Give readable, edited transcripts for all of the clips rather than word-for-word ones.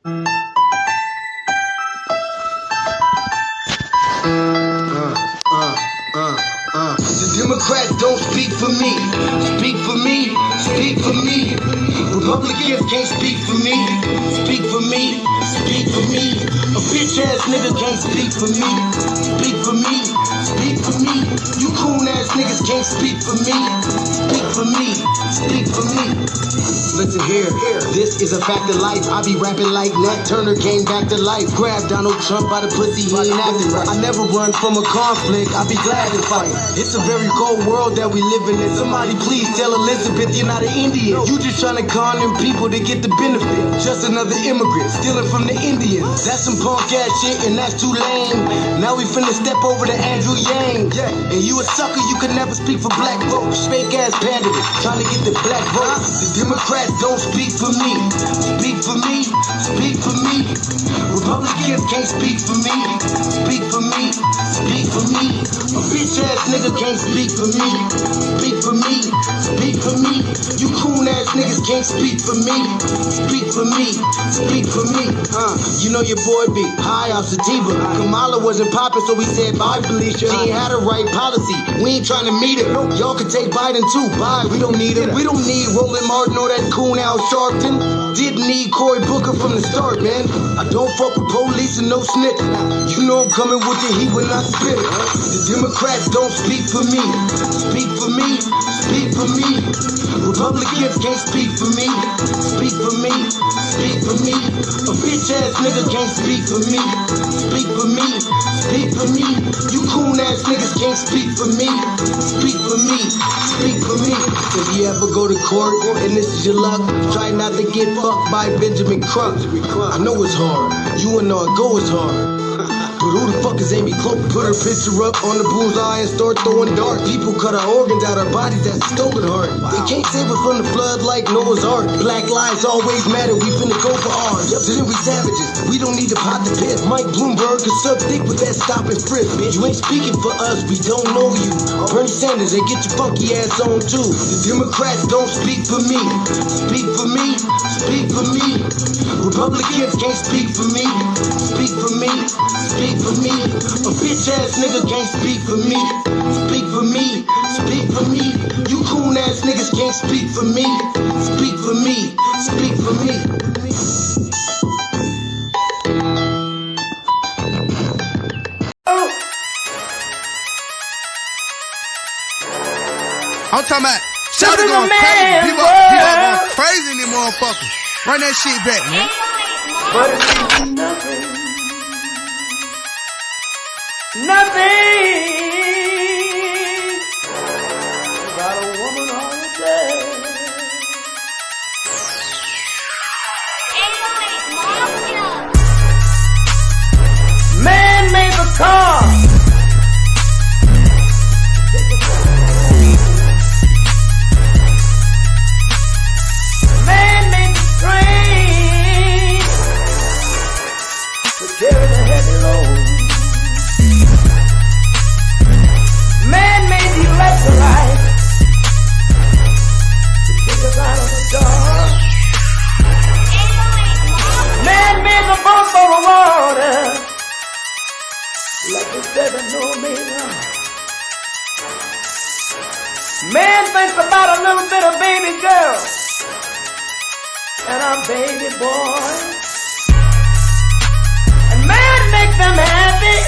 The Democrats don't speak for me. Speak for me. Speak for me. Republicans can't speak for me. Speak for me. Speak for me. A bitch ass nigga can't speak for me. Speak for me. Speak for me. You coon ass niggas can't speak for me. Speak for me. Speak for me. Listen here, this is a fact of life. I be rapping like Nat Turner came back to life. Grab Donald Trump by the pussy, he ain't acting right. I never run from a conflict, I be glad to fight. It's a very cold world that we living in. Somebody please tell Elizabeth you're not an Indian. You just trying to con them people to get the benefit. Just another immigrant, stealing from the Indians. That's some punk ass shit and that's too lame. Now we finna step over to Andrew Yang. And you a sucker, you could never speak for black folks. Fake ass candidates, trying to get the black vote. The Democrats don't speak for me. Speak for me. Speak for me. Republicans can't speak for me. Speak for me. Speak for me. A bitch ass nigga can't speak for me. Speak for me. Speak for me. You coon ass niggas can't speak for me. Speak for me. Speak for me. You know your boy be high off sativa. Kamala wasn't popping, so we said bye, Felicia. She ain't had a right policy. We ain't trying to meet her. Y'all can take Biden too. Bye. We don't need her. We don't need Roland Martin or that coon Al Sharpton. Didn't need Cory Booker from the start, man. I don't fuck with police and no snitch. You know I'm coming with the heat when I spit it. The Democrats don't speak for me. Speak for me. Speak for me. Republicans can't speak for me. Speak for me. Speak for me. A bitch ass nigga can't speak for me. Speak for me. Speak for me. You coon ass niggas can't speak for me. Speak for me. Speak for me. If you ever go to court and this is your luck, try not to get fucked by Benjamin Crump. I know it's hard. You and all go is hard. But who the fuck is Amy Cloak? Put her picture up on the bullseye and start throwing darts. People cut our organs out our bodies, that's a stolen heart. They can't save us from the flood like Noah's Ark. Black lives always matter, we finna go for ours. So then we savages, we don't need to pot the piss. Mike Bloomberg can suck dick with that stop and frisk, bitch. You ain't speaking for us, we don't know you. Bernie Sanders, they get your funky ass on too. The Democrats don't speak for me. Speak for me. Speak for me. Republicans can't speak for me. Speak for me. Speak for me. A bitch ass nigga can't speak for me. Speak for me. Speak for me. You coon ass niggas can't speak for me. Speak for me. Speak for me. I'm talking about shout going crazy. People going crazy in these motherfuckers. Run that shit back, man. But it's nothing. Nothing about a woman on the day. Man made the car. Man made the train to carry the heavy load. Man made the electrolyte to take us out of the dark. Man made the boat for the water like the 7-millimeter. Man thinks about a little bit of baby girl and a baby boy. And man makes them happy.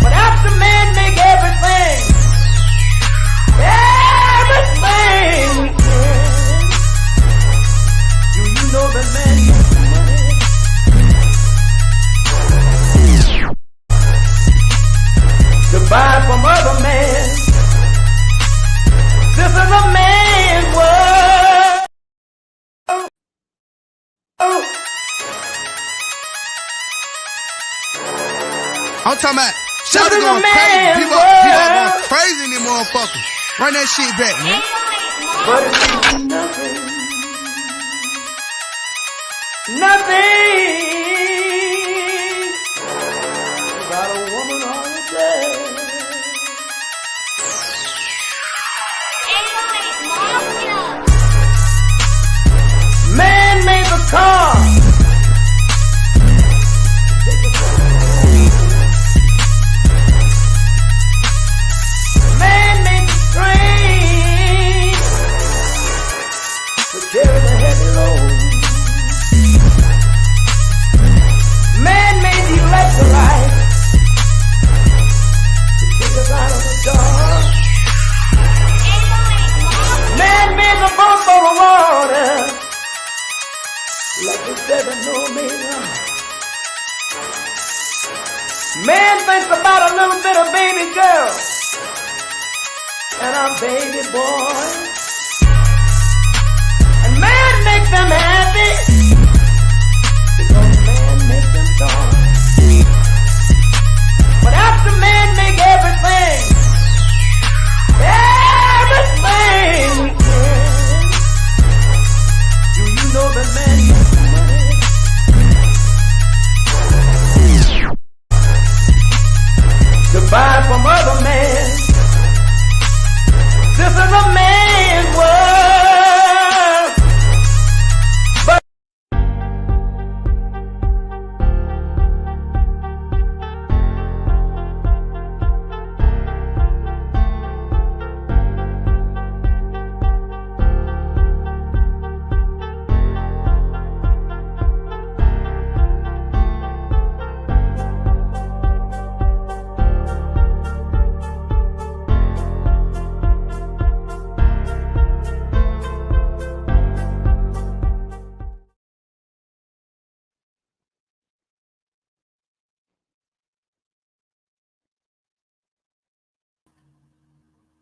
But after man make everything we can, do you know that man makes money? To buy from other men. This is a man's world. I'm talking about shout going crazy. People going crazy in these motherfuckers. Run that shit back, man. But it's nothing. Nothing about a woman on the day. car. Man made the train to carry the heavy load. Man made the electrolyte to kick us out of the dark. Man made the boat for the water, like the seven no man. Man thinks about a little bit of baby girl and a baby boy, and man make them happy because man make them joy. But after man make everything we can, do you know that man makes money? To buy from other men. This is a man's world. But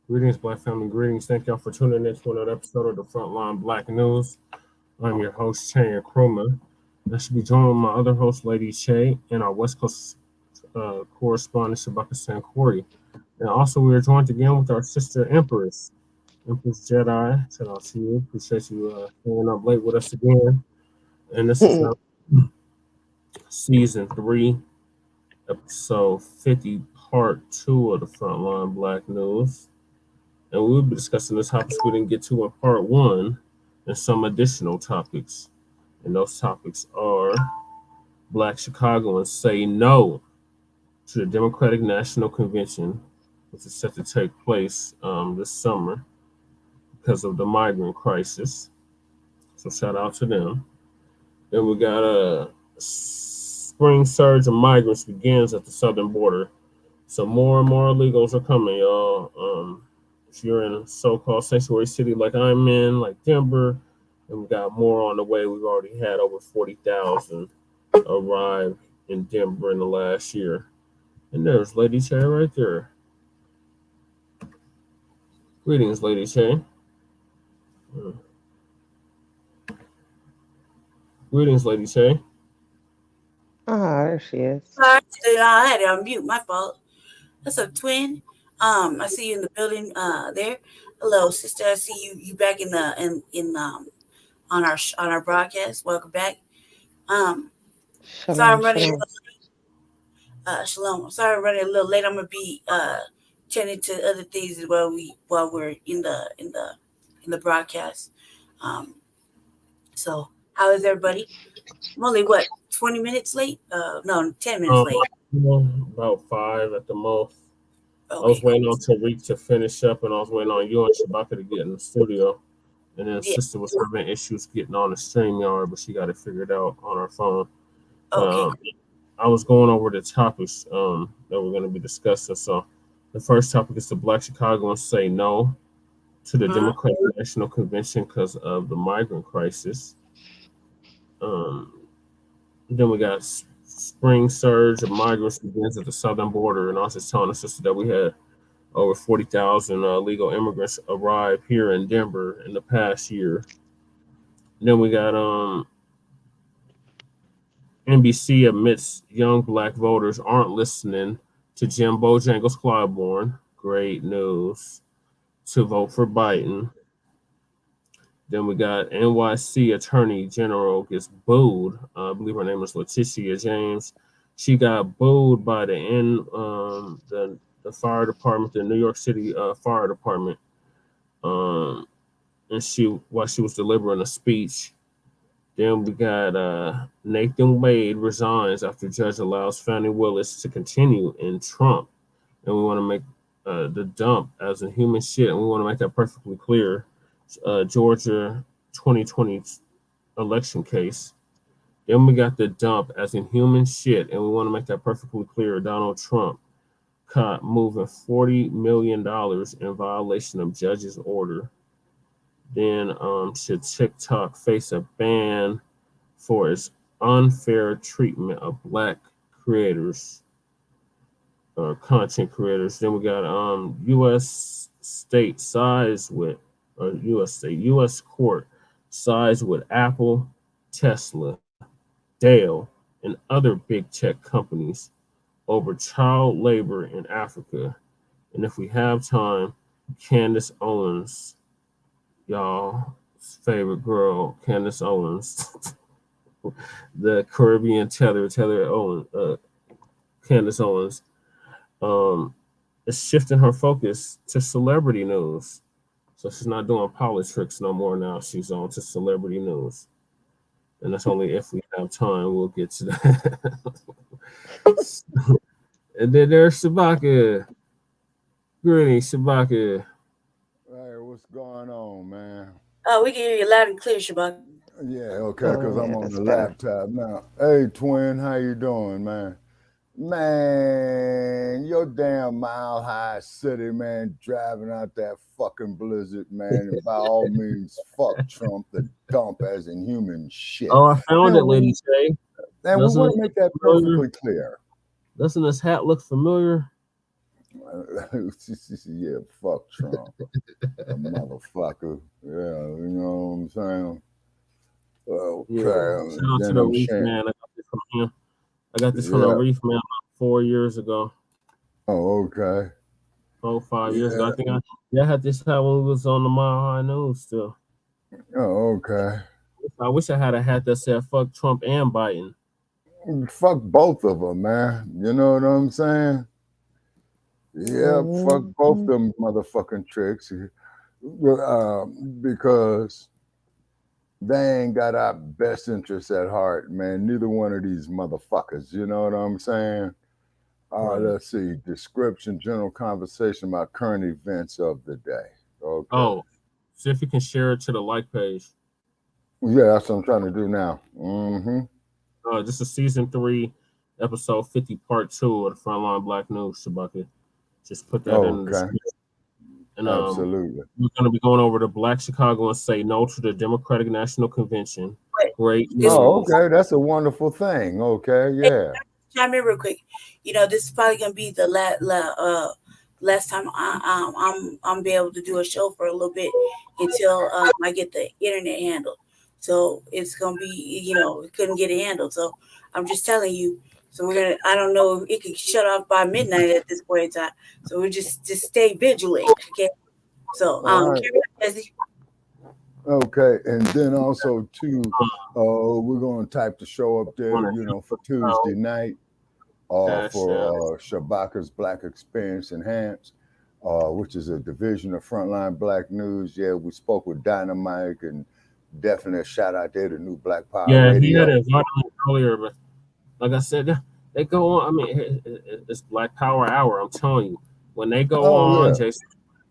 Greetings, Black family. Greetings. Thank y'all for tuning in to another episode of the Frontline Black News. I'm your host, Che Nkrumah. I should be joined with my other host, Lady Che, and our West Coast correspondent, Shabaka Sankori. And also, we are joined again with our sister, Empress Jedi. Shout out to you. Appreciate you staying up late with us again. And this is season 3, episode 50, part 2 of the Frontline Black News. And we'll be discussing the topics we didn't get to in part 1 and some additional topics. And those topics are Black Chicagoans say no to the Democratic National Convention, which is set to take place this summer because of the migrant crisis. So shout out to them. Then we got a spring surge of migrants begins at the southern border. So more and more illegals are coming, y'all. If you're in a so-called sanctuary city like I'm in, like Denver, and we got more on the way. We've already had over 40,000 arrive in Denver in the last year. And there's Lady Che right there. Greetings, Lady Che. Greetings, Lady Che. There she is. Sorry, I had to unmute. My fault. What's up, twin? I see you in the building. There. Hello, sister. I see you back in on our broadcast. Welcome back. Shalom, Sorry I'm running a little late. Shalom. Sorry I'm running a little late. I'm gonna be tending to other things as well. While we're in the broadcast. So how is everybody? I'm only 20 minutes late? No, 10 minutes late. About 5 at the most. Okay. I was waiting on Tariq to finish up, and I was waiting on you and Shabaka to get in the studio. And then sister was having issues getting on the StreamYard, but she got it figured out on her phone. Okay. I was going over the topics that we're going to be discussing. So the first topic is the Black Chicagoans say no to the Democratic National Convention because of the migrant crisis. Then we got spring surge of migrants begins at the southern border, and I was just telling the sister that we had over 40,000 legal immigrants arrive here in Denver in the past year. Then we got NBC admits young Black voters aren't listening to Jim Bojangles Clyburn, great news, to vote for Biden. Then we got NYC Attorney General gets booed. I believe her name was Letitia James. She got booed by the fire department, the New York City Fire Department, and while she was delivering a speech Then we got Nathan Wade resigns after judge allows Fani Willis to continue in Trump. And we want to make the dump as a human shit. And we want to make that perfectly clear. Georgia 2020 election case. Then we got the dump as in human shit. And we want to make that perfectly clear. Donald Trump caught moving $40 million in violation of judge's order. Then should TicToc face a ban for its unfair treatment of Black creators or content creators? Then we got U.S. state sides with U.S. court sides with Apple, Tesla, Dell, and other big tech companies over child labor in Africa. And if we have time, Candace Owens, y'all favorite girl, Candace Owens, the Caribbean Tether Owens, Candace Owens, is shifting her focus to celebrity news. So she's not doing politics no more now. She's on to celebrity news. And that's only if we have time, we'll get to that. And then there's Shabaka. Greetings, Shabaka. Hey, what's going on, man? Oh, we can hear you loud and clear, Shabak. Yeah, okay, because I'm on the laptop now. Hey, twin, how you doing, man? Man, your damn Mile High City, man, driving out that fucking blizzard, man. And by all means, fuck Trump, the dump as in human shit. Oh, I found it, Lady Shay. And we want to make that perfectly clear. Doesn't this hat look familiar? Yeah, fuck Trump. A motherfucker. Yeah, you know what I'm saying? Okay. Yeah. Shout out to the Reef Man. I got this from him. I got this from the Reef Man about 4 years ago. Oh, okay. 5 years ago. I think I had this hat when we was on the Mile High News still. Oh, okay. I wish I had a hat that said fuck Trump and Biden. Fuck both of them, man. You know what I'm saying? Yeah, fuck both them motherfucking tricks. Because they ain't got our best interests at heart, man. Neither one of these motherfuckers. You know what I'm saying? Let's see. Description, general conversation about current events of the day. Okay. Oh, see if you can share it to the like page. Yeah, that's what I'm trying to do now. Mm-hmm. This is season 3, episode 50, part 2 of the Frontline Black News, Shabaka. Just put that in the description. And absolutely. We're going to be going over the Black Chicagoans say no to the Democratic National Convention. Great news. Oh, okay. That's a wonderful thing. Okay, yeah. Chime in real quick. You know, this is probably going to be the last time I'm be able to do a show for a little bit until I get the internet handled. So it's going to be, you know, it couldn't get it handled. So I'm just telling you. So we're going to, I don't know if it could shut off by midnight at this point in time. So we just stay vigilant. Okay. So, right. Okay. And then also too, we're going to type the show up there, you know, for Tuesday night for Shabaka's Black Experience Enhanced, which is a division of Frontline Black News. Yeah, we spoke with Dynamite and definitely a shout out there to New Black Power Radio. He had it earlier, but like I said, they go on. I mean, it's Black Power Hour. I'm telling you, when they go on, Jason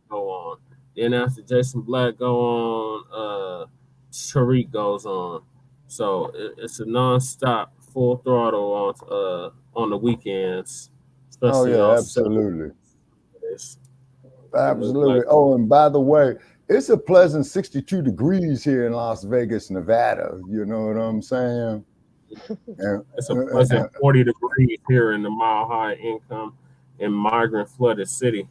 go on. Then after Jason Black go on, Tariq goes on. So it's a nonstop, full throttle on the weekends. Especially absolutely. Absolutely. Oh, and by the way, it's a pleasant 62 degrees here in Las Vegas, Nevada. You know what I'm saying? And, it's a pleasant 40 degrees here in the Mile High Income and Migrant flooded city.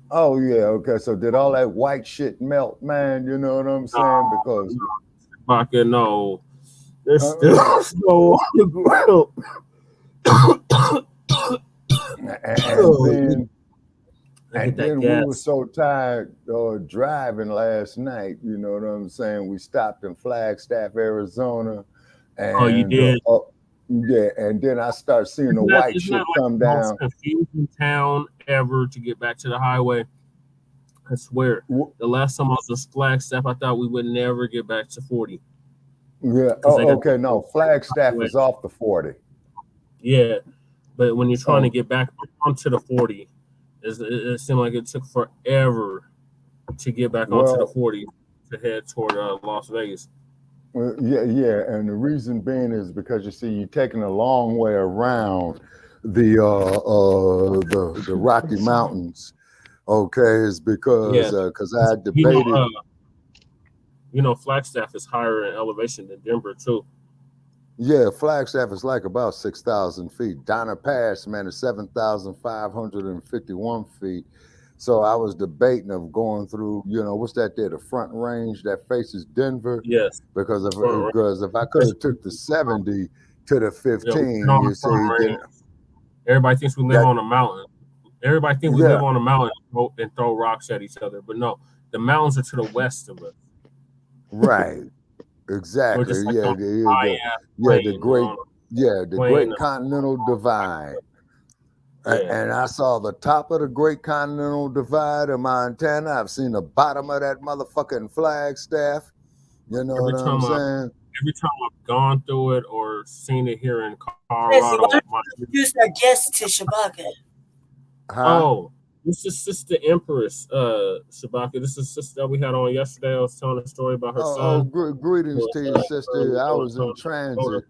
Oh, yeah. Okay. So did all that white shit melt, man? You know what I'm saying? Because no, there's still snow on the ground. And then we were so tired driving last night, you know what I'm saying? We stopped in Flagstaff, Arizona. And, you did? Yeah, and then I start seeing the white shit come down. Most confusing town ever to get back to the highway. I swear. The last time I was in Flagstaff, I thought we would never get back to 40. Yeah. Oh, okay. No, Flagstaff is off the 40. Yeah, but when you're trying to get back onto the 40, it seemed like it took forever to get back onto the 40 to head toward Las Vegas. Yeah, and the reason being is because you see, you're taking a long way around the Rocky Mountains. Okay, is because I debated. Flagstaff is higher in elevation than Denver too. Yeah, Flagstaff is like about 6,000 feet. Donner Pass, man, is 7,551 feet. So I was debating of going through, what's that there, the Front Range that faces Denver? Yes. Because if I could have took the 70 to the 15, you see, then everybody thinks we live on a mountain. Everybody thinks we live on a mountain and throw rocks at each other, but no, the mountains are to the west of us. Right. Exactly. The Great Continental Divide. And I saw the top of the Great Continental Divide in Montana. I've seen the bottom of that motherfucking Flagstaff. You know what I'm saying? Every time I've gone through it or seen it here in Colorado. Introduce our guest to Shabaka. Oh, this is Sister Empress, Shabaka. This is sister that we had on yesterday. I was telling a story about her son. Greetings to you, sister. I was in transit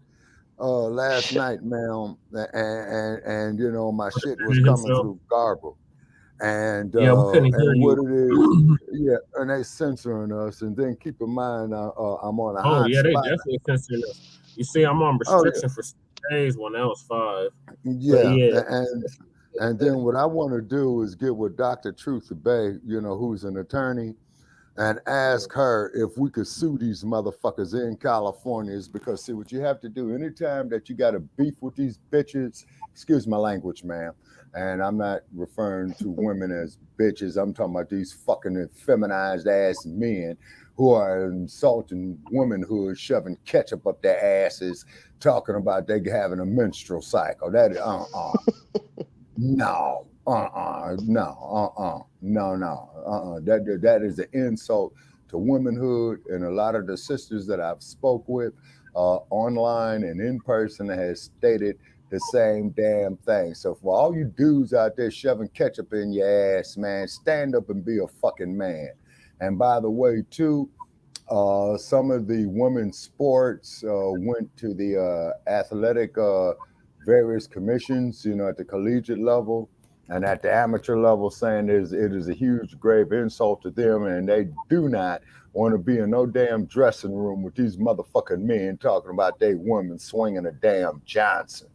last night, ma'am, and my shit was coming through garble. And what it is, and they censoring us. And then keep in mind, I'm on a hot they spot. definitely censoring us. You see, I'm on restriction for 6 days when that was 5. And then what I want to do is get with Dr. Truth Bay, who's an attorney, and ask her if we could sue these motherfuckers in California. Is because, see, what you have to do anytime that you got a beef with these bitches, excuse my language, ma'am, and I'm not referring to women as bitches. I'm talking about these fucking feminized ass men who are insulting womanhood, shoving ketchup up their asses, talking about they having a menstrual cycle. That No. That is an insult to womanhood, and a lot of the sisters that I've spoke with online and in person has stated the same damn thing. So for all you dudes out there shoving ketchup in your ass, man, stand up and be a fucking man. And by the way, too, some of the women's sports went to the athletic various commissions, at the collegiate level and at the amateur level, saying it is a huge, grave insult to them, and they do not want to be in no damn dressing room with these motherfucking men talking about they women swinging a damn Johnson.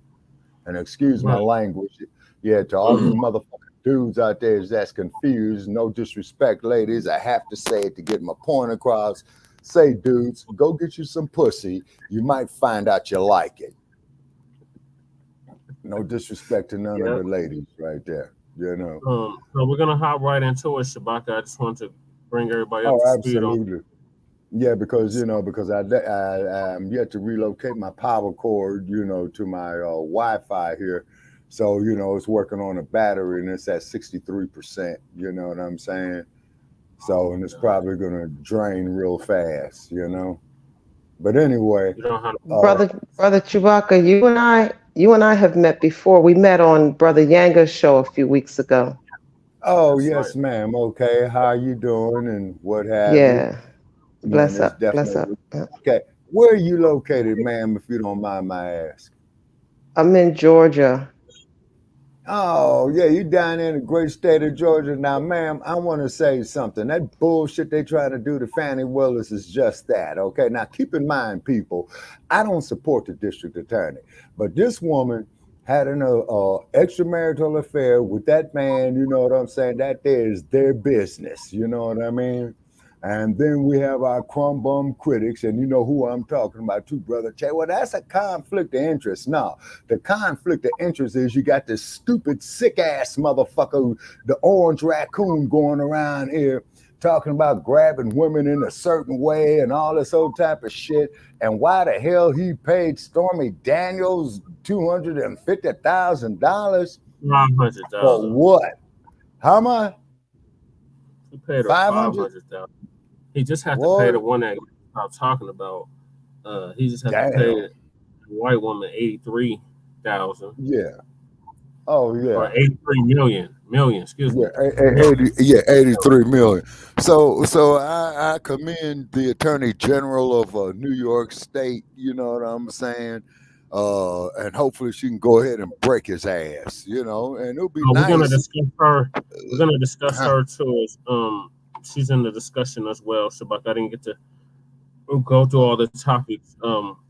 And excuse my language, to all you motherfucking dudes out there that's confused, no disrespect, ladies, I have to say it to get my point across. Say, dudes, go get you some pussy. You might find out you like it. No disrespect to none of the ladies right there, So we're gonna hop right into it, Shabaka. I just want to bring everybody up to speed on. Yeah, because I'm yet to relocate my power cord, to my Wi-Fi here. So it's working on a battery and it's at 63%. You know what I'm saying? So and it's probably gonna drain real fast, But anyway, brother Chewbacca, you and I have met before. We met on Brother Yanga's show a few weeks ago. Oh, yes, ma'am. Okay. How you doing and what have you? Yeah. Bless up. Okay. Where are you located, ma'am, if you don't mind my ask? I'm in Georgia. Oh, yeah, you down in the great state of Georgia. Now, ma'am, I want to say something. That bullshit they try to do to Fani Willis is just that, okay? Now, keep in mind, people, I don't support the district attorney, but this woman had an extramarital affair with that man, you know what I'm saying? That there is their business, you know what I mean? And then we have our crumb bum critics, and you know who I'm talking about too, Brother Che. Well, that's a conflict of interest. No, the conflict of interest is you got this stupid, sick-ass motherfucker, the orange raccoon going around here talking about grabbing women in a certain way and all this old type of shit. And why the hell he paid Stormy Daniels $250,000? $500,000. For what? How much? He paid $500,000. He just had to pay the one that I'm talking about. He just had to pay a white woman $83,000. Yeah. Oh yeah. Or 83 million. Excuse me. 83 million. So I commend the Attorney General of New York State. You know what I'm saying? And hopefully she can go ahead and break his ass. You know, and it'll be nice. We're gonna discuss her. We're gonna discuss her too. She's in the discussion as well. Shabak, I didn't get to go through all the topics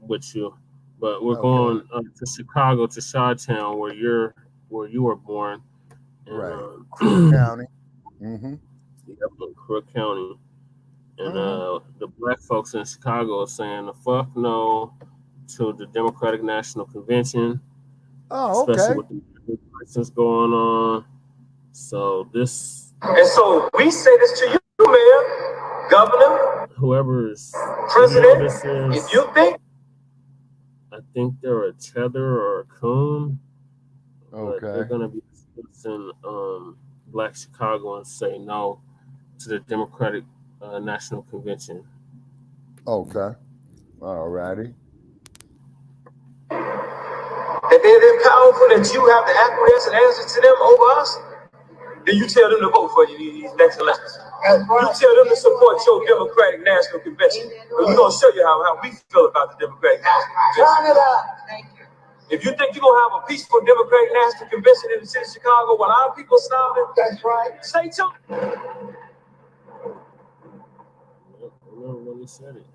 with you, but we're going to Chicago, to Chi-Town, where you were born. And, right. Crook County. Mm-hmm. Yep, Crook County. And the black folks in Chicago are saying the fuck no to the Democratic National Convention. Oh, okay. Especially with the elections going on. So this. And so we say this to you, Mayor, Governor, whoever's President, if you think. I think they're a Tether or a Coon. Okay. But they're going to be discussing Black Chicagoans say no to the Democratic National Convention. Okay. All righty. And then they're powerful that you have to acquiesce and answer to them over us. Then you tell them to vote for you these next elections. You tell them to support your Democratic National Convention. And we're going to show you how we feel about the Democratic National Convention. Thank you. If you think you're going to have a peaceful Democratic National Convention in the city of Chicago while our people starving, that's right. Say so. When he said it.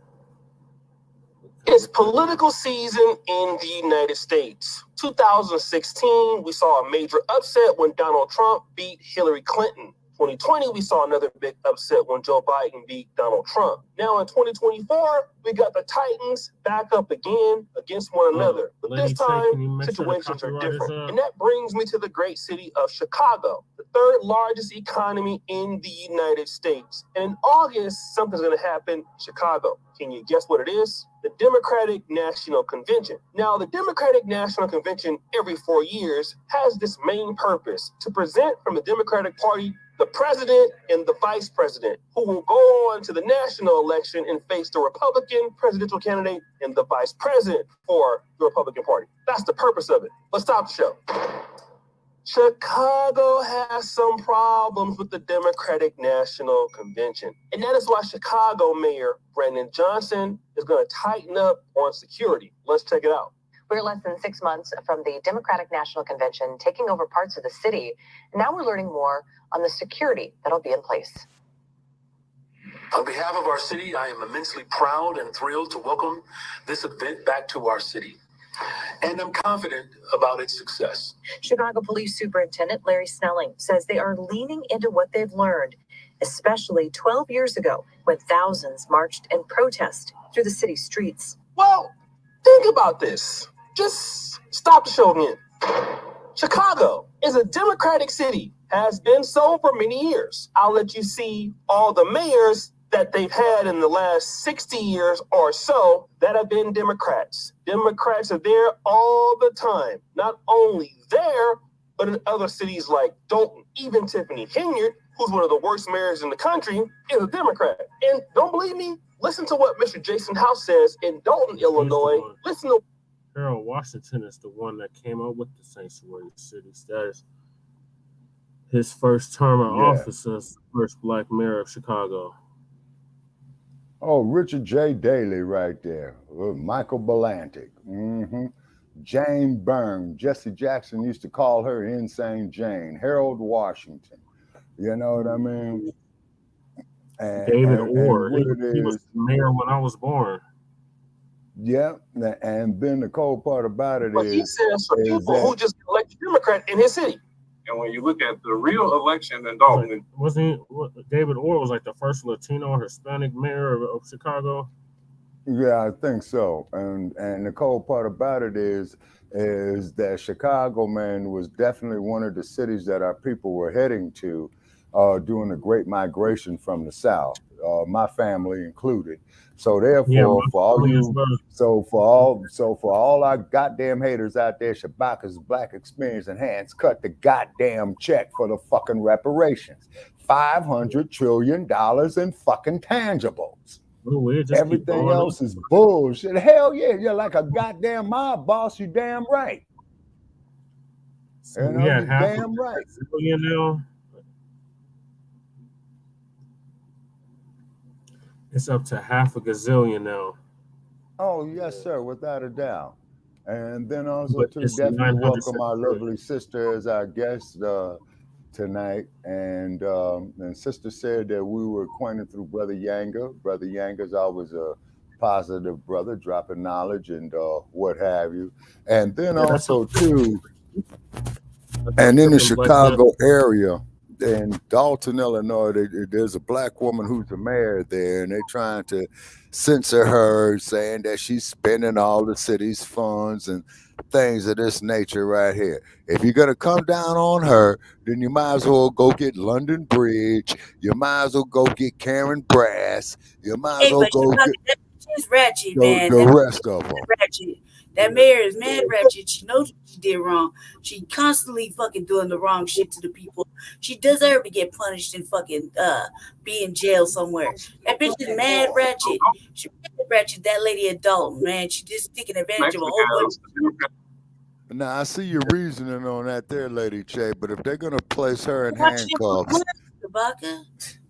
It's political season in the United States. 2016, we saw a major upset when Donald Trump beat Hillary Clinton. 2020, we saw another big upset when Joe Biden beat Donald Trump. Now in 2024, we got the Titans back up again against one another. But this time, situations are different. And that brings me to the great city of Chicago, the third largest economy in the United States. And in August, something's going to happen in Chicago. Can you guess what it is? The Democratic National Convention. Now, the Democratic National Convention every 4 years has this main purpose: to present from the Democratic Party the president and the vice president, who will go on to the national election and face the Republican presidential candidate and the vice president for the Republican Party. That's the purpose of it. Let's stop the show. Chicago has some problems with the Democratic National Convention. And that is why Chicago Mayor Brandon Johnson is going to tighten up on security. Let's check it out. We're less than 6 months from the Democratic National Convention taking over parts of the city. And now we're learning more on the security that'll be in place. On behalf of our city, I am immensely proud and thrilled to welcome this event back to our city. And I'm confident about its success. Chicago Police Superintendent Larry Snelling says they are leaning into what they've learned, especially 12 years ago when thousands marched in protest through the city streets. Well, think about this. Just stop the show again. Chicago is a Democratic city, has been so for many years. I'll let you see all the mayors that they've had in the last 60 years or so that have been Democrats. Democrats are there all the time. Not only there, but in other cities like Dalton. Even Tiffany Henyard, who's one of the worst mayors in the country, is a Democrat. And don't believe me? Listen to what Mr. Jason House says in Dalton, Illinois. Listen to Harold Washington is the one that came up with the sanctuary cities. That is his first term of office as first black mayor of Chicago. Oh, Richard J. Daley right there. Michael Belantic. Mm-hmm. Jane Byrne. Jesse Jackson used to call her Insane Jane. Harold Washington. You know what I mean? And, David Orr. He was mayor when I was born. Yeah, and then the cold part about it is... he says for people who just elected Democrat in his city. And when you look at the real election in Dalton... David Orr was like the first Latino or Hispanic mayor of Chicago? Yeah, I think so. And the cold part about it is that Chicago, man, was definitely one of the cities that our people were heading to during the Great Migration from the South, my family included. So therefore, for all our goddamn haters out there, Shabaka's Black Experience Enhanced cut the goddamn check for the fucking reparations. $500 trillion in fucking tangibles. Everything else is bullshit. Hell yeah, you're like a goddamn mob boss. You damn right. So we had half damn right. Now. It's up to half a gazillion now. Oh yes, sir, without a doubt. And then also to definitely welcome our lovely sister as our guest tonight. And sister said that we were acquainted through Brother Yanga. Brother Yanga's always a positive brother, dropping knowledge and what have you. And then also too, and in the Chicago area, in Dalton, Illinois, there's a black woman who's the mayor there, and they're trying to censor her, saying that she's spending all the city's funds and things of this nature right here. If you're going to come down on her, then you might as well go get London Bridge. You might as well go get Karen Brass. You might as well go get... She's ratchet, man. The rest of them. Ratchet. That mayor is mad ratchet. She knows what she did wrong. She constantly fucking doing the wrong shit to the people. She deserves to get punished and fucking be in jail somewhere. That bitch is mad ratchet. She mad ratchet. That lady adult, man. She just taking advantage of a whole bunch. Now I see your reasoning on that there, Lady Che, but if they're gonna place her in handcuffs,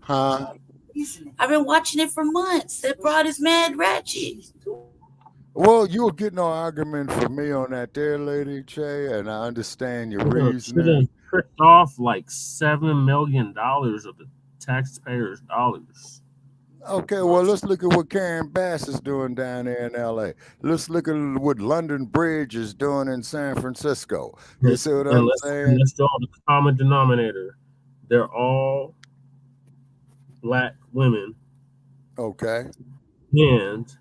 huh? I've been watching it for months. That broad is mad ratchet. Well, you'll get no argument from me on that there, Lady Che, and I understand your reasoning. She tricked off like $7 million of the taxpayers' dollars. Okay, well, let's look at what Karen Bass is doing down there in L.A. Let's look at what London Bridge is doing in San Francisco. You see what I'm saying? Let's draw the common denominator. They're all black women. Okay. And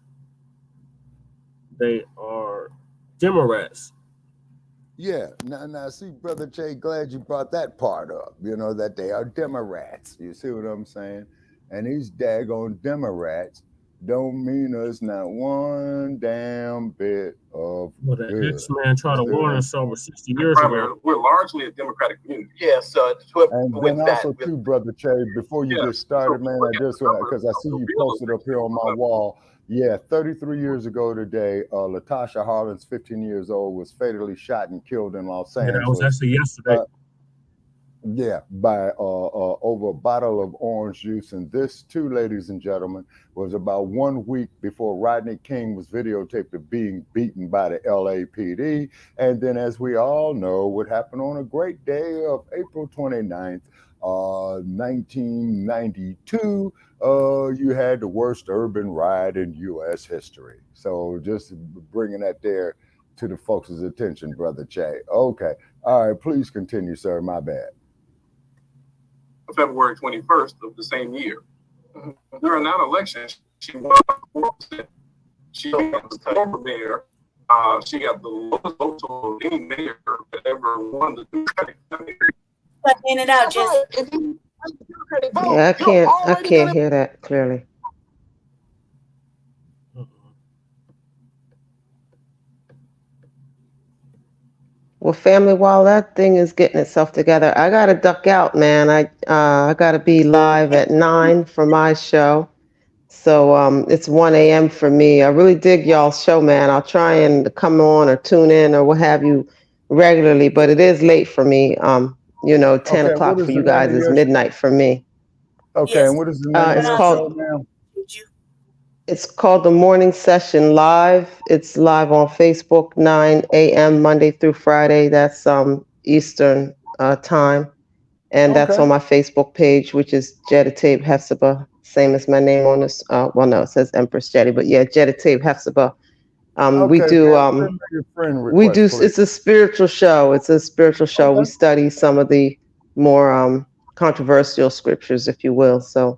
they are Democrats. Yeah. Now, see, Brother Che, glad you brought that part up. You know, that they are Democrats. You see what I'm saying? And these daggone Democrats don't mean us not one damn bit of well, the X-Man tried to warn us over 60 years ago. We're largely a Democratic community. Yeah, so and then also too, Brother Che, before you get started, man, I just because I see you posted up here on my wall. Yeah, 33 years ago today, Latasha Harlan's 15 years old, was fatally shot and killed in Los Angeles. Yeah, that was actually yesterday. By over a bottle of orange juice. And this, too, ladies and gentlemen, was about 1 week before Rodney King was videotaped of being beaten by the LAPD. And then, as we all know, what happened on a great day of April 29th, 1992, you had the worst urban riot in U.S. history. So just bringing that there to the folks' attention, Brother Che. Okay. All right. Please continue, sir. My bad. February 21st of the same year. During that election, she won 4%. She got the former mayor. She got the lowest votes of any mayor that ever won the Democratic Party. In and out, just. Yeah, I can't hear that clearly. Well, family, while that thing is getting itself together, I gotta duck out, man. I gotta be live at 9 for my show. So it's 1 a.m. for me. I really dig y'all's show, man. I'll try and come on or tune in or what have you regularly, but it is late for me. 10 o'clock for you guys is midnight for me. Okay, yes. And what is the name of your show now? It's called The Morning Session Live. It's live on Facebook, 9 a.m. Monday through Friday. That's Eastern time. And that's on my Facebook page, which is Jeditape Hepzibah, same as my name on this. Well, no, it says Empress Jetty, but yeah, Jeditape Hepzibah. It's a spiritual show. It's a spiritual show. We study some of the more controversial scriptures, if you will. So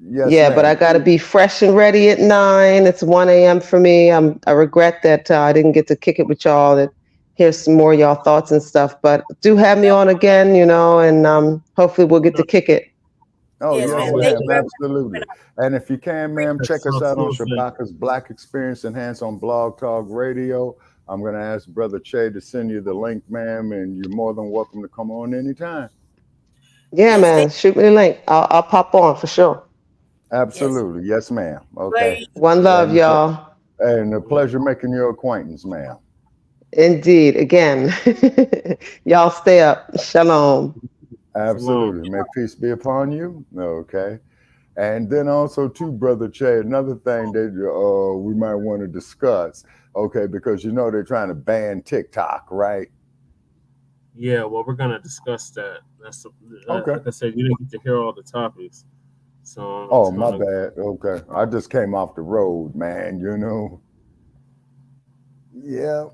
but I got to be fresh and ready at 9. It's 1 a.m. for me. I regret that I didn't get to kick it with y'all and hear some more of y'all thoughts and stuff. But do have me on again, and hopefully we'll get to kick it. Oh, yes, ma'am. Absolutely. And if you can, ma'am, check us out on Shabaka's Black Experience Enhanced on Blog Talk Radio. I'm going to ask Brother Che to send you the link, ma'am, and you're more than welcome to come on anytime. Yeah, man. Shoot me the link. I'll pop on for sure. Absolutely. Yes, ma'am. Okay. One love, y'all. And a pleasure making your acquaintance, ma'am. Indeed. Again, y'all stay up. Shalom. Absolutely. May peace be upon you. Okay. And then also too, Brother Che, another thing that we might want to discuss, okay, because you know they're trying to ban TicToc, right? Yeah, well, we're gonna discuss that. That's okay. Like I said, you didn't get to hear all the topics, so. Oh, my bad. Okay, I just came off the road, man. You know. Yeah.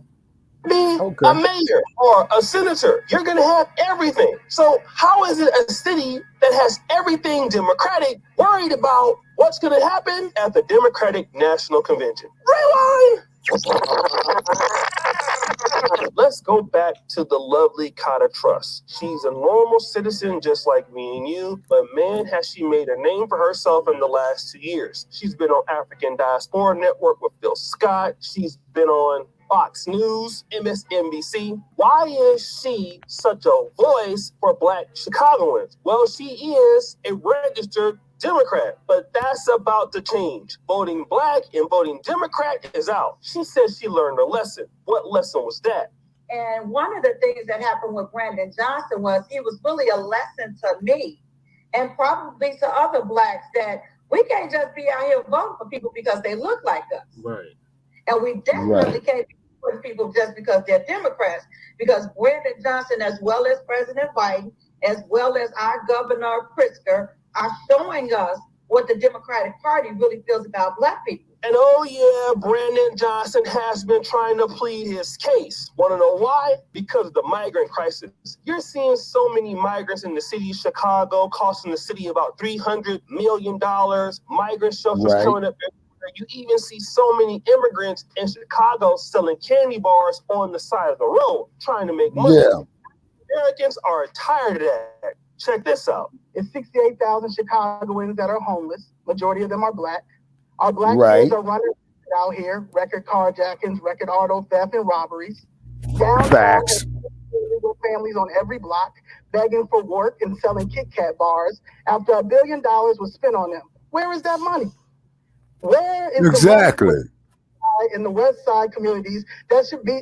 Be a mayor or a senator. You're going to have everything. So how is it a city that has everything Democratic worried about what's going to happen at the Democratic National Convention? Rewind! Let's go back to the lovely Cotta Truss. She's a normal citizen just like me and you, but man, has she made a name for herself in the last 2 years. She's been on African Diaspora Network with Phil Scott. She's been on Fox News, MSNBC. Why is she such a voice for Black Chicagoans? Well, she is a registered Democrat, but that's about to change. Voting Black and voting Democrat is out. She says she learned a lesson. What lesson was that? And one of the things that happened with Brandon Johnson was he was really a lesson to me and probably to other Blacks that we can't just be out here voting for people because they look like us. Right. And we definitely can't be voting for people just because they're Democrats, because Brandon Johnson, as well as President Biden, as well as our Governor Pritzker, are showing us what the Democratic Party really feels about Black people. And oh yeah, Brandon Johnson has been trying to plead his case. Want to know why? Because of the migrant crisis. You're seeing so many migrants in the city of Chicago, costing the city about $300 million. Migrant shelters coming up everywhere. You even see so many immigrants in Chicago selling candy bars on the side of the road, trying to make money. Yeah. Americans are tired of that. Check this out. It's 68,000 Chicagoans that are homeless. Majority of them are Black. Our Black kids are running out here, record carjackings, record auto theft, and robberies. Facts. Illegal families on every block begging for work and selling Kit Kat bars after $1 billion was spent on them. Where is that money? Where is exactly in the West Side communities? That should be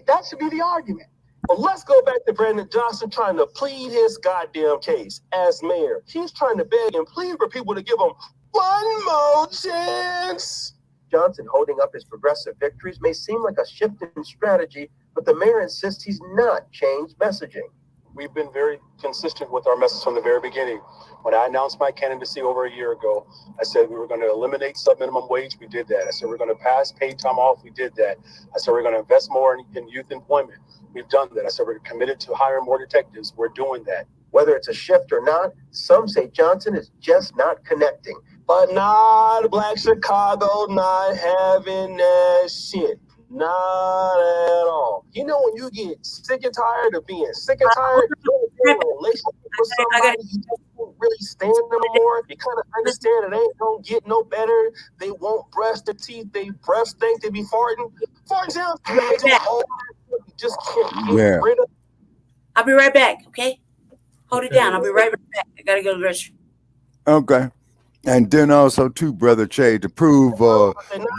the argument. Well, let's go back to Brandon Johnson trying to plead his goddamn case as mayor. He's trying to beg and plead for people to give him one more chance. Johnson holding up his progressive victories may seem like a shift in strategy, but the mayor insists he's not changed messaging. We've been very consistent with our message from the very beginning. When I announced my candidacy over a year ago, I said we were going to eliminate sub-minimum wage. We did that. I said we're going to pass paid time off. We did that. I said we're going to invest more in youth employment. We've done that. I said we're committed to hiring more detectives. We're doing that. Whether it's a shift or not, some say Johnson is just not connecting. But not Black Chicago, not having that shit. Not at all. You know when you get sick and tired of being sick and tired, you're in a relationship with somebody you just don't really stand them more. You kind of understand it ain't gonna get no better. They won't brush their teeth. They breath stink. They be farting. For example, you just can't get rid of. I'll be right back. Okay, hold it down. I'll be right back. I gotta go to the restroom. Okay. And then also too, Brother Che, to prove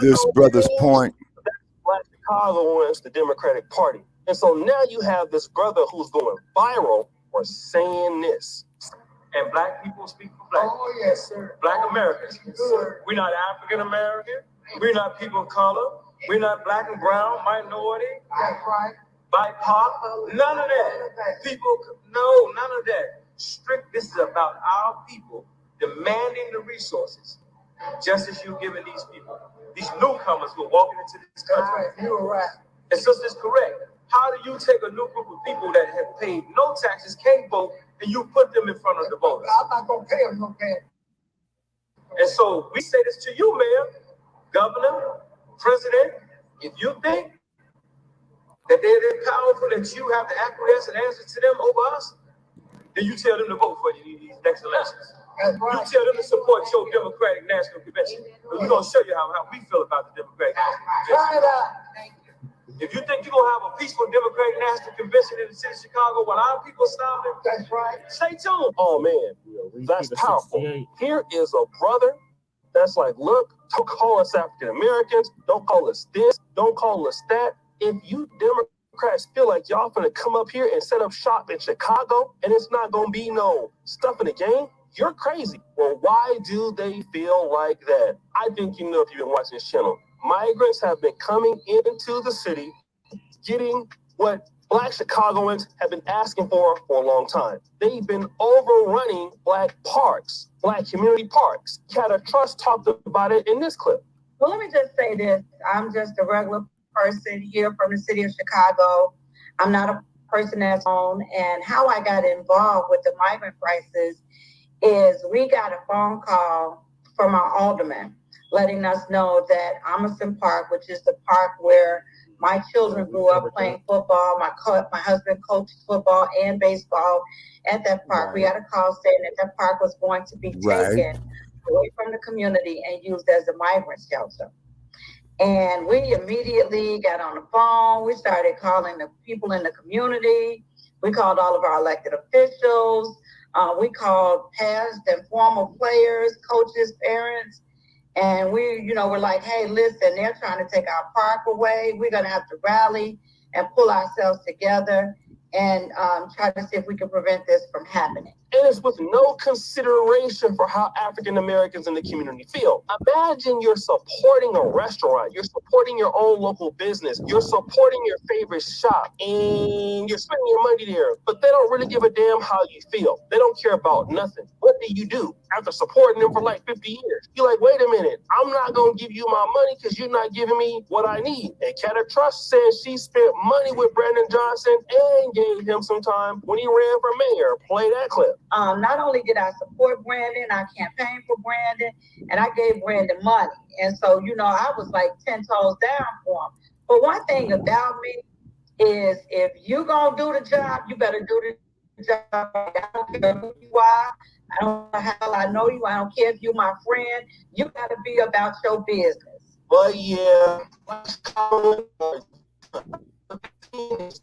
this brother's point. Black Chicagoans, the Democratic Party. And so now you have this brother who's going viral for saying this. And Black people speak for Black. Oh, yes, sir. Black Americans. Yes, sir. We're not African American. We're not people of color. We're not Black and brown, minority. That's right. BIPOC. None of that. People, no, none of that. Strict, this is about our people demanding the resources, just as you're giving these people, these newcomers who are walking into this country. Right, you're right. And sister's correct. How do you take a new group of people that have paid no taxes, can't vote, and you put them in front of the voters? I'm not going to pay them no tax. And so we say this to you, Mayor, Governor, President, if you think that they're that powerful that you have to acquiesce and answer to them over us, then you tell them to vote for you in these next elections. Right. You tell them to support your Democratic National Convention. We're going to show you how we feel about the Democratic National Convention. If you think you're going to have a peaceful Democratic National Convention in the city of Chicago while our people stop it, that's right. Stay tuned. Oh, man, that's powerful. Here is a brother That's like, look, don't call us African Americans, don't call us this, don't call us that. If you Democrats feel like y'all finna come up here and set up shop in Chicago and it's not gonna be no stuff in the game, you're crazy. Well, why do they feel like that? I think you know if you've been watching this channel. Migrants have been coming into the city, getting what Black Chicagoans have been asking for a long time. They've been overrunning Black parks, Black community parks. Candace Trust talked about it in this clip. Well, let me just say this. I'm just a regular person here from the city of Chicago. I'm not a person that's on. And how I got involved with the migrant crisis is we got a phone call from our alderman letting us know that Amerson Park, which is the park where my children grew up playing football. My husband coached football and baseball at that park. We got a call saying that that park was going to be taken away from the community and used as a migrant shelter. And we immediately got on the phone. We started calling the people in the community. We called all of our elected officials. We called past and former players, coaches, parents. And we're like, hey, listen, they're trying to take our park away. We're going to have to rally and pull ourselves together and try to see if we can prevent this from happening. And it's with no consideration for how African Americans in the community feel. Imagine you're supporting a restaurant, you're supporting your own local business, you're supporting your favorite shop, and you're spending your money there, but they don't really give a damn how you feel. They don't care about nothing. What do after supporting them for like 50 years? You're like, wait a minute, I'm not going to give you my money because you're not giving me what I need. And Candace Trust says she spent money with Brandon Johnson and gave him some time when he ran for mayor. Play that clip. Not only did I support Brandon, I campaigned for Brandon, and I gave Brandon money. And so, I was like 10 toes down for him. But one thing about me is if you're going to do the job, you better do the job. I don't care who you are. I don't know how I know you. I don't care if you're my friend. You got to be about your business. But yeah,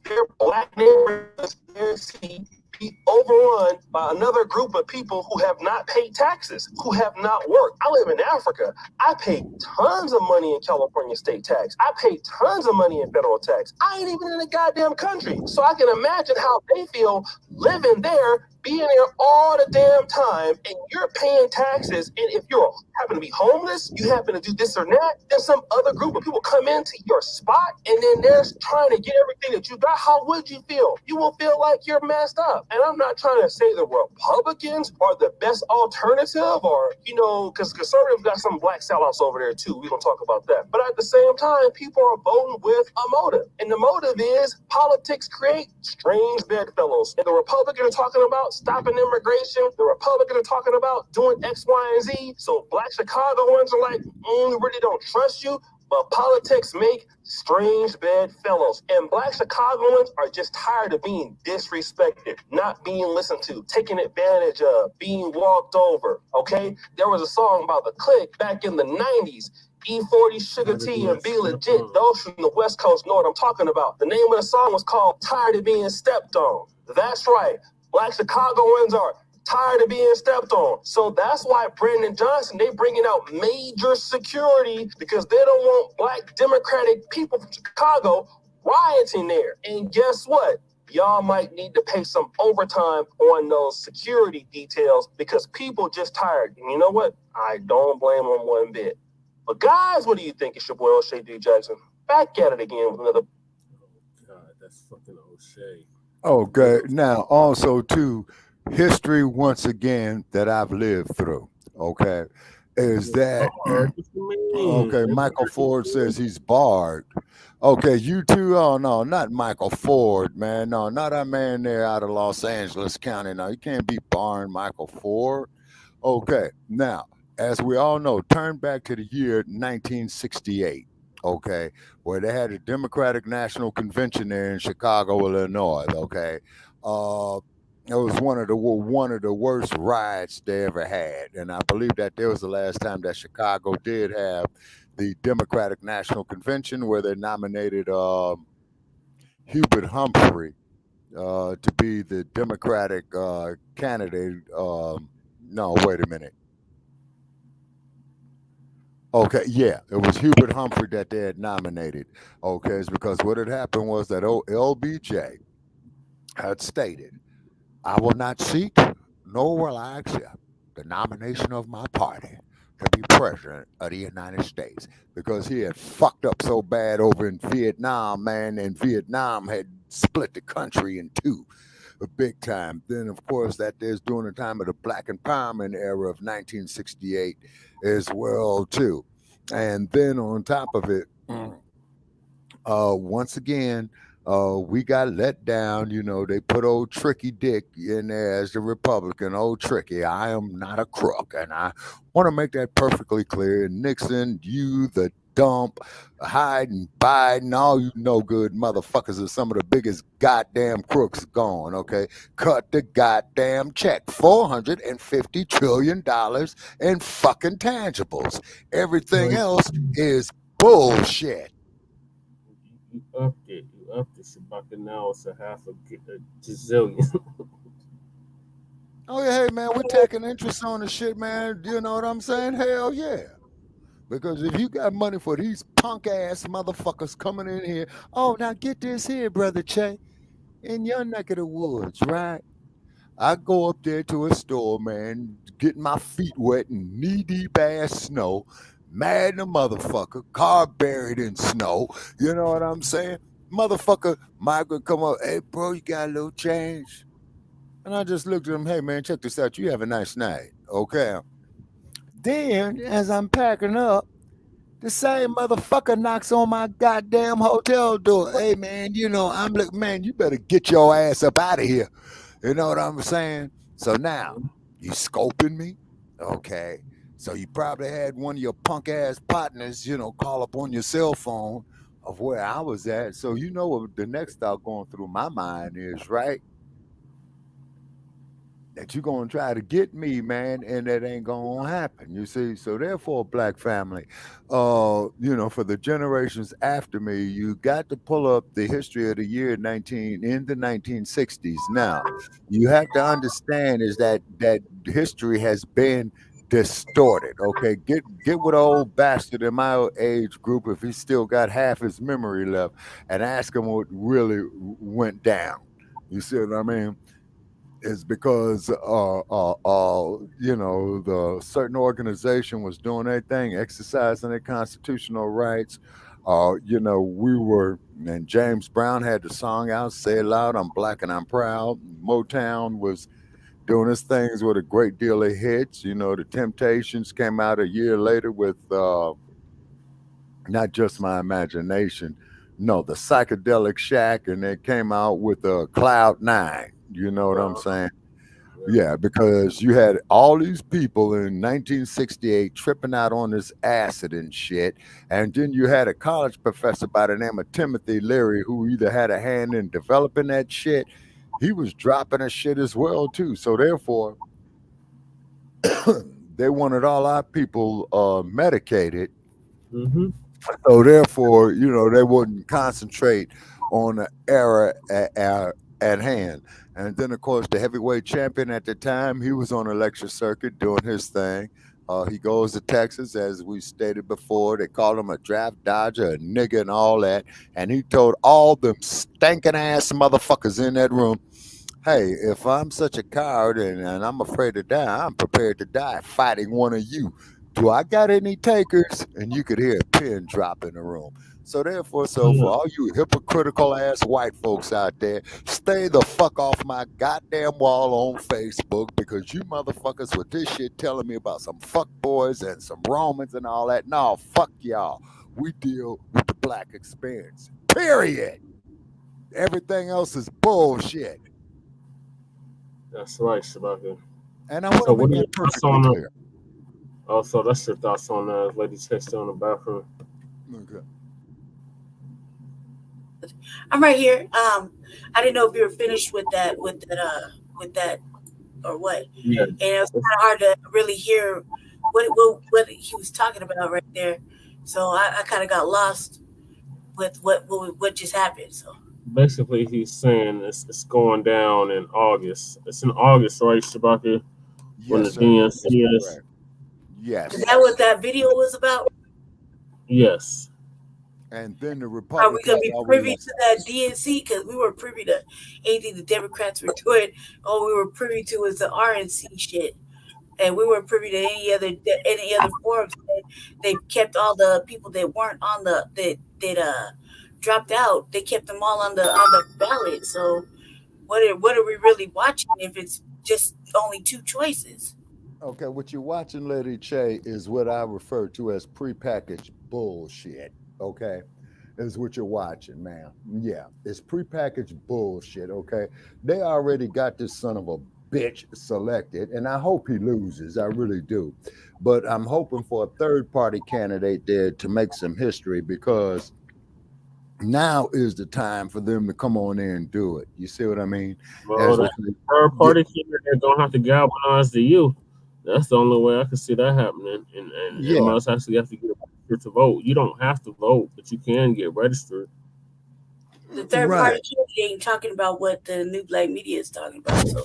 their Black neighborhoods, their city, be overrun by another group of people who have not paid taxes, who have not worked. I live in Africa. I pay tons of money in California state tax. I pay tons of money in federal tax. I ain't even in the goddamn country. So I can imagine how they feel living there, being there all the damn time, and you're paying taxes. And if you happen to be homeless, you happen to do this or that, then some other group of people come into your spot, and then they're trying to get everything that you got. How would you feel? You will feel like you're messed up. And I'm not trying to say the Republicans are the best alternative, or, because conservatives got some black sellouts over there too. We're going to talk about that. But at the same time, people are voting with a motive. And the motive is politics create strange bedfellows. And the Republicans are talking about stopping immigration. The Republicans are talking about doing X, Y, and Z. So Black Chicagoans are like, we really don't trust you. But politics make strange bedfellows. And Black Chicagoans are just tired of being disrespected, not being listened to, taken advantage of, being walked over, okay? There was a song about the Click back in the 90s. E40, Sugar T, and Be Legit. Those from the West Coast know what I'm talking about. The name of the song was called Tired of Being Stepped On. That's right. Black Chicagoans are tired of being stepped on. So that's why Brandon Johnson, they bringing out major security because they don't want Black Democratic people from Chicago rioting there. And guess what? Y'all might need to pay some overtime on those security details because people just tired. And you know what? I don't blame them one bit. But guys, what do you think? It's your boy O'Shea D. Jackson. Back at it again with another. Oh, God, that's fucking O'Shea. Okay. Now, also, too, history once again that I've lived through, okay, is that okay, Michael Ford says he's barred. Okay, you too. Oh no, not Michael Ford, man. No, not that man there out of Los Angeles County. No, you can't be barring Michael Ford. Okay, now, as we all know, turn back to the year 1968. Okay, where they had a Democratic National Convention there in Chicago, Illinois. Okay, it was one of the worst riots they ever had, and I believe that there was the last time that Chicago did have the Democratic National Convention where they nominated Hubert Humphrey to be the Democratic candidate. No, wait a minute. Okay, yeah, it was Hubert Humphrey that they had nominated. Okay, it's because what had happened was that LBJ had stated, I will not seek, nor will I accept the nomination of my party to be president of the United States because he had fucked up so bad over in Vietnam, man, and Vietnam had split the country in two. Big time. Then, of course, that is during the time of the Black Empowerment era of 1968 as well, too. And then on top of it, once again, we got let down. You know, they put old Tricky Dick in there as the Republican. Old Tricky, I am not a crook. And I want to make that perfectly clear. Nixon, you, the dump, Hyde and Biden, all you no good motherfuckers are some of the biggest goddamn crooks gone, okay? Cut the goddamn check. $450 trillion in fucking tangibles. Everything else is bullshit. You upped it. You upped it, Shabaka. Now it's a half a gazillion. Oh, yeah, hey, man, we're taking interest on the shit, man. You know what I'm saying? Hell yeah. Because if you got money for these punk ass motherfuckers coming in here, oh, now get this here, Brother Che, in your neck of the woods, right? I go up there to a store, man, getting my feet wet in knee-deep ass snow, mad in a motherfucker, car buried in snow. You know what I'm saying? Motherfucker, migrant come up, hey, bro, you got a little change? And I just looked at him, hey, man, check this out. You have a nice night, okay? Then, as I'm packing up, the same motherfucker knocks on my goddamn hotel door. Hey, man, you know, I'm like, man, you better get your ass up out of here. You know what I'm saying? So now, you scoping me? Okay. So you probably had one of your punk ass partners, you know, call up on your cell phone of where I was at. So you know what the next thought going through my mind is, right? That you're going to try to get me, man, and that ain't going to happen, you see? So therefore, Black family, you know, for the generations after me, you got to pull up the history of the year in the 1960s. Now, you have to understand is that history has been distorted, okay? Get with an old bastard in my age group if he still got half his memory left and ask him what really went down. You see what I mean? Is because you know, the certain organization was doing their thing, exercising their constitutional rights. You know, and James Brown had the song out, "Say It Loud, I'm Black and I'm Proud." Motown was doing his things with a great deal of hits. You know, the Temptations came out a year later with Not Just My Imagination. No, the Psychedelic Shack, and they came out with Cloud 9. You know what I'm saying? Yeah, because you had all these people in 1968 tripping out on this acid and shit. And then you had a college professor by the name of Timothy Leary who either had a hand in developing that shit. He was dropping a shit as well, too. So therefore, they wanted all our people medicated. Mm-hmm. So therefore, you know, they wouldn't concentrate on the era at hand. And then, of course, the heavyweight champion at the time, he was on the lecture circuit doing his thing. He goes to Texas, as we stated before. They called him a draft dodger, a nigga, and all that. And he told all them stinking ass motherfuckers in that room, hey, if I'm such a coward and I'm afraid to die, I'm prepared to die fighting one of you. Do I got any takers? And you could hear a pin drop in the room. So therefore, for all you hypocritical ass white folks out there, stay the fuck off my goddamn wall on Facebook, because you motherfuckers with this shit telling me about some fuck boys and some Romans and all that. No, fuck y'all. We deal with the Black experience. Period. Everything else is bullshit. That's right, Shabaka. And I want to make that perfectly clear. Oh, so that's your thoughts on Lady Text on the bathroom. Okay. I'm right here. I didn't know if you were finished with that, or what. Yeah. And it was kind of hard to really hear what he was talking about right there. So I kind of got lost with what just happened. So basically, he's saying it's going down in August. It's in August, right, Shabaka? Yes, when the sir. DNC is. Yes. Is that what that video was about? Yes. And then the Are we Republicans gonna be always privy like, to that DNC? Because we were privy to anything the Democrats were doing. All we were privy to was the RNC shit, and we weren't privy to any other forums. They kept all the people that weren't on that dropped out. They kept them all on the ballot. So what are we really watching if it's just only two choices? okay, what you're watching, Lady Che, is what I refer to as prepackaged bullshit. Okay, is what you're watching, man. Yeah, it's prepackaged bullshit. Okay, they already got this son of a bitch selected, and I hope he loses. I really do, but I'm hoping for a third party candidate there to make some history because now is the time for them to come on in and do it. You see what I mean? Well, As that if they, third yeah, party candidate don't have to galvanize the youth. That's the only way I can see that happening. And yeah, most actually have to get registered to vote. You don't have to vote, but you can get registered. The third party right. candidate ain't talking about what the new black media is talking about. So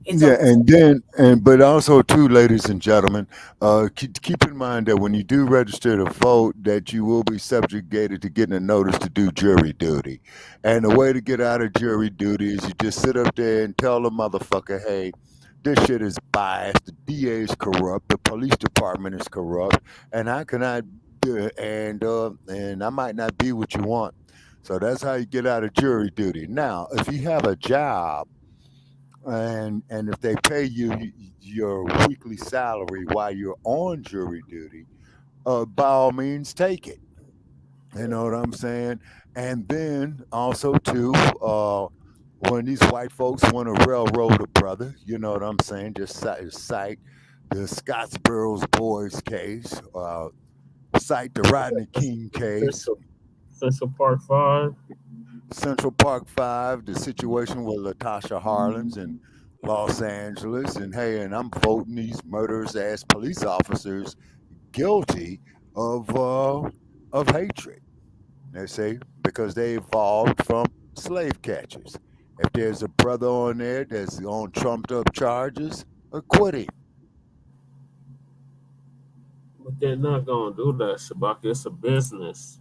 it's Yeah, almost and then but also too, ladies and gentlemen, keep in mind that when you do register to vote, that you will be subjugated to getting a notice to do jury duty. And the way to get out of jury duty is you just sit up there and tell the motherfucker, hey, this shit is biased, the DA is corrupt, the police department is corrupt, and I cannot do it, and I might not be what you want. So that's how you get out of jury duty. Now, if you have a job and if they pay you your weekly salary while you're on jury duty, by all means take it. You know what I'm saying? And then also too, when these white folks want to railroad a brother, you know what I'm saying? Just cite the Scottsboro Boys case, cite the Rodney King case, Central Park 5. Central Park 5, the situation with Latasha Harlins in Los Angeles, and hey, and I'm voting these murderous ass police officers guilty of hatred. They say because they evolved from slave catchers. If there's a brother on there that's on trumped up charges, acquit him. But they're not gonna do that, Shabaka. It's a business.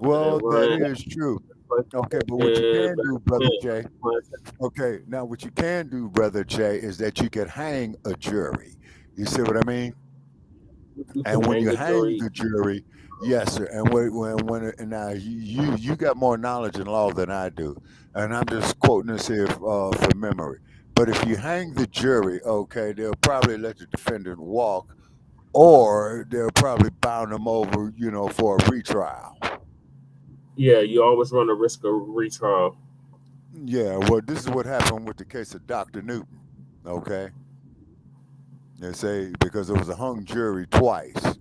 They Well, run that it. is true. Okay, but what you can do, brother Jay, okay, now what you can do, brother Jay, is that you can hang a jury. You see what I mean? You can And when hang you a hang jury. the jury, yes, sir. And when and now you got more knowledge in law than I do, and I'm just quoting this here from memory. But if you hang the jury, okay, they'll probably let the defendant walk, or they'll probably bound them over, for a retrial. Yeah, you always run the risk of retrial. Yeah, well, this is what happened with the case of Dr. Newton. Okay, they say because it was a hung jury twice,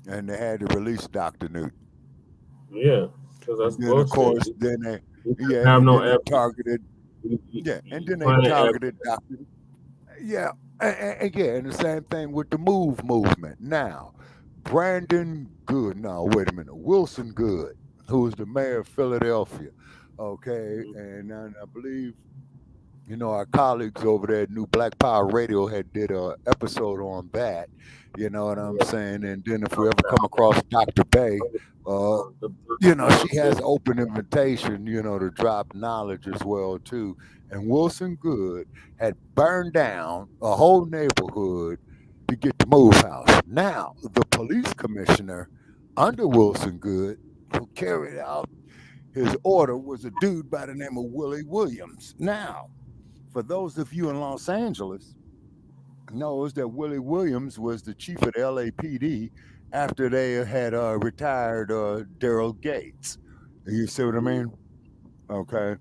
and they had to release Dr. Newton. Yeah, because And that's then of bullshit. course, then they You yeah, have and no then they evidence. targeted and You then they planted targeted evidence. Dr. Yeah, yeah, and the same thing with the Move movement. Now, Brandon Good. No, wait a minute, Wilson Good, who is the mayor of Philadelphia. Okay, and I believe our colleagues over there at New Black Power Radio had did a episode on that. You know what I'm Yeah, saying? And then if we ever come across Dr. Bay, uh, the she has open invitation, to drop knowledge as well too. And Wilson Good had burned down a whole neighborhood to get the Move House. Now, the police commissioner under Wilson Good, who carried out his order, was a dude by the name of Willie Williams. Now, for those of you in Los Angeles, knows that Willie Williams was the chief of the LAPD after they had retired Daryl Gates. You see what I mean? Okay.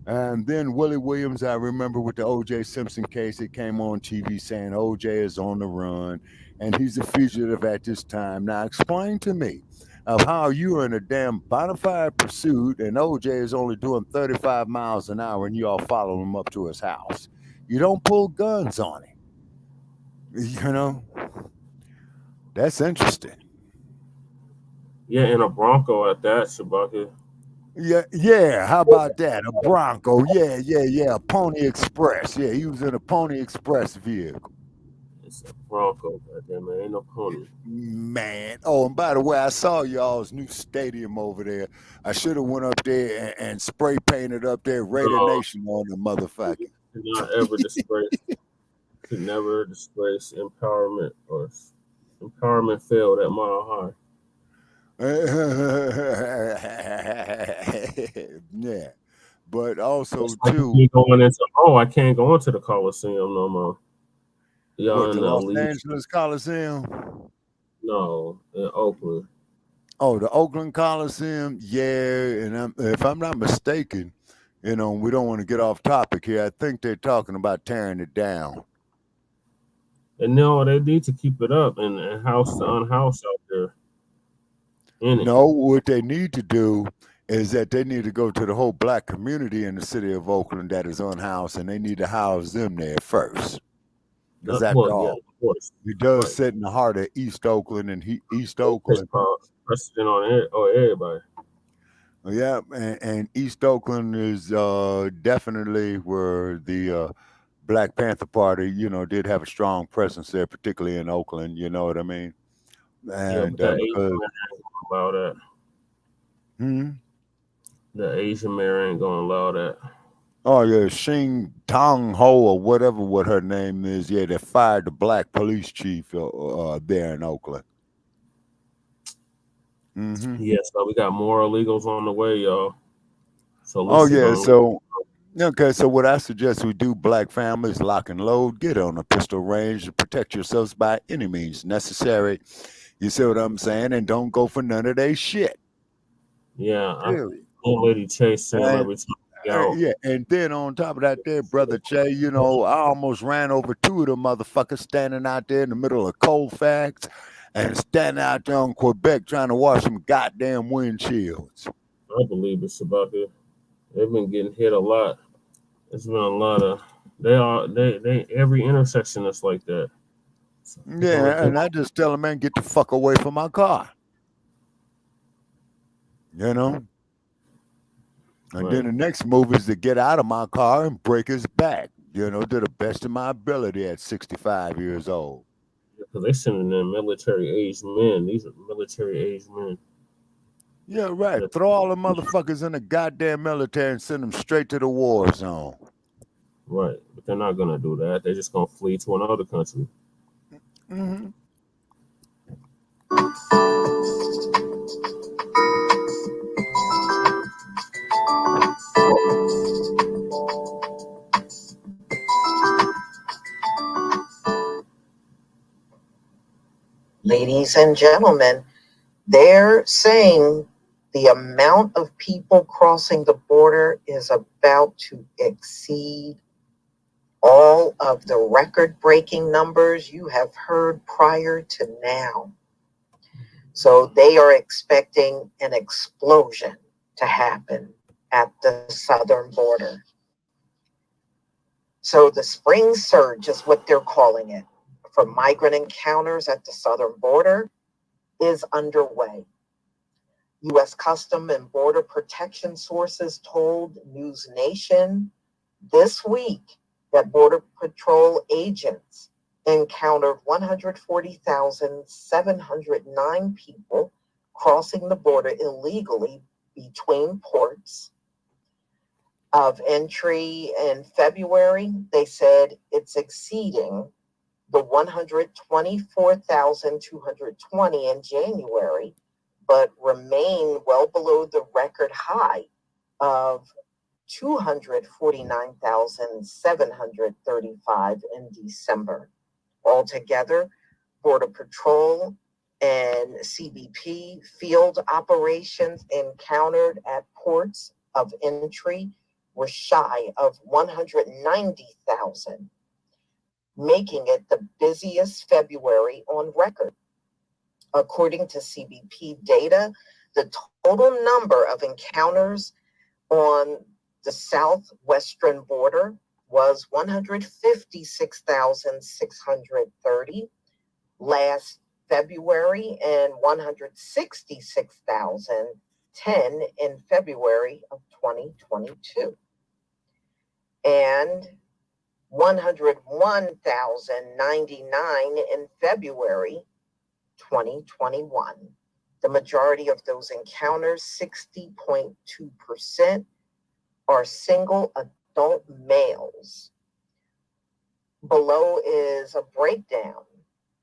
And then Willie Williams, I remember with the O.J. Simpson case, it came on TV saying O.J. is on the run and he's a fugitive at this time. Now, explain to me of how you are in a damn bona fide pursuit and O.J. is only doing 35 miles an hour and you all follow him up to his house. You don't pull guns on him. That's interesting. Yeah, and a Bronco at that, Shabaka. Yeah. How about that? A Bronco. Yeah. A Pony Express. Yeah, he was in a Pony Express vehicle. It's a Bronco, goddamn it, ain't no pony. Man. Oh, and by the way, I saw y'all's new stadium over there. I should have went up there and spray painted up there Raider Nation on the motherfucker. Should not ever disgrace. Should never disgrace empowerment or empowerment failed at Mile High. Yeah, but also It's like too. me going into I can't go into the Coliseum no more. Y'all What, in the the Los elite? Angeles Coliseum? No, in Oakland. Oh, the Oakland Coliseum, yeah. And if I'm not mistaken, we don't want to get off topic here. I think they're talking about tearing it down. And no, they need to keep it up and house the unhoused out there. No, what they need to do is that they need to go to the whole Black community in the city of Oakland that is unhoused, and they need to house them there first. Because after all, it does sit in the heart of East Oakland and East Oakland. Precedent on everybody. Yeah, and East Oakland is definitely where the Black Panther Party, did have a strong presence there, particularly in Oakland. You know what I mean? And yeah, but because allow that. The Asian mayor ain't gonna allow that. Oh yeah, Shing Tong Ho or whatever what her name is. Yeah, they fired the Black police chief there in Oakland. Yeah, so we got more illegals on the way, y'all. So so what I suggest we do, Black families, lock and load, get on a pistol range, and protect yourselves by any means necessary. You see what I'm saying? And don't go for none of their shit. Yeah, old lady Chase saying every time. Yeah, and then on top of that there, Brother Che, I almost ran over two of the motherfuckers standing out there in the middle of Colfax and standing out there on Quebec trying to wash some goddamn windshields. I believe it's about it. They've been getting hit a lot. It's been a lot of they every intersection is like that. So yeah, and I just tell them, man, get the fuck away from my car. And then the next move is to get out of my car and break his back. To the best of my ability at 65 years old. Because they sending in military-aged men. These are military-aged men. Yeah, right. Throw all the motherfuckers in the goddamn military and send them straight to the war zone. Right. But they're not going to do that. They're just going to flee to another country. Ladies and gentlemen, they're saying the amount of people crossing the border is about to exceed all of the record-breaking numbers you have heard prior to now. So they are expecting an explosion to happen at the southern border. So the spring surge is what they're calling it for migrant encounters at the southern border is underway. U.S. Custom and Border Protection sources told News Nation this week that Border Patrol agents encountered 140,709 people crossing the border illegally between ports of entry in February. They said it's exceeding the 124,220 in January, but remain well below the record high of 249,735 in December. Altogether, Border Patrol and CBP field operations encountered at ports of entry were shy of 190,000, making it the busiest February on record. According to CBP data, the total number of encounters on the southwestern border was 156,630 last February and 166,010 in February of 2022. And 101,099 in February 2021. The majority of those encounters, 60.2%, are single adult males. Below is a breakdown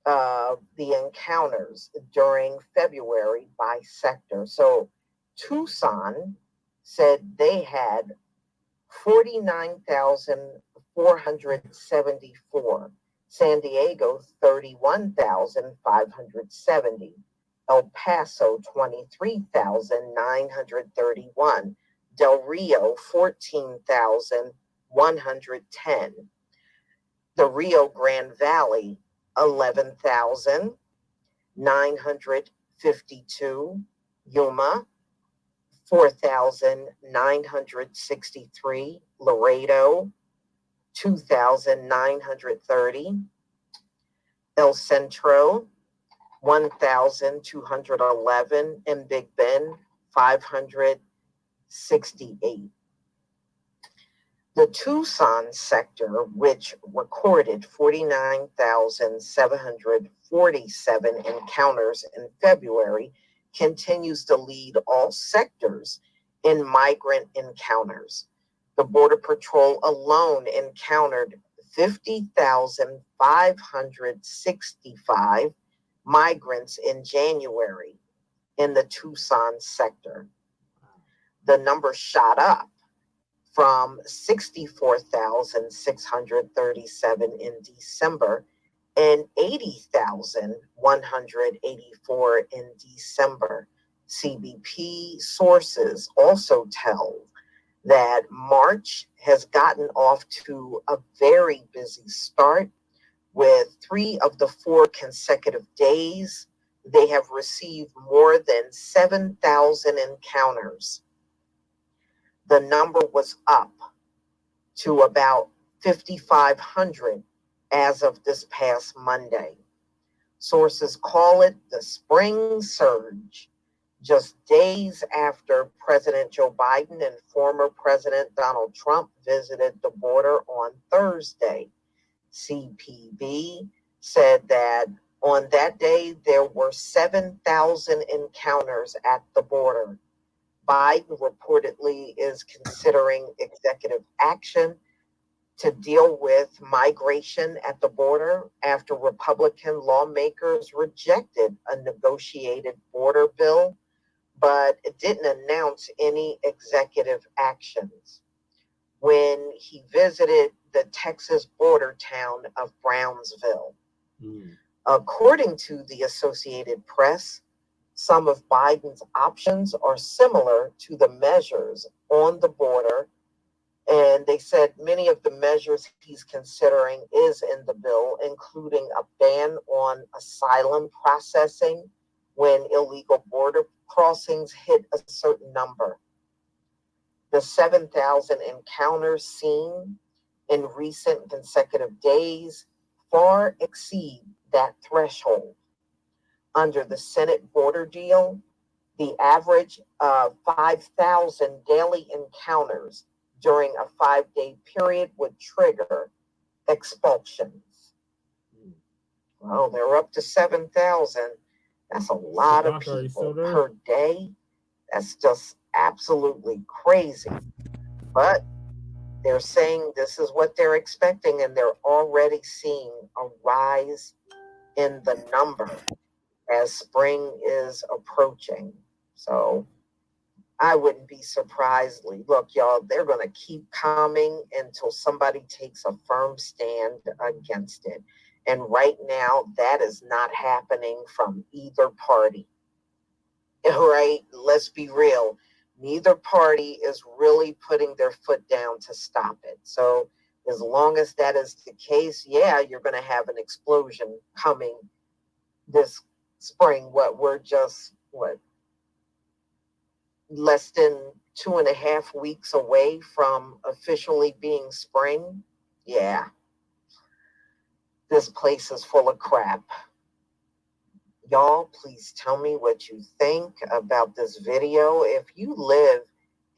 of the encounters during February by sector. So Tucson said they had 49,474. San Diego, 31,570. El Paso, 23,931. Del Rio, 14,110. The Rio Grande Valley, 11,952. Yuma, 4,963. Laredo, 2,930. El Centro, 1,211. And Big Bend, 568. The Tucson sector, which recorded 49,747 encounters in February, continues to lead all sectors in migrant encounters. The Border Patrol alone encountered 50,565 migrants in January in the Tucson sector. The number shot up from 64,637 in December and 80,184 in December. CBP sources also tell that March has gotten off to a very busy start, with 3 of the 4 consecutive days they have received more than 7,000 encounters. The number was up to about 5,500 as of this past Monday. Sources call it the spring surge, just days after President Joe Biden and former President Donald Trump visited the border on Thursday. CPB said that on that day, there were 7,000 encounters at the border. Biden reportedly is considering executive action to deal with migration at the border after Republican lawmakers rejected a negotiated border bill, but it didn't announce any executive actions. When he visited the Texas border town of Brownsville. According to the Associated Press, some of Biden's options are similar to the measures on the border, and they said many of the measures he's considering is in the bill, including a ban on asylum processing when illegal border crossings hit a certain number. The 7,000 encounters seen in recent consecutive days far exceed that threshold. Under the Senate border deal, the average of 5,000 daily encounters during a 5-day period would trigger expulsions. Well, they're up to 7,000. That's a lot of people per day. That's just absolutely crazy. But they're saying this is what they're expecting, and they're already seeing a rise in the number as spring is approaching. So I wouldn't be surprised. Look, y'all, they're going to keep coming until somebody takes a firm stand against it. And right now, that is not happening from either party. Right? Let's be real. Neither party is really putting their foot down to stop it. So as long as that is the case, yeah, you're going to have an explosion coming this spring. We're just less than 2.5 weeks away from officially being spring. Yeah. This place is full of crap. Y'all, please tell me what you think about this video. If you live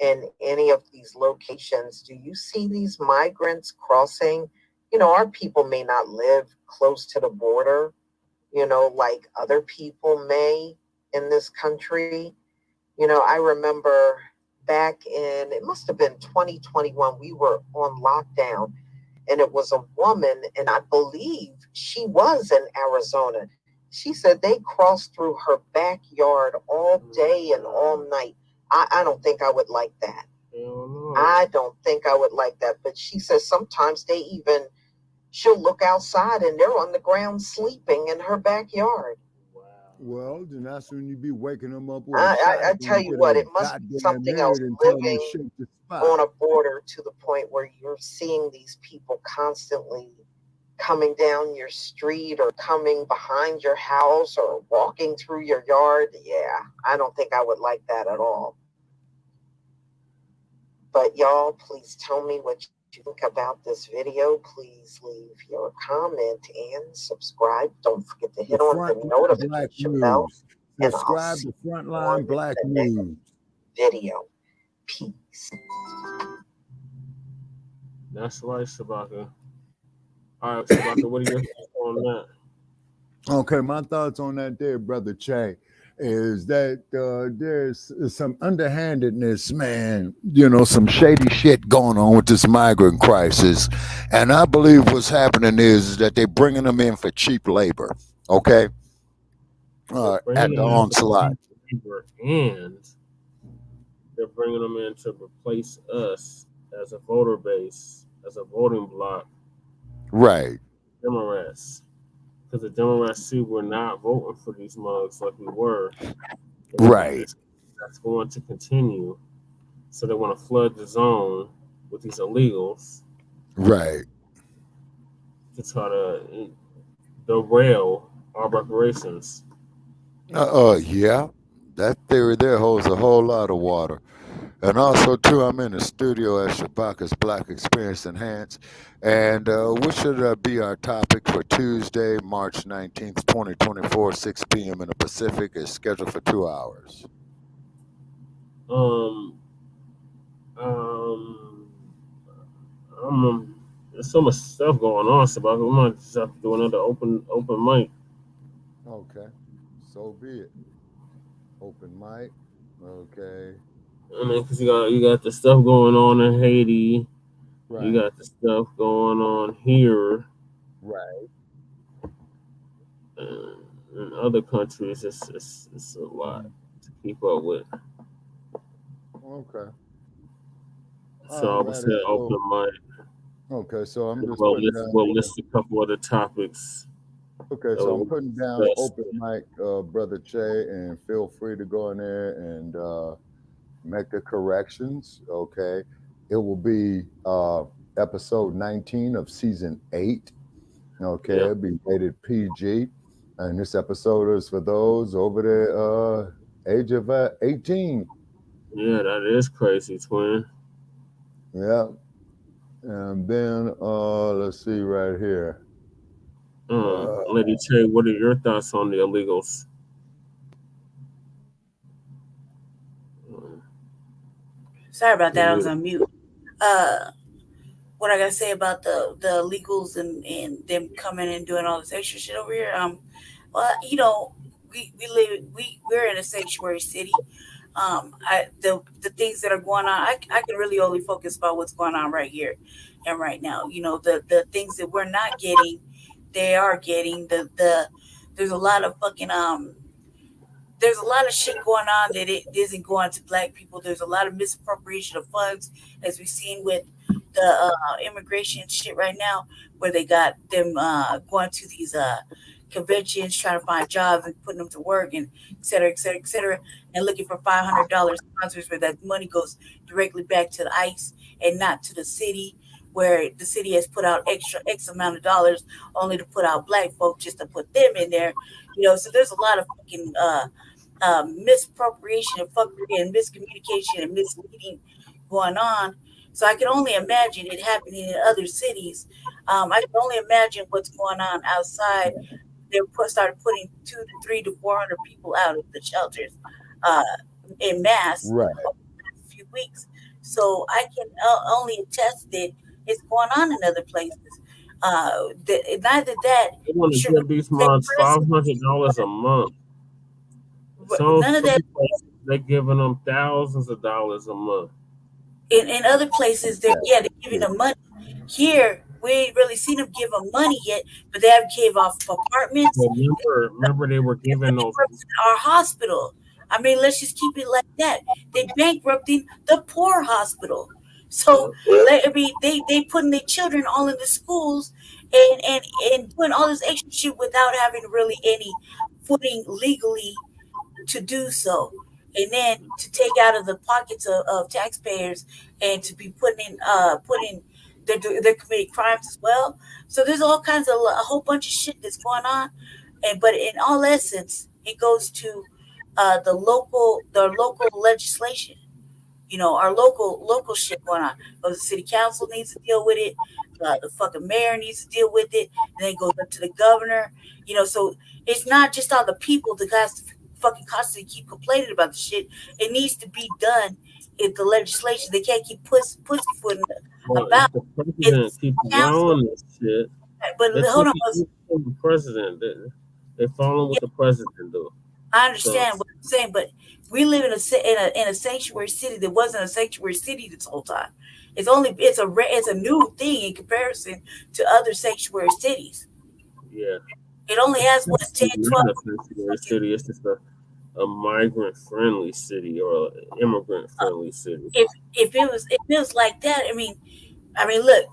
in any of these locations, do you see these migrants crossing our people may not live close to the border, like other people may in this country. I remember back in, it must have been 2021, we were on lockdown, and it was a woman, and I believe she was in Arizona. She said they crossed through her backyard all day and all night. I don't think I would like that. I don't think I would like that. But she says sometimes she'll look outside and they're on the ground sleeping in her backyard. Well, then that's when you be waking them up. I tell you what, it must be something else living on a border to the point where you're seeing these people constantly coming down your street or coming behind your house or walking through your yard. Yeah, I don't think I would like that at all. But y'all, please tell me what you think about this video. Please leave your comment and subscribe. Don't forget to hit on the notification bell. Subscribe to Frontline Black News video. Peace. That's right, Shabaka. All right, Shabaka, what are your thoughts on that? Okay, my thoughts on that there, Brother Che, is that there's some underhandedness, man, some shady shit going on with this migrant crisis. And I believe what's happening is that they're bringing them in for cheap labor, okay? At the onslaught. And they're bringing them in to replace us as a voter base, as a voting bloc. Right. Democrats. Because the Democrats see we're not voting for these mugs like we were. Right. That's going to continue. So they want to flood the zone with these illegals. Right. To try to derail our reparations. Yeah. That theory there holds a whole lot of water. And also, too, I'm in the studio at Shabaka's Black Experience Enhanced. And what should be our topic for Tuesday, March 19th, 2024, 6 p.m. in the Pacific is scheduled for 2 hours. There's so much stuff going on, Shabaka. We might just have to do another open mic. Okay. So be it. Open mic. Okay. I mean, because you got the stuff going on in Haiti, right. You got the stuff going on here, right? In other countries, it's a lot to keep up with. Okay. So I would say open mic. Okay, so I'm just we'll list a couple of the topics. Okay, so I'm putting down open mic, Brother Che, and feel free to go in there and make the corrections. Okay, it will be episode 19 of season 8. Okay, it'll be rated PG, and this episode is for those over the age of 18. Yeah, that is crazy, twin. Yeah, and then let's see right here. Lady Che, what are your thoughts on the illegals? Sorry about that. I was on mute. What I gotta say about the illegals and them coming and doing all this extra shit over here. Well, we're in a sanctuary city. The things that are going on, I can really only focus about what's going on right here and right now. The things that we're not getting, they are getting. There's a lot of fucking there's a lot of shit going on that it isn't going to Black people. There's a lot of misappropriation of funds, as we've seen with the immigration shit right now, where they got them going to these conventions, trying to find jobs and putting them to work, and et cetera, et cetera, et cetera, and looking for $500 sponsors where that money goes directly back to the ICE and not to the city, where the city has put out X amount of dollars only to put out Black folk just to put them in there. So there's a lot of fucking misappropriation and fuckery and miscommunication and misleading going on. So I can only imagine it happening in other cities. I can only imagine what's going on outside. They started putting 200 to 300 to 400 people out of the shelters in mass over the last few weeks. So I can only attest that it's going on in other places. neither that. They want to give these moms $500 a month. None of that. They're giving them thousands of dollars a month. In other places, they're giving them money. Here, we ain't really seen them give them money yet, but they have gave off apartments. Well, remember they were giving those our hospital. I mean, let's just keep it like that. They bankrupting the poor hospital. So they putting their children all in the schools and doing all this extra shit without having really any footing legally to do so. And then to take out of the pockets of taxpayers and to be putting they're committing crimes as well. So there's all kinds of a whole bunch of shit that's going on. But in all essence, it goes to the local legislation. You know, our local shit going on. The city council needs to deal with it. The fucking mayor needs to deal with it. And then it goes up to the governor. You know, so it's not just all the people that got to fucking constantly keep complaining about the shit. It needs to be done in the legislation. They can't keep pussyfooting about the president keeps allowing this shit. But hold on, the president. They're following what the president do. I understand what I'm saying, but we live in a sanctuary city that wasn't a sanctuary city this whole time. It's a new thing in comparison to other sanctuary cities. Yeah. It only has 10, 12 city. It's just a migrant friendly city or an immigrant friendly city. If it was like that, I mean, look.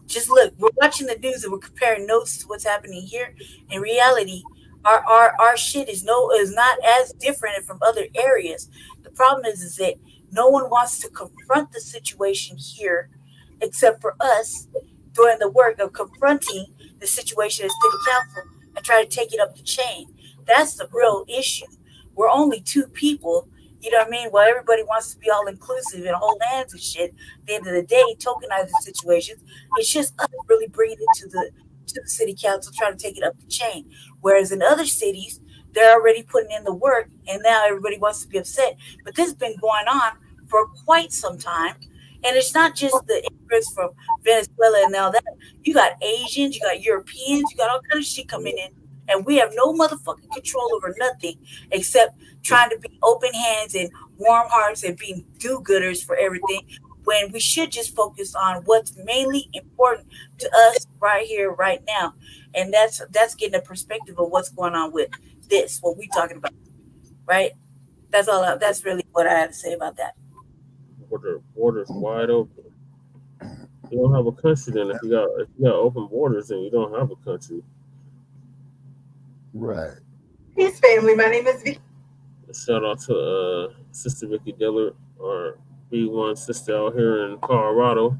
We're watching the news and we're comparing notes to what's happening here. In reality, our shit is not as different from other areas. The problem is that no one wants to confront the situation here, except for us doing the work of confronting the situation as city council and try to take it up the chain. That's the real issue. We're only two people, you know what I mean? Well, everybody wants to be all inclusive and hold hands and shit. At the end of the day, tokenizing situations, it's just us really bringing it to the city council, trying to take it up the chain. Whereas in other cities, they're already putting in the work, and now everybody wants to be upset. But this has been going on for quite some time. And it's not just the immigrants from Venezuela and all that. You got Asians, you got Europeans, you got all kinds of shit coming in. And we have no motherfucking control over nothing except trying to be open hands and warm hearts and being do-gooders for everything, when we should just focus on what's mainly important to us right here, right now. And that's getting a perspective of what's going on with this, what we're talking about, right? That's really what I have to say about that. Borders wide open. You don't have a country then. If you got open borders, then you don't have a country. Right. Peace, family. My name is Vicky. Shout out to Sister Vicky Dillard, or B1 sister out here in Colorado.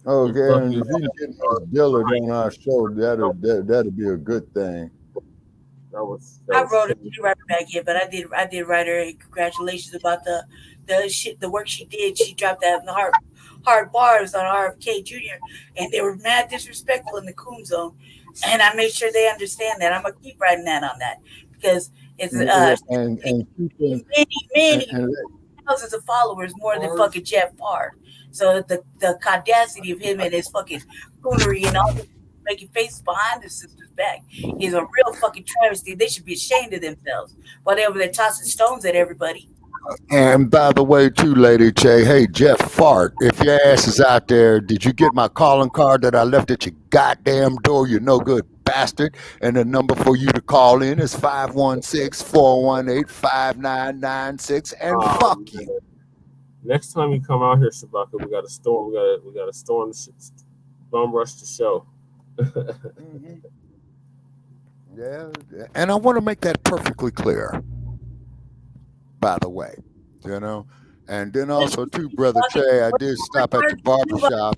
Okay, and if you get Dillard on our show, that'll be a good thing. I wrote it, didn't write it back yet, but I did write her a congratulations about the work she did. She dropped that in the hard bars on RFK Jr. and they were mad disrespectful in the Coon Zone. And I made sure they understand that. I'm gonna keep writing that on that because it's many thousands of followers more than fucking Jeff Parr. So the audacity of him and his fucking coonery and all making faces behind his sister's back is a real fucking travesty. They should be ashamed of themselves while they're over there tossing stones at everybody. And by the way, too, Lady Che, hey, Jeff Fart, if your ass is out there, did you get my calling card that I left at your goddamn door, you no good bastard? And the number for you to call in is 516-418-5996, and fuck you. Next time you come out here, Shabaka, we got a storm. We got a storm. Bum rush the show. Yeah, and I want to make that perfectly clear. By the way, you know, and then also too, Brother Che, I did stop at the barbershop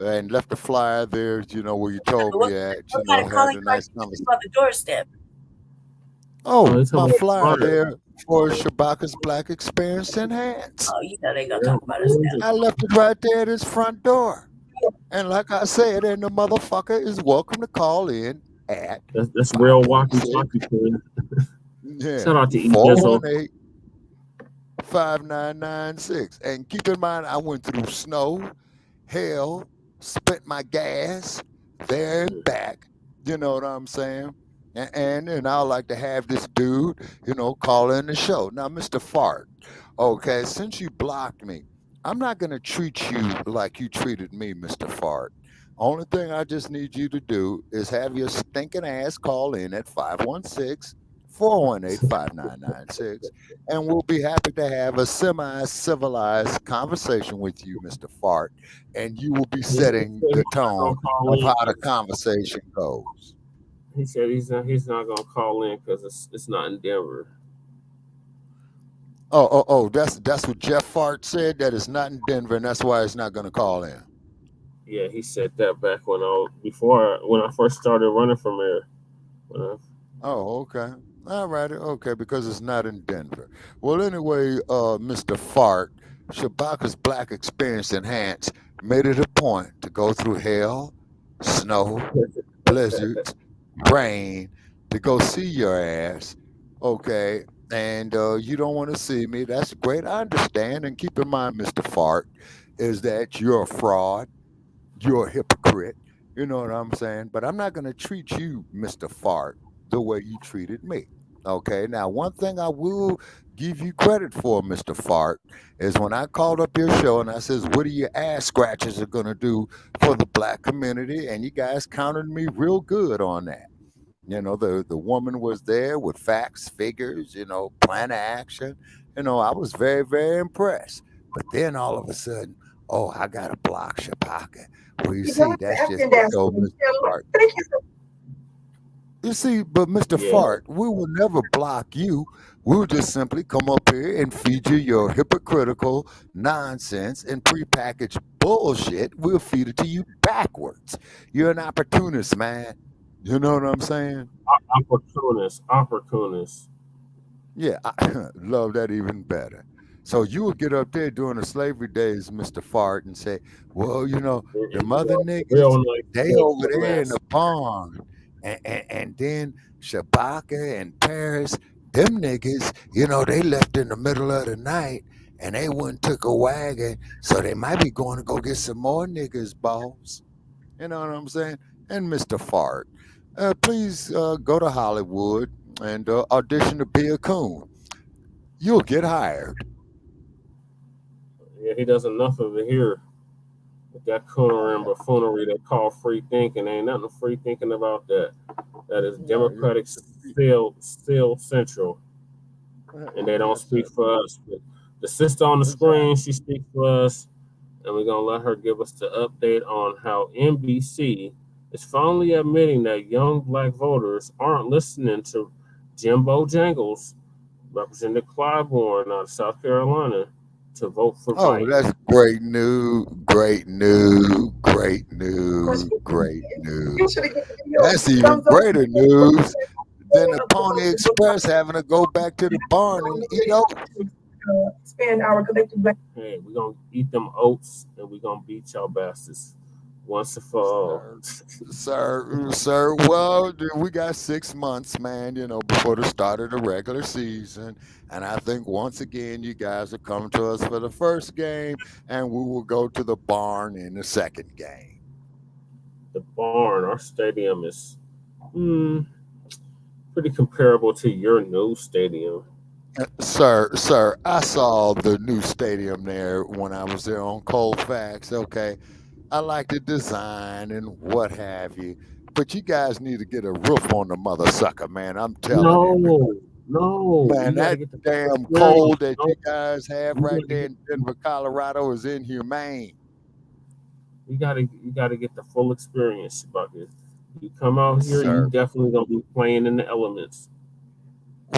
and left a flyer there, you know, where you told me at, you know, had a nice conversation. On the doorstep. Oh, my flyer there for Shabaka's Black Experience Enhanced. Oh, you know they gonna talk about us now. I left it right there at his front door, and like I said, and the motherfucker is welcome to call in at. That's real walkie. Yeah. Shout out to 418-5996. And keep in mind, I went through snow, hail, spent my gas there and back. You know what I'm saying? And I like to have this dude, call in the show. Now, Mr. Fart, okay, since you blocked me, I'm not going to treat you like you treated me, Mr. Fart. Only thing I just need you to do is have your stinking ass call in at 516-418-5996, and we'll be happy to have a semi-civilized conversation with you, Mr. Fart, and you will be setting the tone of how the conversation goes. He said he's not gonna call in because it's not in Denver. Oh, that's what Jeff Fart said, that it's not in Denver, and that's why it's not going to call in. Yeah, he said that back when I first started running from there. Oh, okay. All right. Okay, because it's not in Denver. Well, anyway, Mr. Fart, Shabaka's Black Experience Enhanced made it a point to go through hell, snow, blizzards, rain to go see your ass. Okay. And you don't want to see me. That's great. I understand. And keep in mind, Mr. Fart, is that you're a fraud. You're a hypocrite. You know what I'm saying? But I'm not going to treat you, Mr. Fart, the way you treated me. Okay. Now, one thing I will give you credit for, Mr. Fart, is when I called up your show and I says, what are your ass scratches are going to do for the Black community? And you guys counted me real good on that. The woman was there with facts, figures, plan of action. I was very, very impressed. But then all of a sudden, oh, I got to block Shabaka. Well, you see, that's just so Mr. Fart. You see, but Mr. Fart, we will never block you. We'll just simply come up here and feed you your hypocritical nonsense and prepackaged bullshit. We'll feed it to you backwards. You're an opportunist, man. You know what I'm saying? Opportunist. Yeah, I love that even better. So you will get up there during the slavery days, Mr. Fart, and say, well, the mother niggas, they over there in the barn. And then Shabaka and Paris, them niggas, they left in the middle of the night and they went and took a wagon. So they might be going to go get some more niggas, boss. You know what I'm saying? And Mr. Fart, please go to Hollywood and audition to be a coon. You'll get hired. Yeah, he does enough of it here. With that coonery and buffoonery they call free thinking. Ain't nothing free thinking about that. That is Democratic still central. And they don't speak for us. But the sister on the screen, she speaks for us. And we're going to let her give us the update on how NBC is finally admitting that young Black voters aren't listening to Jimbo Jangles, Representative Clyburn out of South Carolina, to vote for Biden. That's great news, great news, great news, great news. That's even greater news than the Pony Express having to go back to the barn and eat oats. Spend our collective Black. Hey, we're going to eat them oats and we're going to beat y'all bastards once and for all. Sir, well, we got 6 months, man, before the start of the regular season. And I think once again, you guys are coming to us for the first game, and we will go to the barn in the second game. The barn, our stadium is pretty comparable to your new stadium. Sir, I saw the new stadium there when I was there on Colfax, okay? I like the design and what have you. But you guys need to get a roof on the mother sucker, man. I'm telling you. No. Man, that damn cold that you guys have right there in Denver, Colorado is inhumane. You gotta get the full experience, Bucket. You come out here, you definitely gonna be playing in the elements.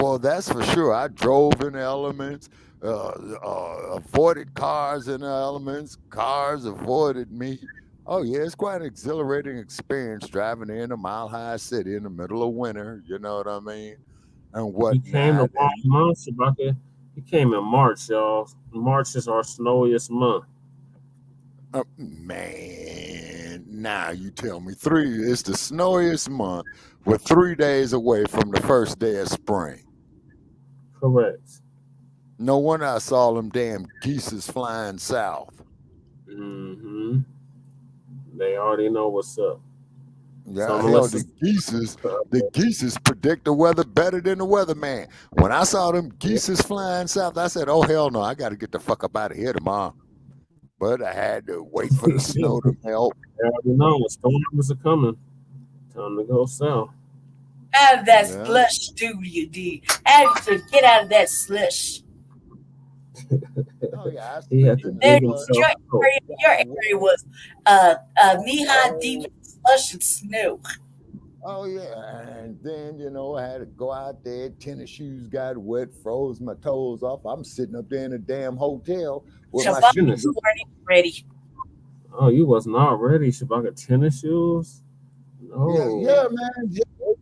Well, that's for sure. I drove in the elements, avoided cars in the elements. Cars avoided me. Oh, yeah, it's quite an exhilarating experience driving in a mile-high city in the middle of winter. You know what I mean? And what? He came the wrong month, Bucket. He came in March, y'all. March is our snowiest month. Man, now you tell me it's the snowiest month. We're 3 days away from the first day of spring. Correct. No wonder I saw them damn geese flying south. Mm-hmm. They already know what's up. Yeah, So hell, the geeses predict the weather better than the weatherman. When I saw them geeses flying south, I said, "Oh hell no, I got to get the fuck up out of here tomorrow." But I had to wait for the snow to melt. They already know storms are coming. Time to go south. Out of that slush, do you, D? How did you get out of that slush? Oh yeah, He had to dig himself out. Your area was knee-high deep in slush and snow. Oh yeah, and then I had to go out there. Tennis shoes got wet, froze my toes off. I'm sitting up there in a damn hotel with my shoes. You weren't even ready. Oh, you was not ready, Shabaka. Tennis shoes? No. Yeah, man.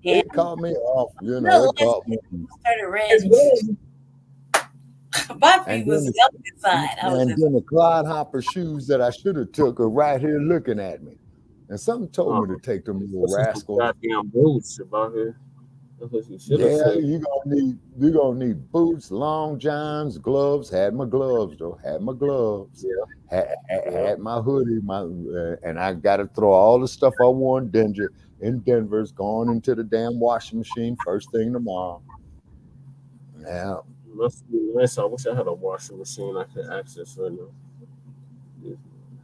It caught me off. It caught me. Started red. My feet was up inside. And then the Clodhopper shoes that I should have took are right here looking at me. And something told me to take them little rascals. Goddamn boots, Shabaka. That's what you should have said. you're gonna need boots, long johns, gloves. Had my gloves though. Had my gloves. Yeah. Had my hoodie. And I got to throw all the stuff I wore in Denver's gone into the damn washing machine first thing tomorrow. Yeah. Must be nice. I wish I had a washing machine I could access right now.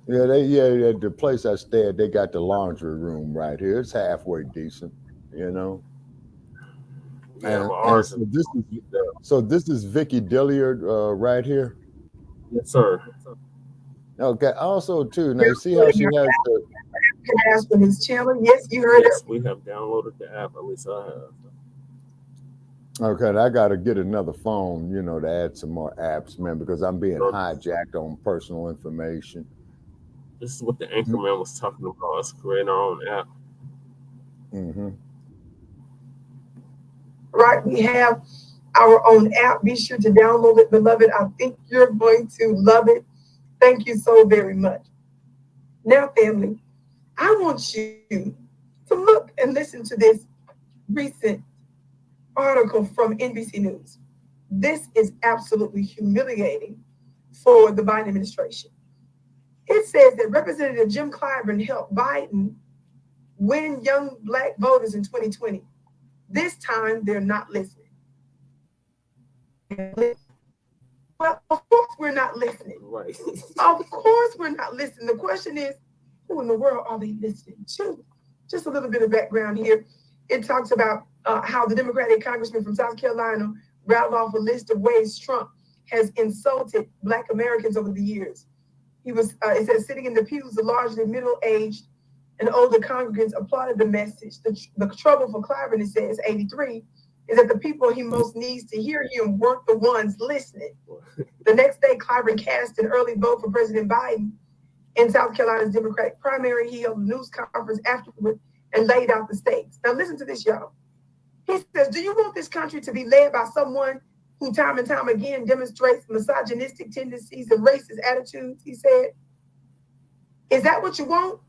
Yeah, the place I stay at, they got the laundry room right here. It's halfway decent, Yeah, And so this is Vicky Dilliard right here. Yes, sir. Okay. Also, too, now you see how she has the. Can I ask for his channel? Yes, you heard it. We have downloaded the app. At least I have. Okay, I got to get another phone, to add some more apps, man, because I'm being hijacked on personal information. This is what the Anchorman was talking about, us creating our own app. Mm-hmm. Right, we have our own app. Be sure to download it, beloved. I think you're going to love it. Thank you so very much. Now, family, I want you to look and listen to this recent article from NBC News. This is absolutely humiliating for the Biden administration. It says that Representative Jim Clyburn helped Biden win young Black voters in 2020. This time, they're not listening. Well, of course we're not listening. Right. Of course we're not listening. The question is, who in the world are they listening to? Just a little bit of background here. It talks about how the Democratic congressman from South Carolina rattled off a list of ways Trump has insulted Black Americans over the years. He was, it says, sitting in the pews, the largely middle-aged and older congregants applauded the message. The trouble for Clyburn, it says, 83, is that the people he most needs to hear him weren't the ones listening. The next day, Clyburn cast an early vote for President Biden in South Carolina's Democratic primary. He held a news conference afterward and laid out the stakes. Now listen to this, y'all. He says, do you want this country to be led by someone who time and time again demonstrates misogynistic tendencies and racist attitudes? He said, is that what you want?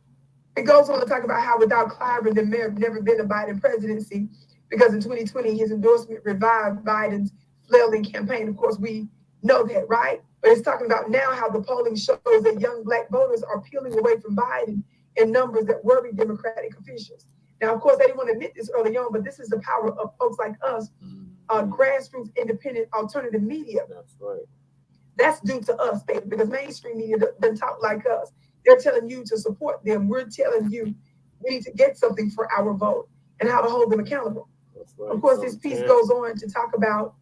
It goes on to talk about how without Clyburn, there may have never been a Biden presidency, because in 2020, his endorsement revived Biden's flailing campaign. Of course, we know that, right? But it's talking about now how the polling shows that young Black voters are peeling away from Biden in numbers that worry Democratic officials. Now, of course, they didn't want to admit this early on, but this is the power of folks like us, grassroots, independent, alternative media. That's right. That's due to us, baby, because mainstream media doesn't talk like us. They're telling you to support them. We're telling you we need to get something for our vote and how to hold them accountable. Right. Of course, this piece goes on to talk about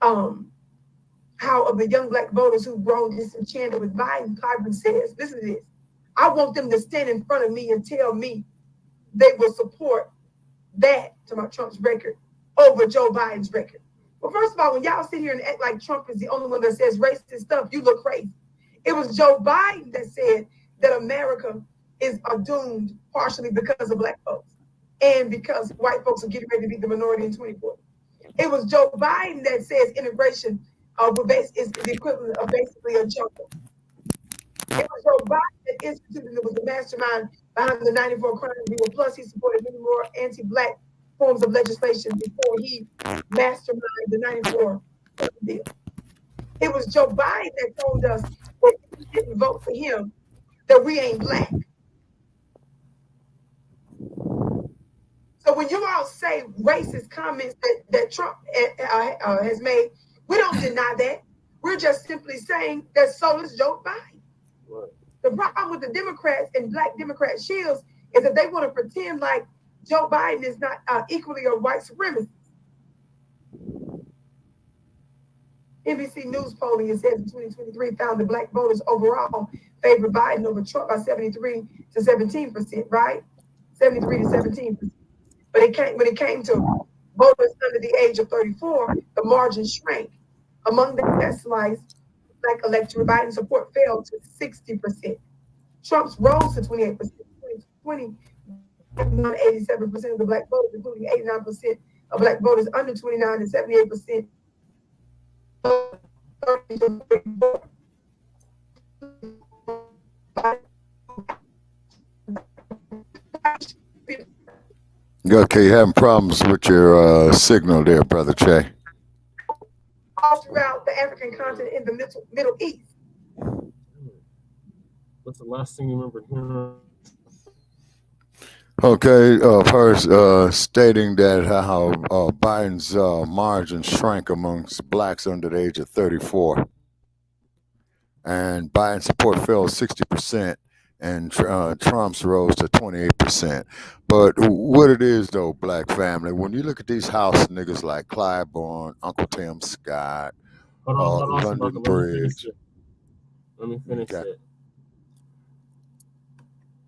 how of the young Black voters who've grown disenchanted with Biden, Clyburn says, listen to this, I want them to stand in front of me and tell me they will support that, to my Trump's record, over Joe Biden's record. Well, first of all, when y'all sit here and act like Trump is the only one that says racist stuff, you look crazy. It was Joe Biden that said that America is doomed partially because of Black folks and because white folks are getting ready to be the minority in 2040. It was Joe Biden that says integration is the equivalent of basically a jungle. It was Joe Biden that instituted, it was the mastermind behind the 94 crime bill. Plus, he supported many more anti-Black forms of legislation before he masterminded the 94 crime bill. It was Joe Biden that told us that if we didn't vote for him, that we ain't Black. when you all say racist comments that Trump has made, we don't deny that. We're just simply saying that so is Joe Biden. Right. The problem with the Democrats and Black Democrat shields is that they want to pretend like Joe Biden is not equally a white supremacist. NBC News polling, it says in 2023 found that Black voters overall favored Biden over Trump by 73 to 17%, right? 73 to 17%. But when it came to voters under the age of 34, the margin shrank. Among that slice, Black electorate, Biden support fell to 60%. Trump's rose to 28%. 2020, 87% of the Black voters, including 89% of Black voters under 29 and 78%. Okay, you having problems with your signal there, Brother Che. All throughout the African continent in the Middle East. What's the last thing you remember hearing? Okay, first stating that how Biden's margin shrank amongst Blacks under the age of 34. And Biden's support fell 60%, and Trump's rose to 28%. But what it is, though, Black family, when you look at these house niggas like Clyburn, Uncle Tim Scott, London Bridge. Let me finish it.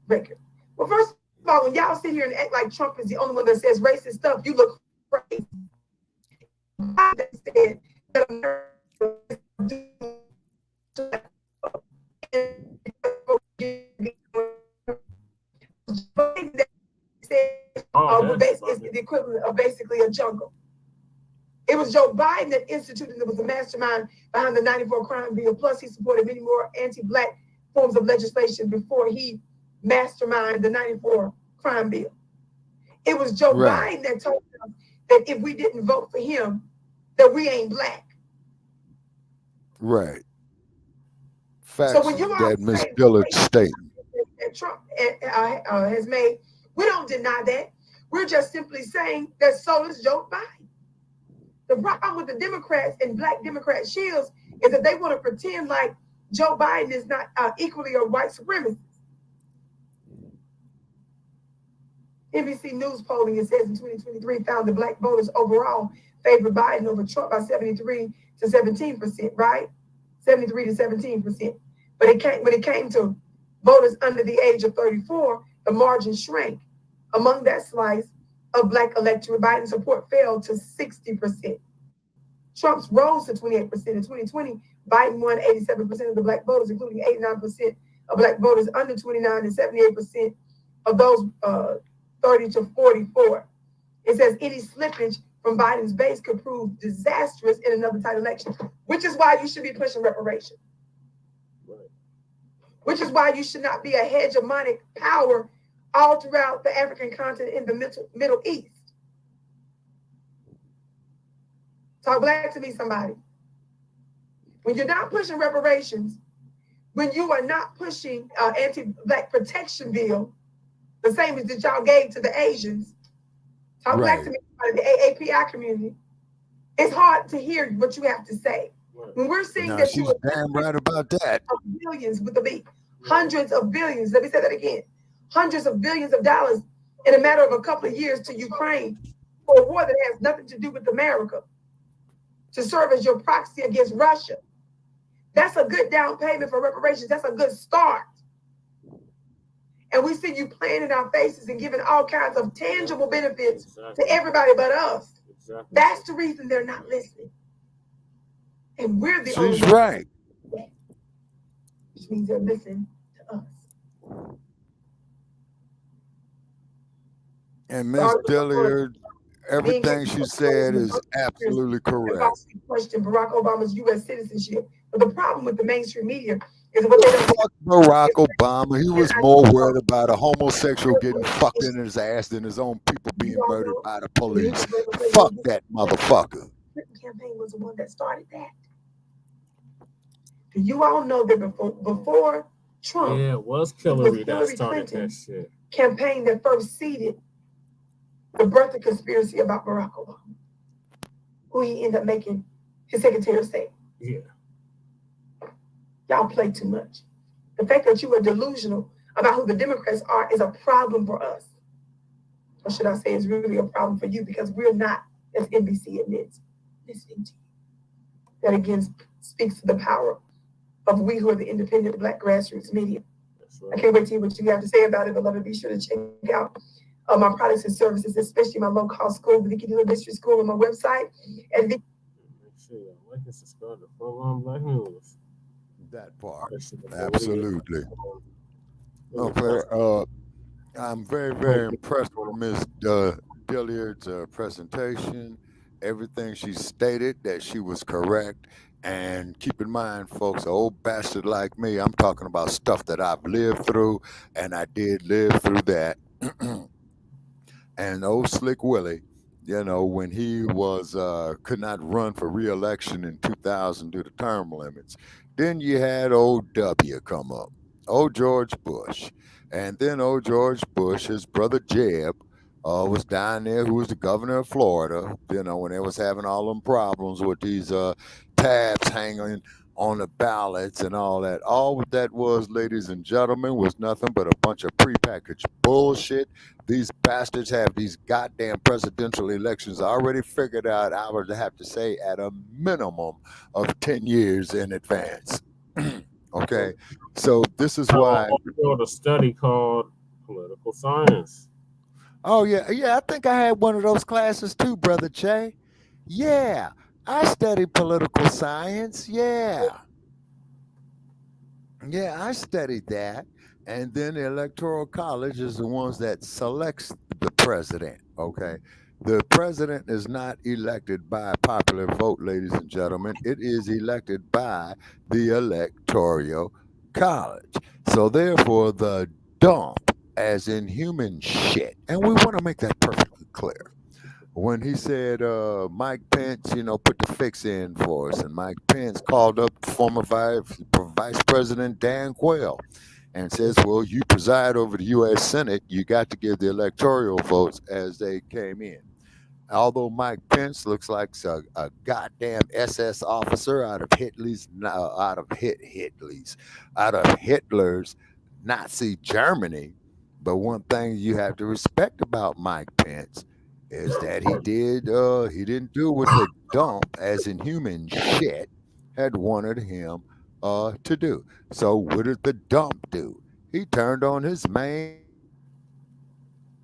Record. Well, first of all, when y'all sit here and act like Trump is the only one that says racist stuff, you look crazy. Biden said that America is the equivalent of basically a jungle. It was Joe Biden that instituted, it was the mastermind behind the 94 crime bill. Plus, he supported many more anti-Black forms of legislation before he masterminded the 94 crime bill. It was Joe Biden that told us that if we didn't vote for him, that we ain't Black. Right. Facts So when you that Ms. Dillard's statement that Trump has made, we don't deny that. We're just simply saying that so is Joe Biden. The problem with the Democrats and Black Democrat shields is that they want to pretend like Joe Biden is not equally a white supremacist. NBC News polling, it says in 2023 found that Black voters overall favored Biden over Trump by 73 to 17%, right? 73 to 17%. But when it came to voters under the age of 34, the margin shrank. Among that slice of Black electorate, Biden support fell to 60%. Trump's rose to 28%. In 2020, Biden won 87% of the Black voters, including 89% of Black voters under 29 and 78% of those 30 to 44. It says any slippage from Biden's base could prove disastrous in another tight election, which is why you should be pushing reparations. Which is why you should not be a hegemonic power all throughout the African continent in the Middle East. Talk Black to me, somebody. When you're not pushing reparations, when you are not pushing anti-Black protection bill, the same as that y'all gave to the Asians, talk Black to me, somebody, the AAPI community, it's hard to hear what you have to say. When we're seeing that she's damn right about that. Billions with the B, hundreds of billions, let me say that again, hundreds of billions of dollars in a matter of a couple of years to Ukraine for a war that has nothing to do with America, to serve as your proxy against Russia. That's a good down payment for reparations. That's a good start. And we see you playing in our faces and giving all kinds of tangible benefits to everybody but us. That's the reason they're not listening. And we're the only ones. She's right. Which means they're listening to us. And Ms. Dillard, everything she said is absolutely correct. Question Barack Obama's U.S. citizenship. But the problem with the mainstream media is what they don't. Fuck Barack Obama. He was more worried about a homosexual getting fucked in his ass than his own people being murdered by the police. Fuck that motherfucker. The campaign was the one that started that. Do you all know that before Trump, it was Hillary that started that shit. Campaign that first seeded the birth of conspiracy about Barack Obama, who he ended up making his Secretary of State. Yeah. Y'all play too much. The fact that you are delusional about who the Democrats are is a problem for us. Or should I say it's really a problem for you, because we're not, as NBC admits, listening to you. That again speaks to the power of we who are the independent Black grassroots media. Right. I can't wait to hear what you have to say about it, beloved. Be sure to check out my products and services, especially my low-cost school, the Vicky Dillon Mystery School, on my website. And make sure you like and subscribe to Frontline Black News. That part, absolutely. Okay, I'm very, very impressed with Ms. Dilliard's presentation. Everything she stated, that she was correct. And keep in mind, folks, an old bastard like me, I'm talking about stuff that I've lived through, and I did live through that. And old Slick Willie, you know, when he was could not run for re-election in 2000 due to term limits, then you had old W come up, old George Bush, and then old George Bush, his brother Jeb, was down there, who was the governor of Florida, you know, when they was having all them problems with these tabs hanging on the ballots and all that. All that was, ladies and gentlemen, was nothing but a bunch of prepackaged bullshit. These bastards have these goddamn presidential elections already figured out, I would have to say, at a minimum of 10 years in advance. Okay, so this is why I wrote a study called Political Science. Oh, yeah. I think I had one of those classes too, Brother Che. Yeah, I studied political science. Yeah, I studied that. And then the Electoral College is the ones that selects the president, okay? The president is not elected by popular vote, ladies and gentlemen. It is elected by the Electoral College. So therefore, the dump, as in human shit, and we want to make that perfectly clear. When he said, Mike Pence, you know, put the fix in for us, and Mike Pence called up former Vice President Dan Quayle and says, well, you preside over the U.S. Senate, you got to give the electoral votes as they came in. Although Mike Pence looks like a goddamn SS officer out of Hitler's Nazi Germany, but one thing you have to respect about Mike Pence is that he didn't do what the dump, as in human shit, had wanted him to do. So what did the dump do? He turned on his main,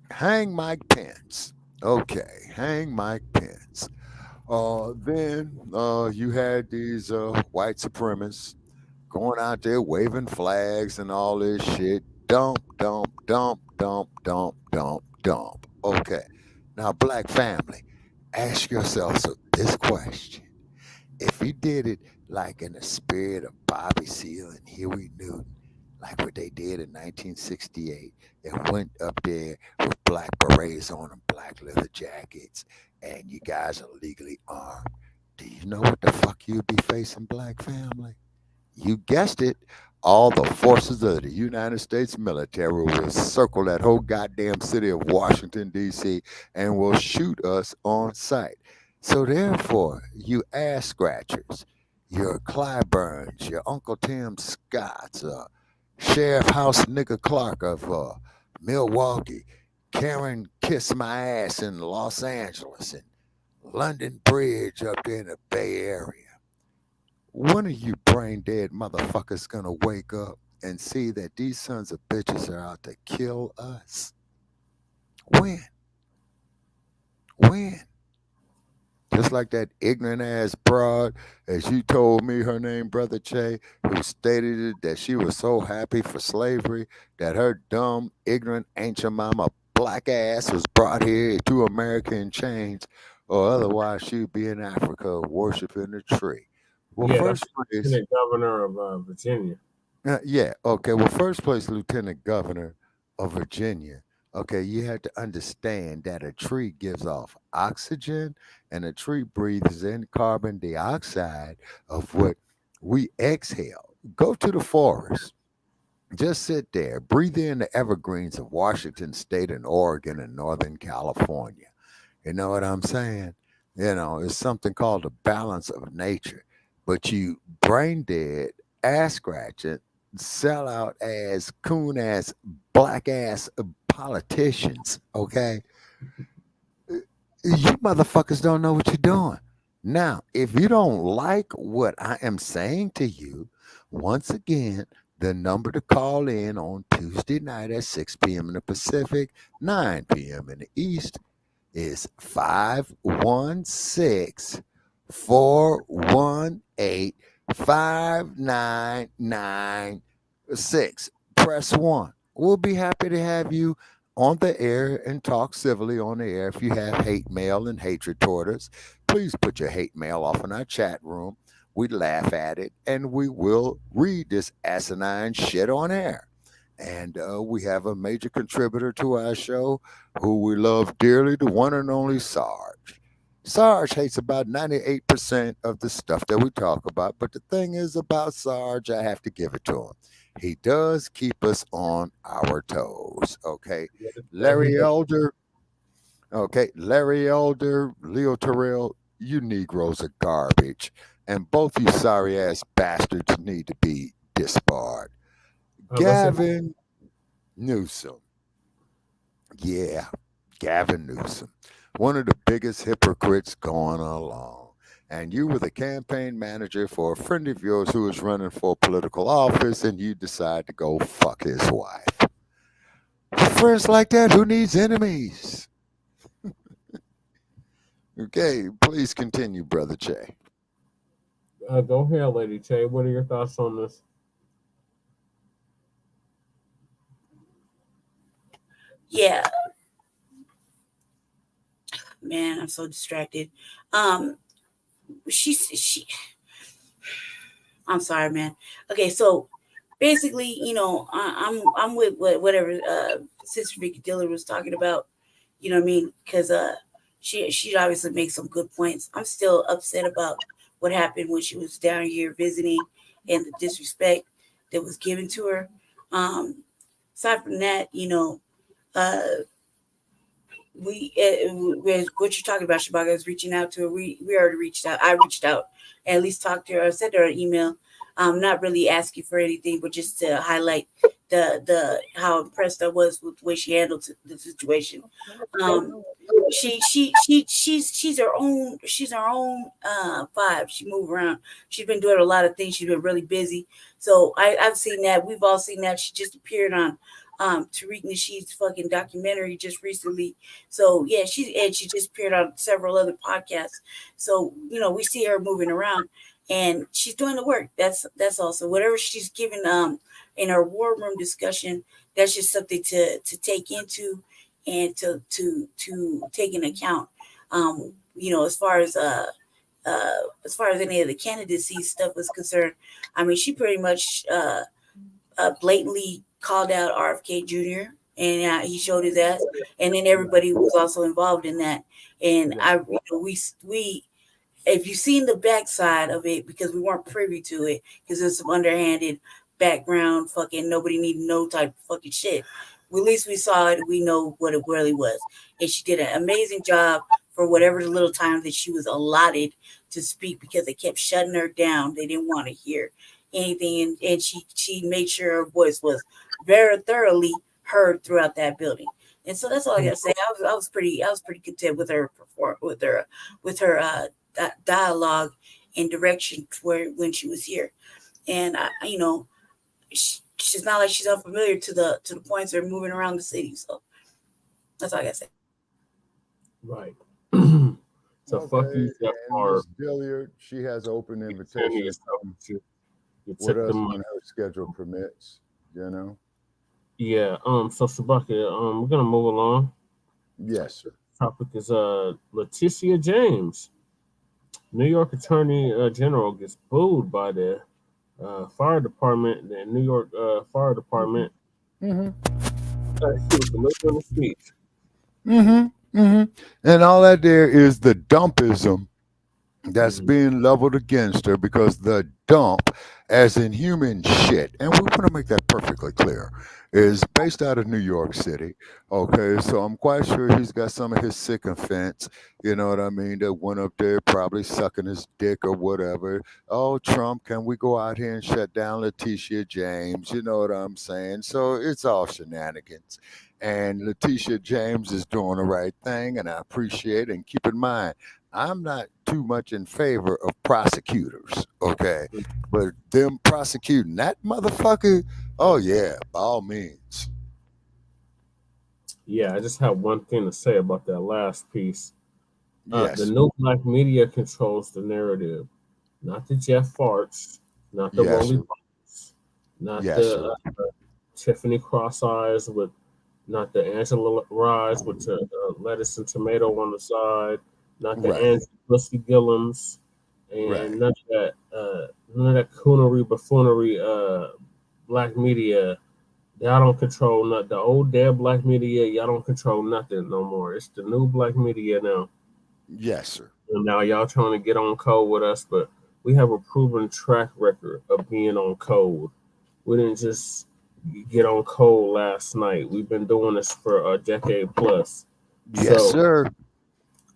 hang Mike Pence. Okay, hang Mike Pence. Then you had these white supremacists going out there waving flags and all this shit. Dump, dump, dump, dump, dump, dump, dump. Okay. Now, Black family, ask yourself this question. If you did it like in the spirit of Bobby Seale and Huey Newton, like what they did in 1968, and went up there with black berets on and black leather jackets, and you guys are legally armed, do you know what the fuck you'd be facing, Black family? You guessed it. All the forces of the United States military will circle that whole goddamn city of Washington, D.C., and will shoot us on sight. So therefore, you ass scratchers, your Clyburns, your Uncle Tim Scotts, Sheriff House Nigga Clark of Milwaukee, Karen Kiss My Ass in Los Angeles, and London Bridge up there in the Bay Area. When are you brain dead motherfuckers gonna wake up and see that these sons of bitches are out to kill us? When? Just like that ignorant ass broad, as you told me her name, Brother Che, who stated it, that she was so happy for slavery that her dumb, ignorant, ancient mama black ass was brought here to America in chains, or otherwise she'd be in Africa worshiping a tree. Well, yeah, first place, Lieutenant Governor of Virginia. Yeah. Okay. Well, first place, Lieutenant Governor of Virginia. Okay, you have to understand that a tree gives off oxygen, and a tree breathes in carbon dioxide of what we exhale. Go to the forest. Just sit there, breathe in the evergreens of Washington State and Oregon and Northern California. You know what I'm saying? It's something called the balance of nature. But you brain dead, ass scratching, sell out ass, coon ass, black ass politicians, okay? You motherfuckers don't know what you're doing. Now, if you don't like what I am saying to you, once again, the number to call in on Tuesday night at 6 p.m. in the Pacific, 9 p.m. in the East is 516-418-5996. Press 1. We'll be happy to have you on the air and talk civilly on the air. If you have hate mail and hatred toward us, please put your hate mail off in our chat room. We laugh at it and we will read this asinine shit on air. And we have a major contributor to our show who we love dearly, the one and only Sarge. Sarge hates about 98% of the stuff that we talk about. But the thing is about Sarge, I have to give it to him. He does keep us on our toes. Okay. Larry Elder. Okay. Larry Elder, Leo Terrell, you Negroes are garbage. And both you sorry ass bastards need to be disbarred. Gavin Newsom. Yeah, Gavin Newsom. One of the biggest hypocrites going along. And you were the campaign manager for a friend of yours who was running for political office, and you decide to go fuck his wife. Friends like that, who needs enemies? Okay, please continue, Brother Che. Go ahead, Lady Che. What are your thoughts on this? Yeah. Man, I'm so distracted. She I'm sorry, man. Okay, so basically, I'm with whatever Sister Vicky Diller was talking about. You know what I mean? Because she obviously makes some good points. I'm still upset about what happened when she was down here visiting and the disrespect that was given to her. Aside from that, what you're talking about, Shabaka, is reaching out to her. We already reached out. I reached out and at least talked to her. I sent her an email. Not really asking for anything, but just to highlight the how impressed I was with the way she handled the situation. She's her own vibe. She moved around. She's been doing a lot of things. She's been really busy. So I've seen that. We've all seen that. She just appeared on Tariq Nasheed's fucking documentary just recently. So yeah, she just appeared on several other podcasts. So we see her moving around and she's doing the work. That's also whatever she's given in her war room discussion. That's just something to take into and to take into account. As far as any of the candidacy stuff was concerned, I mean, she pretty much blatantly called out RFK Jr. and he showed his ass, and then everybody was also involved in that. And we if you've seen the backside of it, because we weren't privy to it, because there's some underhanded background, fucking nobody needed no type of fucking shit. At least we saw it. We know what it really was, and she did an amazing job for whatever little time that she was allotted to speak, because they kept shutting her down. They didn't want to hear anything, and she made sure her voice was very thoroughly heard throughout that building. And so that's all I gotta say. I was pretty content with her dialogue and direction when she was here. And she's not like she's unfamiliar to the points that are moving around the city. So that's all I gotta say. Right. So fuck you, Jeff Barr. Billiard, she has open invitation with us when her schedule permits, Yeah. So Shabaka, we're gonna move along. Yes, sir. Topic is Leticia James. New York Attorney General gets booed by the fire department, the New York Fire Department. Mm-hmm. She was delivering a speech. And all that there is the dumpism that's being leveled against her, because the dump, as in human shit, and we want to make that perfectly clear, is based out of New York City. Okay, so I'm quite sure he's got some of his sycophants, you know what I mean, that went up there probably sucking his dick or whatever. Oh, Trump, can we go out here and shut down Letitia James? You know what I'm saying? So it's all shenanigans. And Letitia James is doing the right thing, and I appreciate it. And keep in mind, I'm not too much in favor of prosecutors, okay? But them prosecuting that motherfucker, oh yeah, by all means. Yeah, I just have one thing to say about that last piece. The Yes. new black media controls the narrative, not the Jeff Farts, not the Yes, Rolly sir. Bonds, not Yes, the sir. Tiffany Cross Eyes with, not the Angela Rise with the lettuce and tomato on the side, not the Right. Andrew Pussy Gillums, Right. and none of that coonery, buffoonery, black media. Y'all don't control nothing. The old dead black media, y'all don't control nothing no more. It's the new black media now. Yes, sir. And now y'all trying to get on code with us, but we have a proven track record of being on code. We didn't just get on code last night. We've been doing this for a decade plus. Yes, So sir.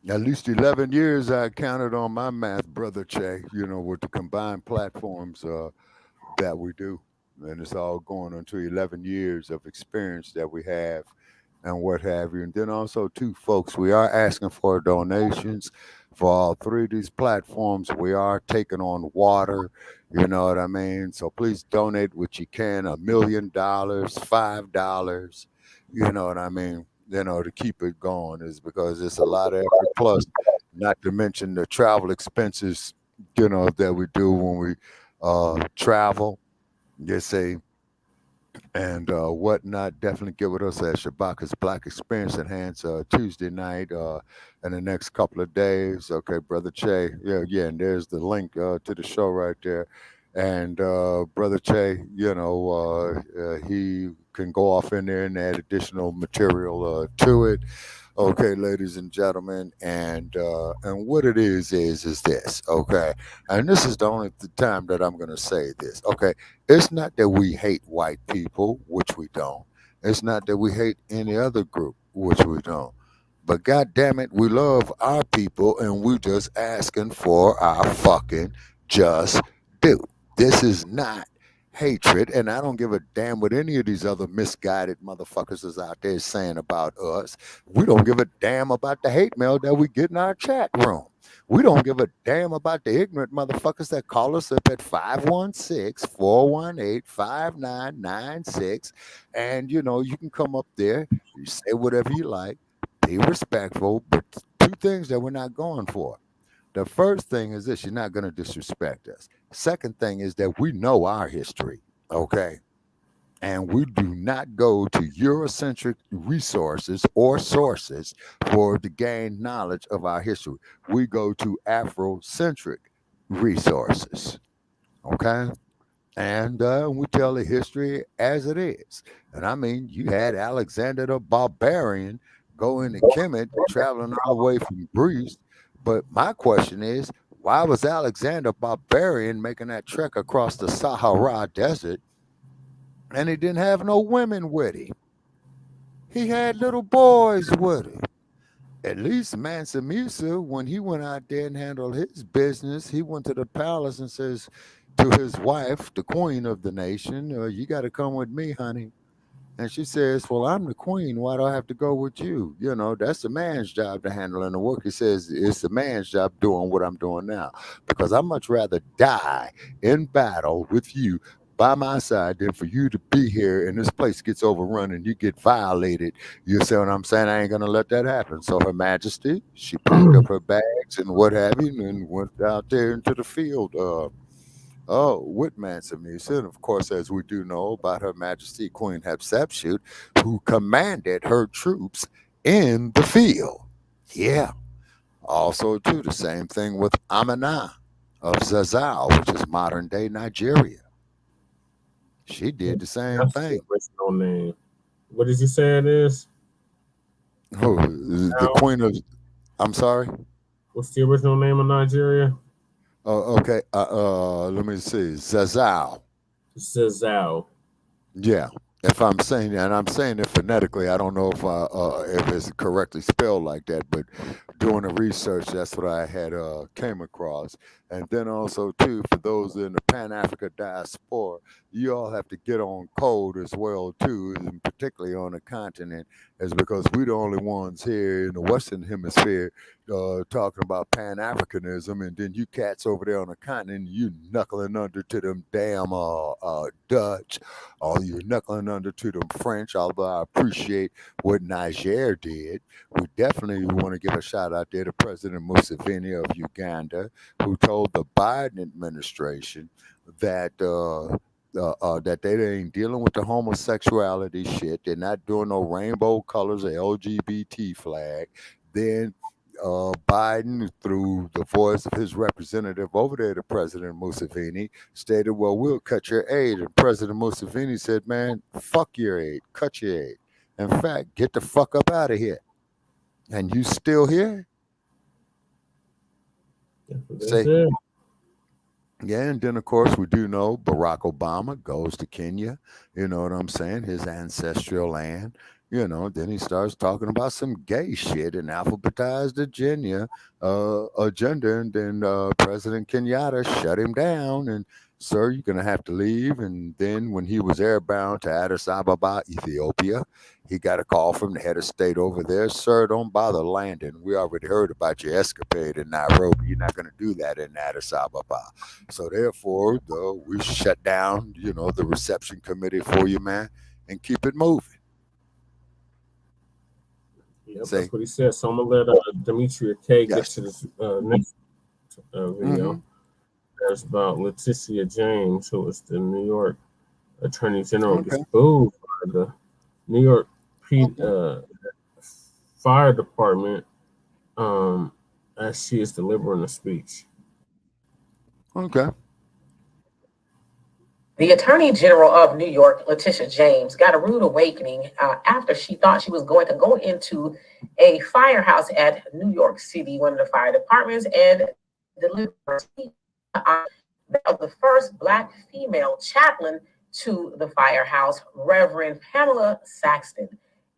At least 11 years I counted on my math, brother Che, you know, with the combined platforms that we do. And it's all going on to 11 years of experience that we have and what have you. And then also, too, folks, we are asking for donations for all three of these platforms. We are taking on water, you know what I mean? So please donate what you can, $1 million, $5, you know what I mean? You know, to keep it going is because it's a lot of effort. Plus, not to mention the travel expenses, you know, that we do when we travel. Just say and whatnot. Definitely get with us at Shabaka's Black Experience Enhance Tuesday night in the next couple of days. Okay, Brother Che. Yeah, and there's the link to the show right there. And Brother Che, you know, he can go off in there and add additional material to it. Okay, ladies and gentlemen, and what it is this, okay? And this is the only time that I'm going to say this, okay? It's not that we hate white people, which we don't. It's not that we hate any other group, which we don't. But God damn it, we love our people, and we just asking for our fucking just due. This is not hatred, and I don't give a damn what any of these other misguided motherfuckers is out there saying about us. We don't give a damn about the hate mail that we get in our chat room. We don't give a damn about the ignorant motherfuckers that call us up at 516-418-5996. And, you know, you can come up there, you say whatever you like, be respectful, but two things that we're not going for. The first thing is this: you're not going to disrespect us. Second thing is that we know our history, okay? And we do not go to Eurocentric resources or sources for to gain knowledge of our history. We go to Afrocentric resources, okay? And we tell the history as it is. And I mean, you had Alexander the Barbarian going to Kemet, traveling all the way from Greece. But my question is, why was Alexander Barbarian making that trek across the Sahara Desert and he didn't have no women with him? He had little boys with him. At least Mansa Musa, when he went out there and handled his business, he went to the palace and says to his wife, the queen of the nation, you got to come with me, honey. And she says, well, I'm the queen. Why do I have to go with you? You know, that's the man's job to handle in the work. He says, it's the man's job doing what I'm doing now because I'd much rather die in battle with you by my side than for you to be here and this place gets overrun and you get violated. You see what I'm saying? I ain't going to let that happen. So Her Majesty, she packed up her bags and what have you and went out there into the field. With Mansa Musa, and of course, as we do know about Her Majesty Queen Hatshepsut, who commanded her troops in the field. Yeah. Also, too, the same thing with Amina of Zazzau, which is modern day Nigeria. She did the same that's thing. the original name. What did you say it is? Oh, the Queen of. I'm sorry. What's the original name of Nigeria? Okay. Let me see. Zazal. Zazal. Yeah. If I'm saying that, and I'm saying it phonetically, I don't know if it's correctly spelled like that, but doing the research, that's what I had came across. And then also too, for those in the Pan Africa diaspora, you all have to get on code as well too, and particularly on the continent, is because we're the only ones here in the Western Hemisphere talking about Pan Africanism, and then you cats over there on the continent, you knuckling under to them damn Dutch, or you knuckling under to them French. Although I appreciate what Niger did, we definitely want to give a shout out there to President Museveni of Uganda, who told the Biden administration that that they ain't dealing with the homosexuality shit. They're not doing no rainbow colors or LGBT flag. Then Biden, through the voice of his representative over there to President Museveni, stated, well, we'll cut your aid. And President Museveni said, man, fuck your aid, cut your aid. In fact, get the fuck up out of here. And you still here? Say, yeah, and then of course we do know Barack Obama goes to Kenya, you know what I'm saying, his ancestral land, you know, then he starts talking about some gay shit and alphabetized agenda, and then President Kenyatta shut him down and, sir, you're gonna have to leave. And then when he was airbound to Addis Ababa, Ethiopia, he got a call from the head of state over there, sir, don't bother landing. We already heard about your escapade in Nairobi. You're not gonna do that in Addis Ababa. So therefore, we shut down, you know, the reception committee for you, man, and keep it moving. Yep, that's what he said. So I'm gonna let Demetria K get to this next video. There's about Letitia James, who was the New York Attorney General, gets booed by the New York Fire Department as she is delivering a speech. Okay. The Attorney General of New York, Letitia James, got a rude awakening after she thought she was going to go into a firehouse at New York City, one of the fire departments, and deliver a speech of the first Black female chaplain to the firehouse, Reverend Pamela Saxton.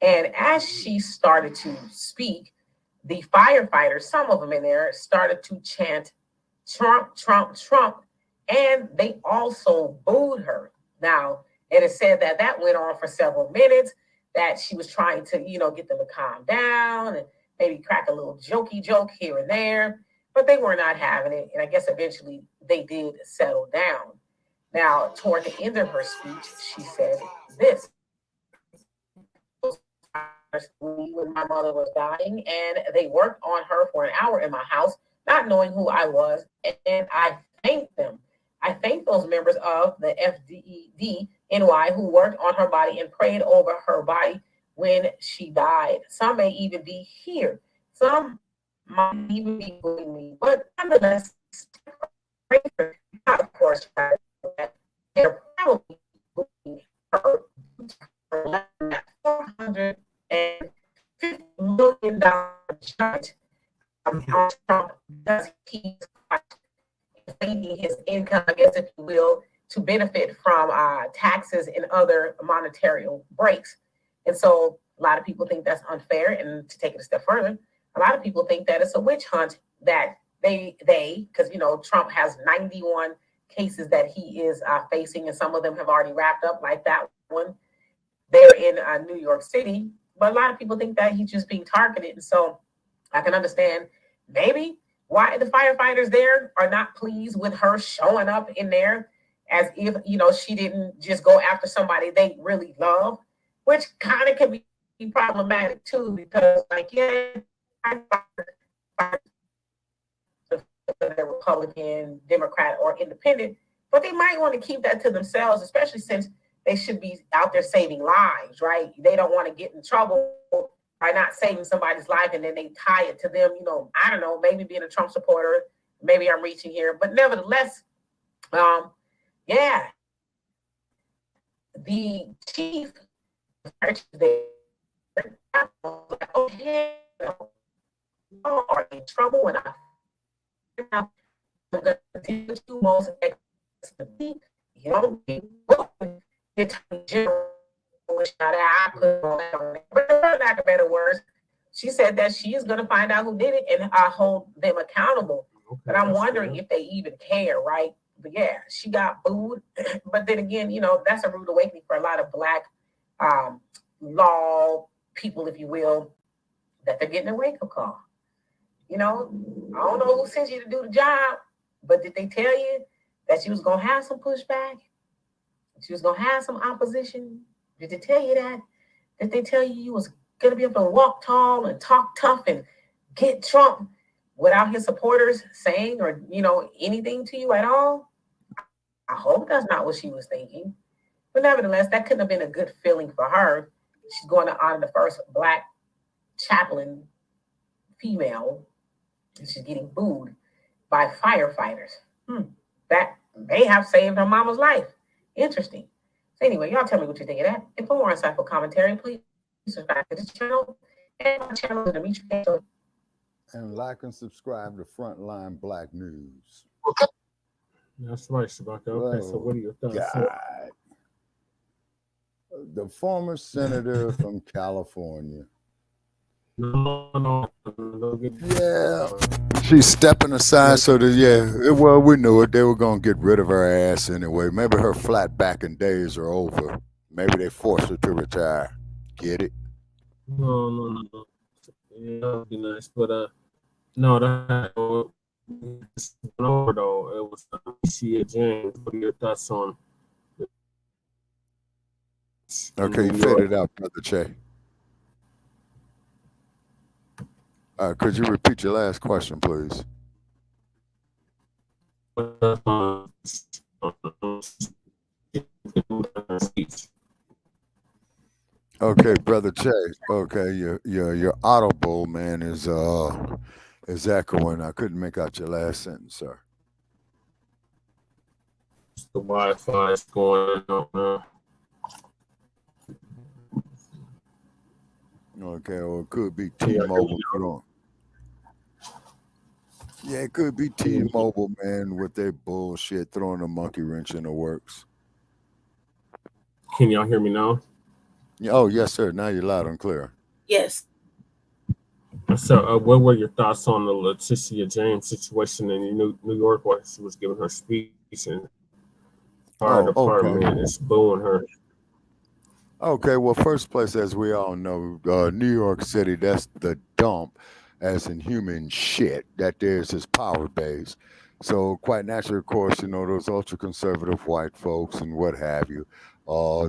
And as she started to speak, the firefighters, some of them in there, started to chant, Trump, Trump, Trump, and they also booed her. Now, it is said that that went on for several minutes, that she was trying to, you know, get them to calm down and maybe crack a little jokey joke here and there, but they were not having it. And I guess eventually they did settle down. Now, toward the end of her speech, she said this. When my mother was dying, and they worked on her for an hour in my house, not knowing who I was, and I thanked them. I thank those members of the FDNY who worked on her body and prayed over her body when she died. Some may even be here. Some might even be booing me, but nonetheless, pray for her. Of course, they're probably booing her for $450 million charge. How Trump does he inflating his income, I guess, if you will, to benefit from taxes and other monetary breaks. And so a lot of people think that's unfair. And to take it a step further, a lot of people think that it's a witch hunt, that they because, you know, Trump has 91 cases that he is facing, and some of them have already wrapped up, like that one there in New York City. But a lot of people think that he's just being targeted. And so I can understand maybe why the firefighters there are not pleased with her showing up in there, as if, you know, she didn't just go after somebody they really love, which kind of can be problematic too, because, like, yeah, they're Republican, Democrat, or Independent, but they might want to keep that to themselves, especially since they should be out there saving lives, right? They don't want to get in trouble by not saving somebody's life, and then they tie it to them, you know, I don't know, maybe being a Trump supporter, maybe I'm reaching here, but nevertheless, yeah, the chief there, oh, are in trouble, and the two most you know, the Attorney General, which I put on that, but for lack of better words, she said that she is going to find out who did it and hold them accountable. Okay, but I'm wondering if they even care, right? But yeah, she got booed. But then again, you know, that's a rude awakening for a lot of Black law people, if you will, that they're getting a wake-up call. You know, I don't know who sent you to do the job, but did they tell you that she was going to have some pushback? She was going to have some opposition? Did they tell you that? Did they tell you was going to be able to walk tall and talk tough and get Trump without his supporters saying or, you know, anything to you at all? I hope that's not what she was thinking. But nevertheless, that couldn't have been a good feeling for her. She's going to honor the first Black chaplain female, and she's getting booed by firefighters. That may have saved her mama's life. Interesting. So anyway, y'all tell me what you think of that. And for more insightful commentary, please subscribe to this channel and my channel is Demetri. And like and subscribe to Frontline Black News. That's right, Shabaka. Okay, so what are your thoughts? God. The former senator from California. No. Yeah. She's stepping aside so that, well, we knew it. They were going to get rid of her ass anyway. Maybe her flat backing days are over. Maybe they forced her to retire. Get it? No. Yeah, that would be nice. But, no, that was over, though. It was Alicia James. What are your thoughts on Okay, you faded out, Brother Che. Could you repeat your last question, please? Okay, Brother Che. Okay, your audible, man, is echoing. I couldn't make out your last sentence, sir. The Wi-Fi is going on. Okay, or it could be T-Mobile. Yeah, it could be T-Mobile, man, with their bullshit throwing a monkey wrench in the works. Can y'all hear me now? Oh, yes, sir. Now you're loud and clear. Yes. So, what were your thoughts on the Letitia James situation in New York while she was giving her speech and fire department is booing her? Okay, well, first place, as we all know, New York City, that's the dump, as in human shit, that there's his power base. So quite naturally, of course, you know, those ultra-conservative white folks and what have you,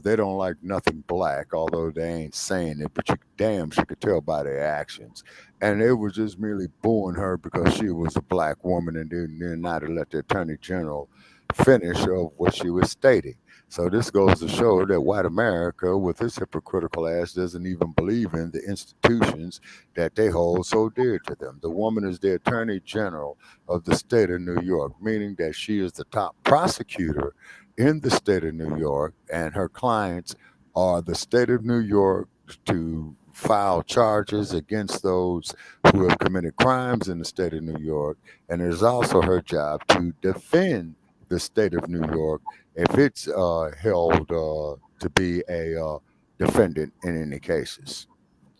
they don't like nothing Black, although they ain't saying it, but you could tell by their actions. And it was just merely booing her because she was a Black woman and did not let the Attorney General finish of what she was stating. So this goes to show that white America, with its hypocritical ass, doesn't even believe in the institutions that they hold so dear to them. The woman is the Attorney General of the state of New York, meaning that she is the top prosecutor in the state of New York, and her clients are the state of New York to file charges against those who have committed crimes in the state of New York. And it is also her job to defend the state of New York if it's held to be a defendant in any cases.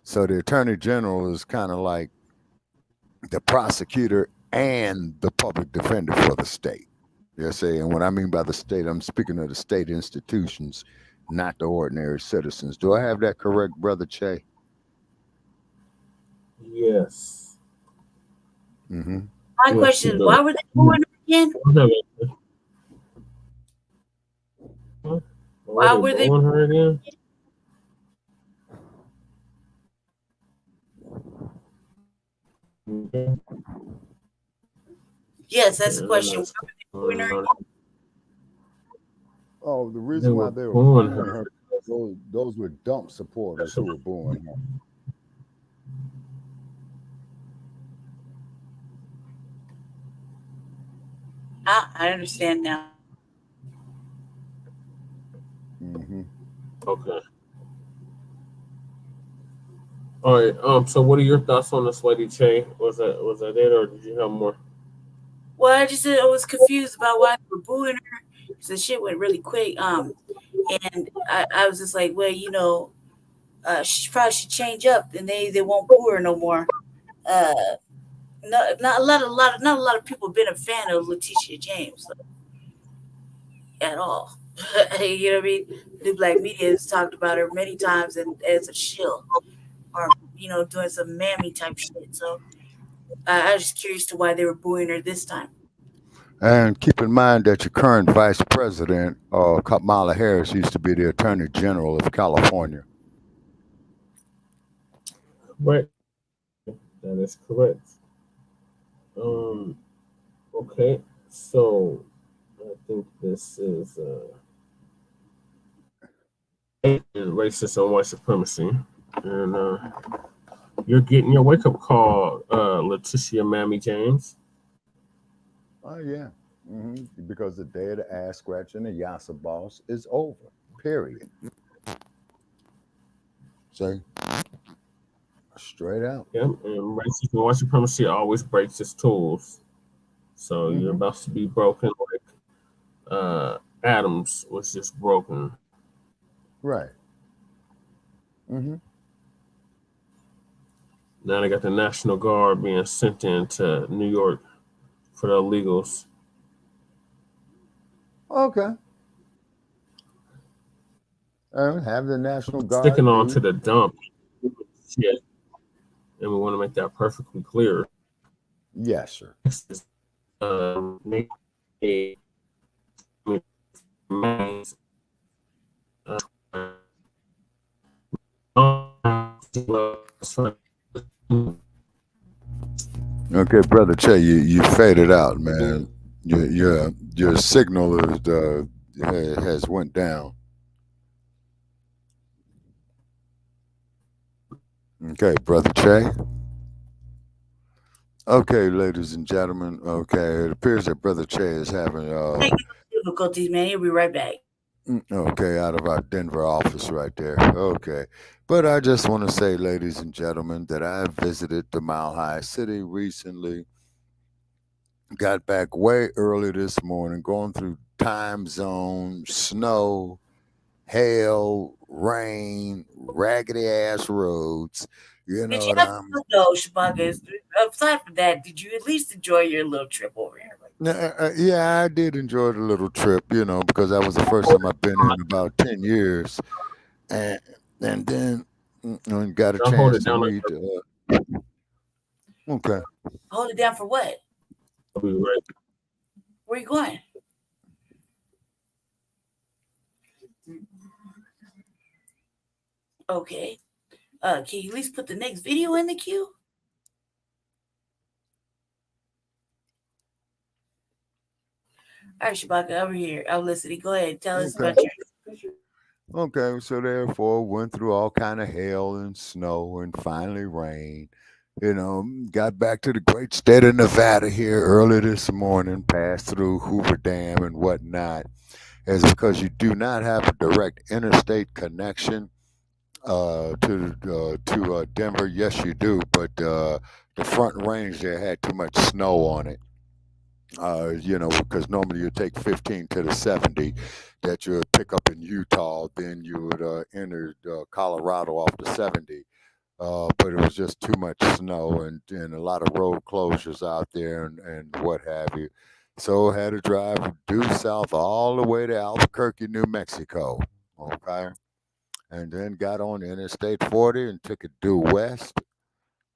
So the Attorney General is kind of like the prosecutor and the public defender for the state. Yes, and what I mean by the state, I'm speaking of the state institutions, not the ordinary citizens. Do I have that correct, Brother Che? Yes. My question, why were they booing her again? Why were they booing her again? Yes, that's the question. Why were they booing her again? Oh, the reason why they were booing her, those were dump supporters who were booing her. I understand now. Okay. All right. So what are your thoughts on this, Lady Che? Was that it, or did you have more? Well, I just said I was confused about why they were booing her. Because the shit went really quick. And I was just like, well, she probably should change up, and they won't boo her no more. No, not a lot of people been a fan of Letitia James at all. You know what I mean? New Black Media has talked about her many times and as a shill, or doing some mammy type shit. So I was just curious to why they were booing her this time. And keep in mind that your current vice president, Kamala Harris, used to be the Attorney General of California. Right. That is correct. Okay, so I think this is racist and white supremacy, and you're getting your wake up call, Letitia Mammy James. Oh yeah, because the day of the ass scratching the Yassa boss is over. Period. So straight out. Yeah, and racism and white supremacy always breaks its tools. So you're about to be broken like Adams was just broken. Right. Now they got the National Guard being sent into New York for the illegals. Okay. Have the National Guard Sticking on to the dump. Yeah. And we want to make that perfectly clear. Yes, sir. Okay, brother Che, you faded out, man. Your signal has went down. Okay, brother Che. Okay, ladies and gentlemen. Okay, it appears that brother Che is having difficulties, man. He'll be right back. Okay, out of our Denver office right there. Okay. But I just want to say, ladies and gentlemen, that I visited the Mile High City recently. Got back way early this morning, going through time zone, snow, hail, rain, raggedy ass roads. You know what I'm... No, Shabaka, aside from that, did you at least enjoy your little trip over here? Yeah, I did enjoy the little trip, because that was the first time I've been in about 10 years. And then got a chance to meet. Okay. Hold it down for what? I'll be right. Where you going? Okay. Can you at least put the next video in the queue? All right, Shabaka, over here. I'm listening. Go ahead. Tell us about your... Okay, so therefore went through all kind of hail and snow and finally rain. Got back to the great state of Nevada here early this morning, passed through Hoover Dam and whatnot. Is because you do not have a direct interstate connection to Denver. Yes, you do, but the Front Range there had too much snow on it. Because normally you take 15 to the 70 that you would pick up in Utah, then you would enter Colorado off the 70. But it was just too much snow and a lot of road closures out there and what have you. So I had to drive due south all the way to Albuquerque, New Mexico. Okay. And then got on Interstate 40 and took it due west.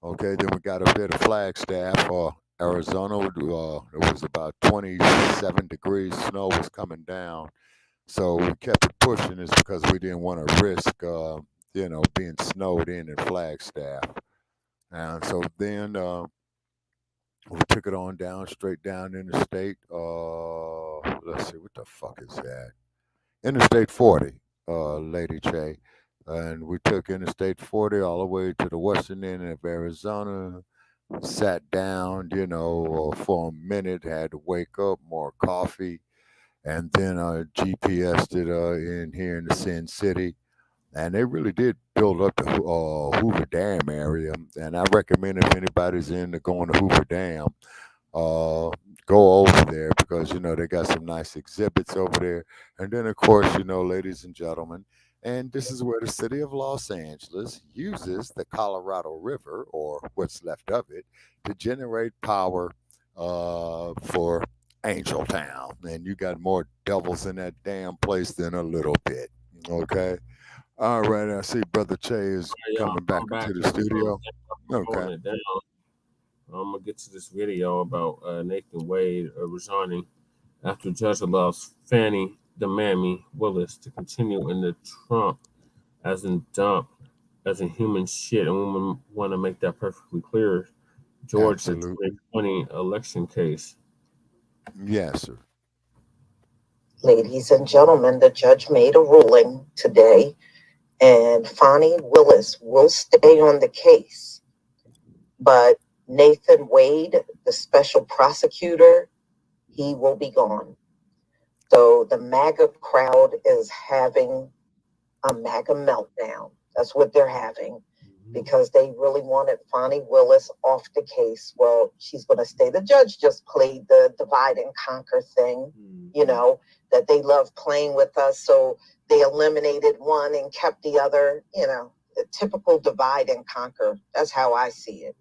Okay. Then we got up there to Flagstaff, Arizona. It was about 27 degrees. Snow was coming down. So we kept it pushing. It's because we didn't want to risk, being snowed in Flagstaff. And so then we took it on down, straight down Interstate. Let's see, what the fuck is that? Interstate 40, Lady Che. And we took Interstate 40 all the way to the western end of Arizona. Sat down, for a minute, had to wake up, more coffee. And then GPS'd it in here in the Sin City. And they really did build up the Hoover Dam area. And I recommend if anybody's into going to Hoover Dam, go over there because they got some nice exhibits over there. And then, of course, ladies and gentlemen, and this is where the city of Los Angeles uses the Colorado River, or what's left of it, to generate power for Angel Town. And you got more devils in that damn place than a little bit. Okay. All right. I see Brother Che is coming back into the studio. Okay. I'm gonna get to this video about Nathan Wade resigning after judge allows Fani the Mammy Willis to continue in the Trump as in dump as in human shit, and we want to make that perfectly clear. George, the 2020 election case. Yes, sir. Ladies and gentlemen, the judge made a ruling today, and Fani Willis will stay on the case, but Nathan Wade, the special prosecutor, he will be gone. So the MAGA crowd is having a MAGA meltdown. That's what they're having, because they really wanted Fani Willis off the case. Well, she's going to stay. The judge just played the divide and conquer thing, that they love playing with us. So they eliminated one and kept the other, the typical divide and conquer. That's how I see it.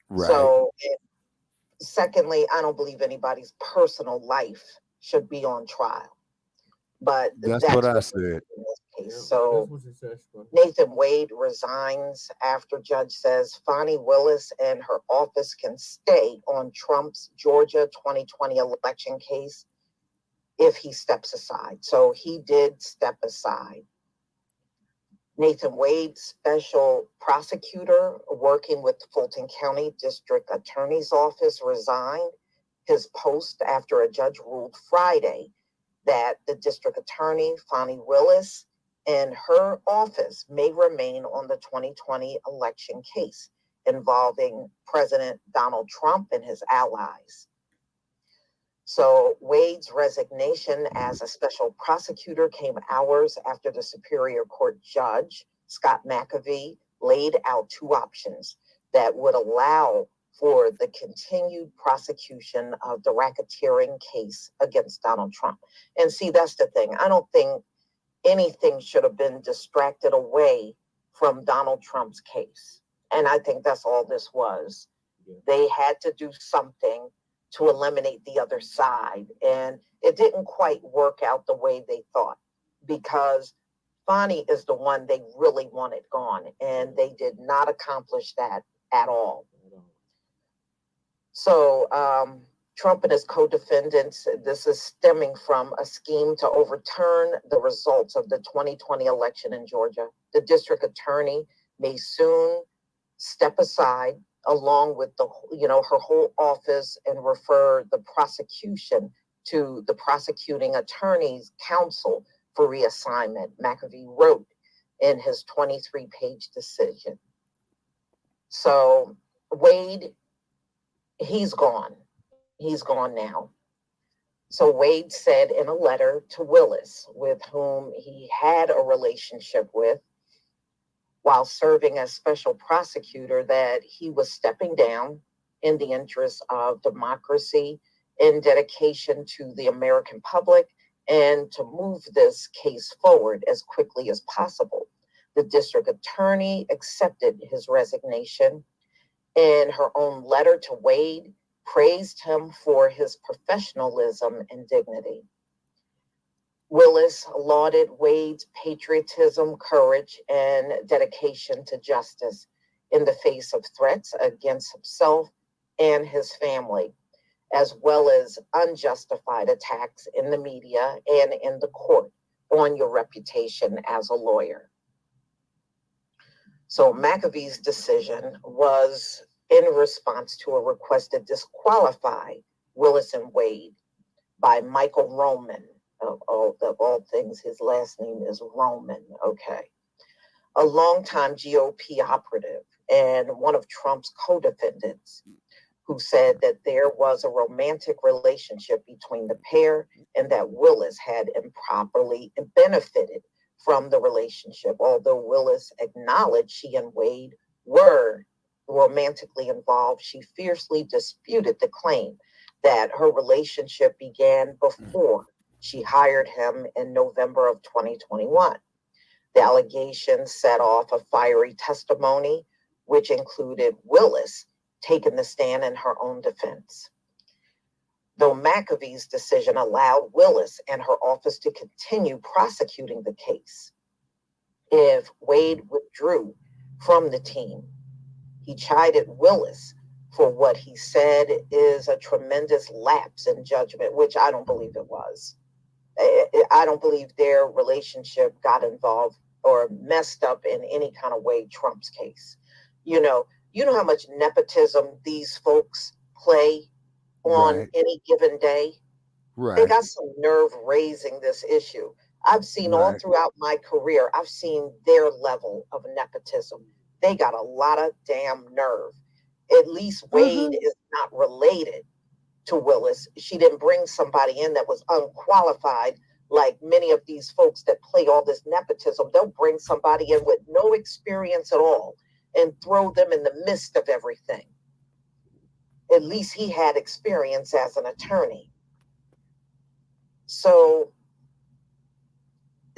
Right. So, secondly, I don't believe anybody's personal life should be on trial. But that's what I said. So Nathan Wade resigns after judge says Fani Willis and her office can stay on Trump's Georgia 2020 election case if he steps aside. So he did step aside. Nathan Wade, special prosecutor working with the Fulton County District Attorney's Office, resigned his post after a judge ruled Friday that the district attorney, Fani Willis, and her office may remain on the 2020 election case involving President Donald Trump and his allies. So Wade's resignation as a special prosecutor came hours after the Superior Court judge, Scott McAfee, laid out two options that would allow for the continued prosecution of the racketeering case against Donald Trump. And see, that's the thing. I don't think anything should have been distracted away from Donald Trump's case. And I think that's all this was. They had to do something to eliminate the other side. And it didn't quite work out the way they thought, because Fani is the one they really wanted gone, and they did not accomplish that at all. So Trump and his co-defendants, this is stemming from a scheme to overturn the results of the 2020 election in Georgia. The district attorney may soon step aside along with her whole office and refer the prosecution to the prosecuting attorney's counsel for reassignment, McAfee wrote in his 23-page decision. So Wade, he's gone. He's gone now. So Wade said in a letter to Willis, with whom he had a relationship with while serving as special prosecutor, that he was stepping down in the interest of democracy, in dedication to the American public, and to move this case forward as quickly as possible. The district attorney accepted his resignation. In her own letter to Wade, praised him for his professionalism and dignity. Willis lauded Wade's patriotism, courage, and dedication to justice in the face of threats against himself and his family, as well as unjustified attacks in the media and in the court on your reputation as a lawyer. So McAfee's decision was in response to a request to disqualify Willis and Wade by Michael Roman. Of all things, his last name is Roman, okay. A longtime GOP operative and one of Trump's co-defendants, who said that there was a romantic relationship between the pair and that Willis had improperly benefited from the relationship, although Willis acknowledged she and Wade were romantically involved, she fiercely disputed the claim that her relationship began before she hired him in November of 2021. The allegations set off a fiery testimony, which included Willis taking the stand in her own defense. Though McAfee's decision allowed Willis and her office to continue prosecuting the case, if Wade withdrew from the team, he chided Willis for what he said is a tremendous lapse in judgment, which I don't believe it was. I don't believe their relationship got involved or messed up in any kind of way Trump's case. You know how much nepotism these folks play on any given day? Right. They got some nerve raising this issue. I've seen all throughout my career, I've seen their level of nepotism. They got a lot of damn nerve. At least Wade is not related to Willis. She didn't bring somebody in that was unqualified like many of these folks that play all this nepotism. They'll bring somebody in with no experience at all and throw them in the midst of everything. At least he had experience as an attorney. So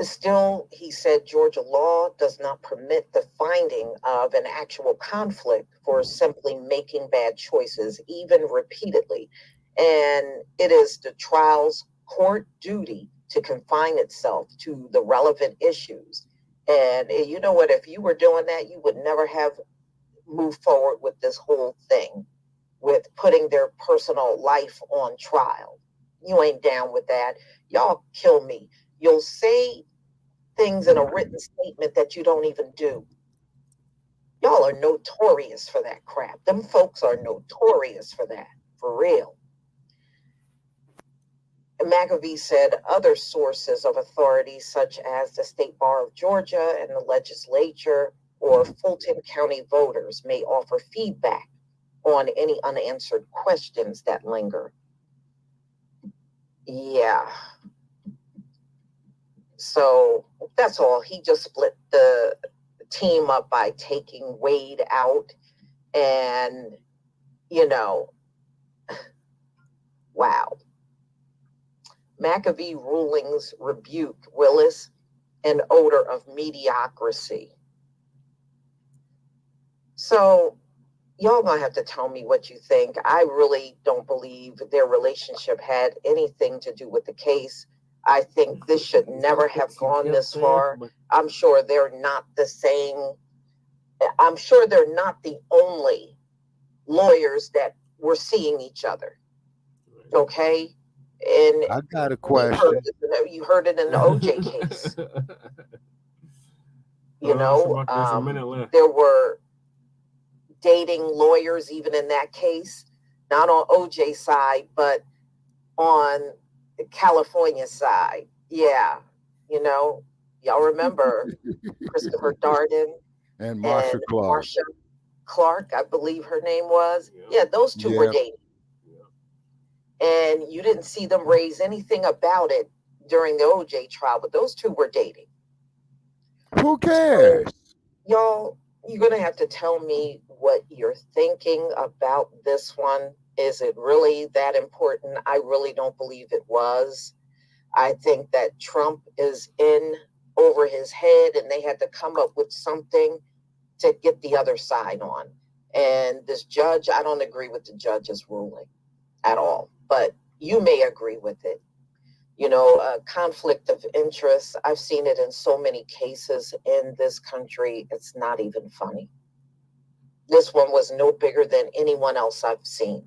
still, he said Georgia law does not permit the finding of an actual conflict for simply making bad choices, even repeatedly. And it is the trial's court duty to confine itself to the relevant issues. And you know what? If you were doing that, you would never have moved forward with this whole thing, with putting their personal life on trial. You ain't down with that. Y'all kill me. You'll say things in a written statement that you don't even do. Y'all are notorious for that crap. Them folks are notorious for that, for real. And McAfee said other sources of authority, such as the State Bar of Georgia and the legislature or Fulton County voters, may offer feedback on any unanswered questions that linger. Yeah. So that's all. He just split the team up by taking Wade out. And, wow. McAfee rulings rebuke Willis, an odor of mediocrity. So y'all gonna have to tell me what you think. I really don't believe their relationship had anything to do with the case. I think this should never have gone this far. I'm sure they're not the same. I'm sure they're not the only lawyers that were seeing each other. Okay? And I got a question. You heard it in the OJ case. There were dating lawyers even in that case, not on OJ's side, but on the California side. Yeah. Y'all remember Christopher Darden and Marsha Clark. Marsha Clark, I believe her name was. Yeah, those two were dating. And you didn't see them raise anything about it during the OJ trial, but those two were dating. Who cares? So, y'all, you're going to have to tell me what you're thinking about this one. Is it really that important? I really don't believe it was. I think that Trump is in over his head and they had to come up with something to get the other side on. And this judge, I don't agree with the judge's ruling at all, but you may agree with it. Conflict of interest. I've seen it in so many cases in this country. It's not even funny. This one was no bigger than anyone else I've seen.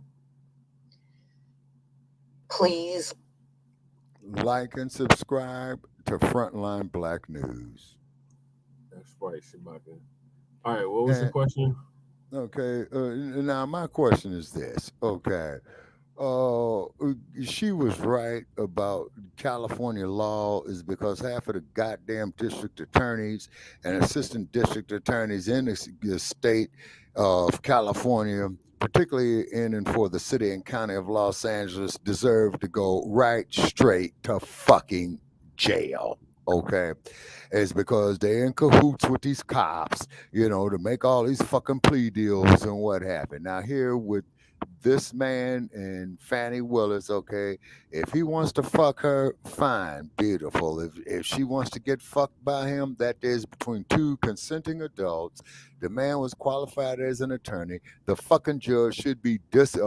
Please like and subscribe to Frontline Black News. That's right, Shabaka. All right, what was the question? Okay, now my question is this. Okay, she was right about California law is because half of the goddamn district attorneys and assistant district attorneys in the state of California, particularly in and for the city and county of Los Angeles, deserve to go right straight to fucking jail. okay, is because they're in cahoots with these cops, to make all these fucking plea deals and what happened. Now, here with this man and Fani Willis, okay, if he wants to fuck her, fine, beautiful. If she wants to get fucked by him, that is between two consenting adults. The man was qualified as an attorney. The fucking judge should be recused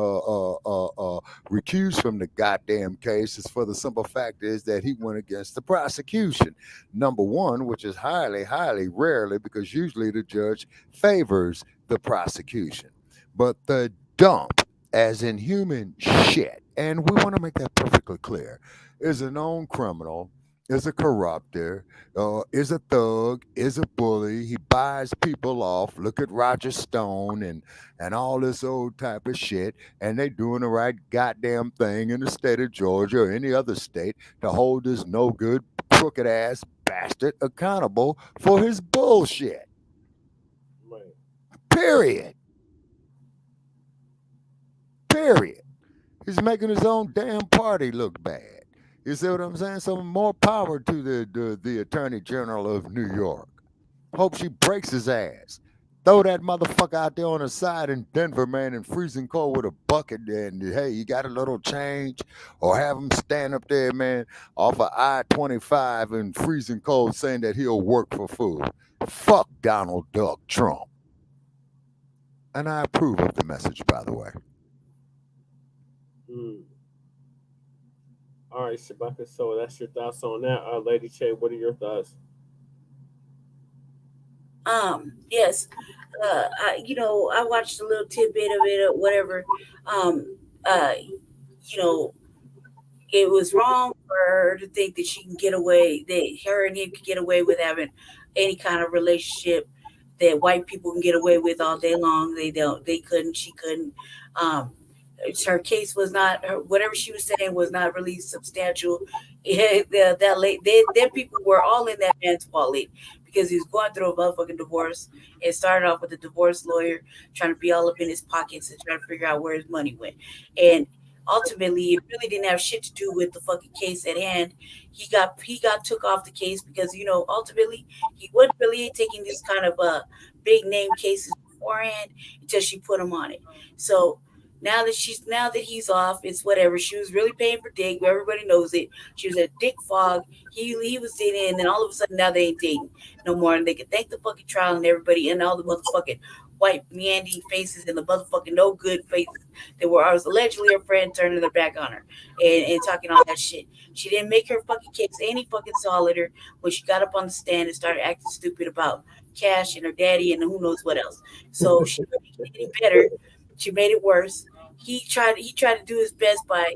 from the goddamn case. It's for the simple fact is that he went against the prosecution. Number one, which is highly, highly rarely, because usually the judge favors the prosecution. But the dump, as in human shit, and we want to make that perfectly clear, is a known criminal, is a corrupter, is a thug, is a bully. He buys people off. Look at Roger Stone and all this old type of shit. And they doing the right goddamn thing in the state of Georgia or any other state to hold this no good, crooked ass bastard accountable for his bullshit. Right. Period. Period. He's making his own damn party look bad. You see what I'm saying? So more power to the Attorney General of New York. Hope she breaks his ass. Throw that motherfucker out there on the side in Denver, man, in freezing cold with a bucket. And hey, you got a little change? Or have him stand up there, man, off of I-25 in freezing cold saying that he'll work for food. Fuck Donald Duck Trump. And I approve of the message, by the way. All right, Shabaka, so that's your thoughts on that. Lady Che, what are your thoughts? Yes. I watched a little tidbit of it or whatever. It was wrong for her to think that she can get away, that her and him could get away with having any kind of relationship that white people can get away with all day long. They couldn't, she couldn't. Her case was not, whatever she was saying was not really substantial. That people were all in that man's wallet because he was going through a motherfucking divorce. It started off with a divorce lawyer trying to be all up in his pockets and trying to figure out where his money went. And ultimately, it really didn't have shit to do with the fucking case at hand. He got took off the case because ultimately he wasn't really taking this kind of big name cases beforehand until she put him on it. So now that he's off, it's whatever. She was really paying for dick. Everybody knows it. She was at dick fog. He was dating, and then all of a sudden now they ain't dating no more. And they can thank the fucking trial and everybody and all the motherfucking white meandering faces and the motherfucking no good faces that were allegedly her friend turning their back on her and talking all that shit. She didn't make her fucking case any fucking solider when she got up on the stand and started acting stupid about Cash and her daddy and who knows what else. So she didn't get any better. She made it worse. He tried to do his best by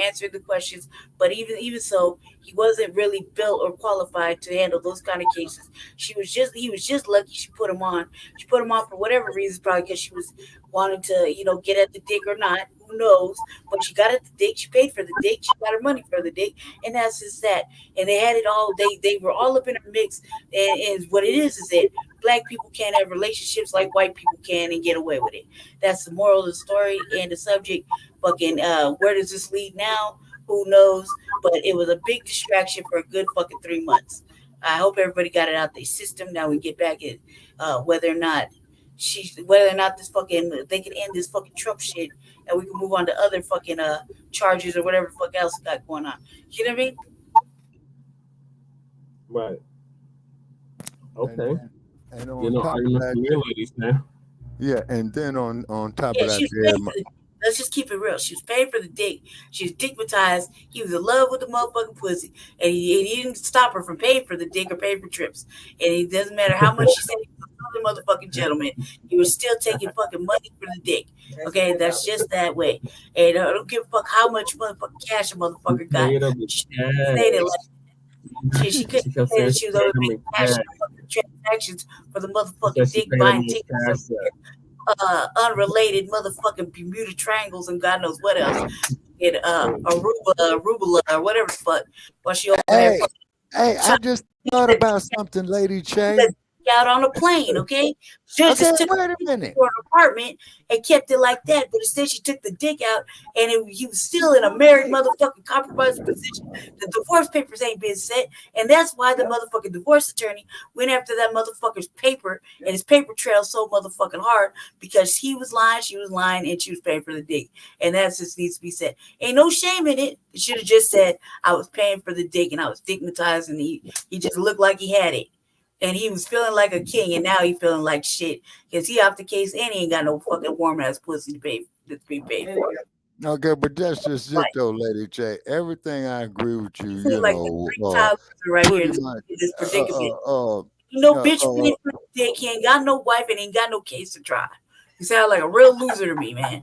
answering the questions, but even so, he wasn't really built or qualified to handle those kind of cases. He was just lucky she put him on. She put him on for whatever reason, probably because she was wanting to get at the dick or not. Who knows? But she got at the dick. She paid for the dick. She got her money for the dick, and that's just that. And they had it all. They were all up in a mix. And what it is that Black people can't have relationships like white people can and get away with it. That's the moral of the story and the subject. Fucking, where does this lead now? Who knows? But it was a big distraction for a good fucking 3 months. I hope everybody got it out their system. Now we get back at whether or not this fucking they can end this fucking Trump shit and we can move on to other fucking charges or whatever the fuck else got going on. You know what I mean? Right. Okay. And on top of that, yeah, and then on top of that, let's just keep it real. She was paid for the dick. She was dickmatized. He was in love with the motherfucking pussy. And he didn't stop her from paying for the dick or paying for trips. And it doesn't matter how much she said he was a motherfucking gentleman. He was still taking fucking money for the dick. Okay, that's just that way. And I don't give a fuck how much motherfucking cash a motherfucker got. She couldn't say that she was over making cash transactions for the motherfucking dick buying tickets. Unrelated motherfucking Bermuda Triangles and God knows what else. Arugula, or whatever the fuck. While she over there. Hey, I just thought about something, Lady Che. out on a plane, okay? She just took wait a minute. for an apartment and kept it like that, but instead she took the dick out and he was still in a married motherfucking compromised position. The divorce papers ain't been set, and that's why the motherfucking divorce attorney went after that motherfucker's paper, and his paper trail so motherfucking hard because he was lying, she was lying, and she was paying for the dick, and that just needs to be said. Ain't no shame in it. It should have just said I was paying for the dick and I was stigmatized, and he just looked like he had it. And he was feeling like a king, and now he feeling like shit because he off the case and he ain't got no fucking warm ass pussy to be paid for. Okay, but that's just it though, Lady J. Everything I agree with you. You like know, right here pretty much. in this predicament. Bitch paying for the dick. He ain't got no wife and ain't got no case to try. You sound like a real loser to me, man.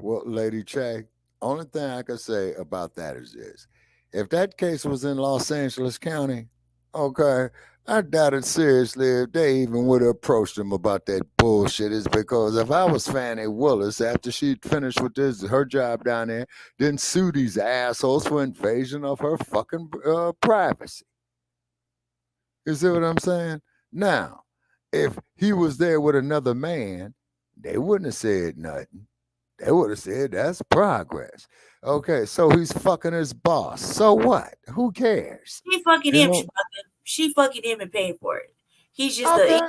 Well, Lady J, only thing I can say about that is this: if that case was in Los Angeles County. Okay, I doubt it seriously if they even would have approached him about that bullshit. Is because if I was Fani Willis after she finished with her job down there, then sue these assholes for invasion of her fucking privacy. You see what I'm saying? Now, if he was there with another man, they wouldn't have said nothing. They would have said that's progress. Okay, so he's fucking his boss. So what? Who cares? She fucking him. She fucking him and paying for it. He's just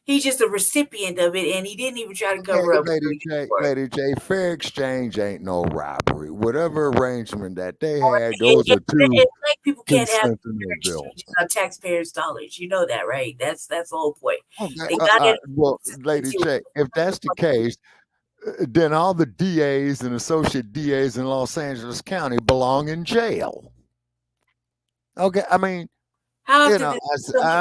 he's just a recipient of it, and he didn't even try to cover up. Lady J, fair exchange ain't no robbery. Whatever arrangement that they had, those are two. Black people can't have fair exchanges on taxpayers' dollars. You know that, right? That's the whole point. Okay. Well, Lady J, if that's the case, then all the DAs and associate DAs in Los Angeles County belong in jail. Okay, I mean, I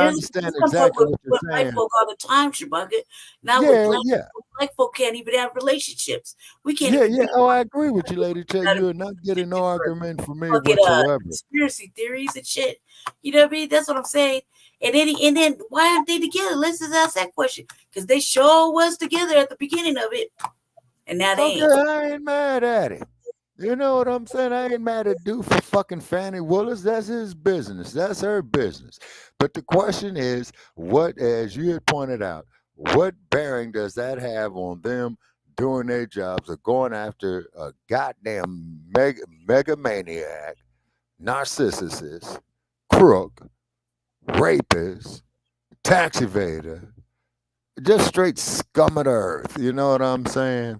understand exactly what you're saying. White folk all the time, Shabucket. Now black folk can't even have relationships. We can't. Oh, I agree with you, Lady J. You're not getting no argument from me whatsoever. Conspiracy theories and shit. You know what I mean? That's what I'm saying. And then why aren't they together? Let's just ask that question. Because they sure was together at the beginning of it. And now they ain't. I ain't mad at it. You know what I'm saying? I ain't mad at dude for fucking Fani Willis. That's his business. That's her business. But the question is, what, as you had pointed out, what bearing does that have on them doing their jobs of going after a goddamn megamaniac, narcissist, crook, rapist, tax evader, just straight scum of the earth? You know what I'm saying?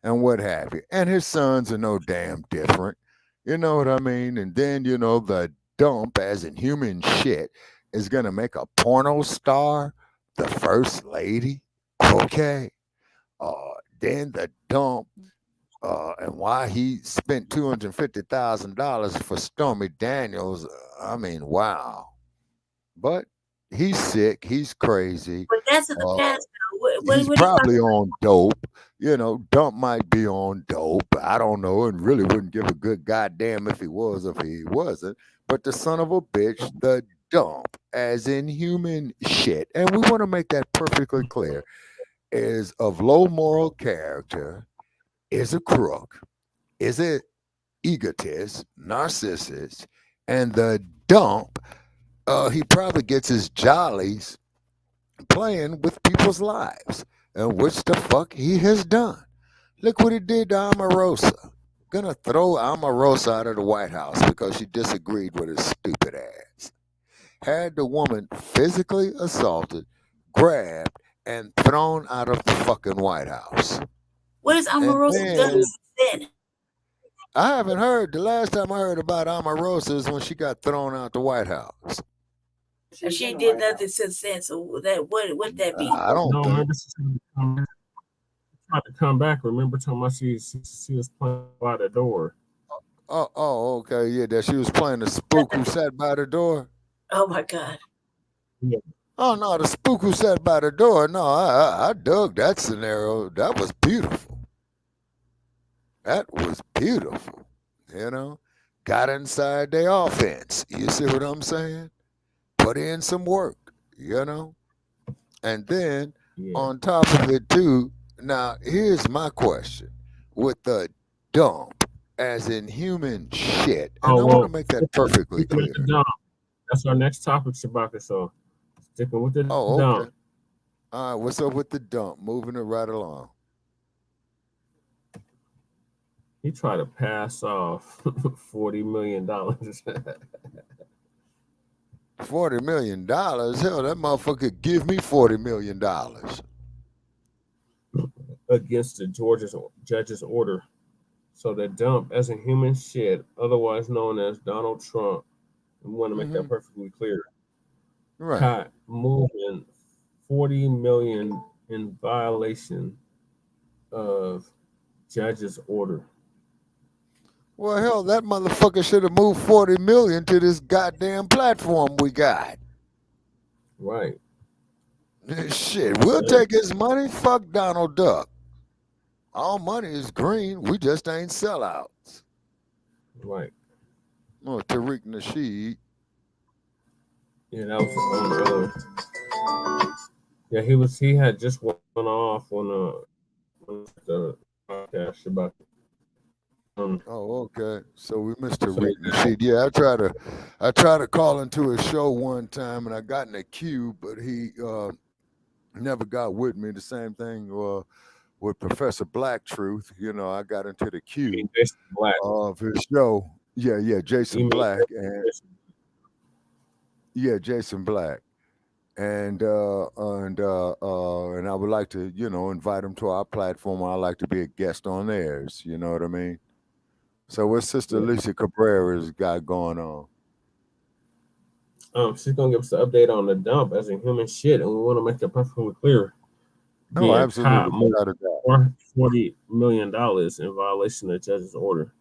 And what have you. And his sons are no damn different. You know what I mean? And then, the dump, as in human shit, is going to make a porno star the first lady. Okay. Then the dump, and why he spent $250,000 for Stormy Daniels. I mean, wow. But he's sick. He's crazy. But that's in the past now. He's probably on dope. Dump might be on dope. I don't know, and really wouldn't give a good goddamn if he was or if he wasn't. But the son of a bitch, the dump, as in human shit, and we want to make that perfectly clear, is of low moral character, is a crook, is an egotist, narcissist, and the dump, he probably gets his jollies playing with people's lives. And which the fuck he has done. Look what he did to Omarosa. Gonna throw Omarosa out of the White House because she disagreed with his stupid ass. Had the woman physically assaulted, grabbed, and thrown out of the fucking White House. What has Omarosa done since? I haven't heard. The last time I heard about Omarosa is when she got thrown out the White House. And she did nothing since then. So what that mean? I don't know. Remember, she tried to come back. Remember, talking about she was playing by the door. Oh, okay, yeah. That she was playing the spook who sat by the door. Oh my God. Yeah. Oh no, the spook who sat by the door. No, I dug that scenario. That was beautiful. That was beautiful. Got inside their offense. You see what I'm saying? Put in some work, and then on top of it too. Now here's my question: with the dump, as in human shit, and I want to make that perfectly clear. That's our next topic, Shabaka. So Sticking with the dump. Okay. All right, what's up with the dump? Moving it right along. He tried to pass off $40 million. $40 million? Hell, that motherfucker give me $40 million. Against the Georgia judge's order. So the dump, as a human shit, otherwise known as Donald Trump, we want to make that perfectly clear. Right. Caught moving $40 million in violation of judge's order. Well, hell, that motherfucker should have moved $40 million to this goddamn platform we got. Right. Shit, we'll take his money. Fuck Donald Duck. All money is green. We just ain't sellouts. Right. Oh, Tariq Nasheed. Yeah, that was on yeah, he had just went off on the podcast about oh, okay. So we missed Tariq Nasheed. Yeah, I tried to call into his show one time and I got in a queue, but he never got with me. The same thing with Professor Black Truth. You know, I got into the queue of his show. Yeah, Jason Black and Jason Black. And I would like to, invite him to our platform. I'd like to be a guest on theirs. You know what I mean? So what's Sister Alicia Cabrera's got going on? She's gonna give us an update on the dump as a human shit, and we want to make that perfectly clear. Oh, absolutely. $40 million in violation of the judge's order.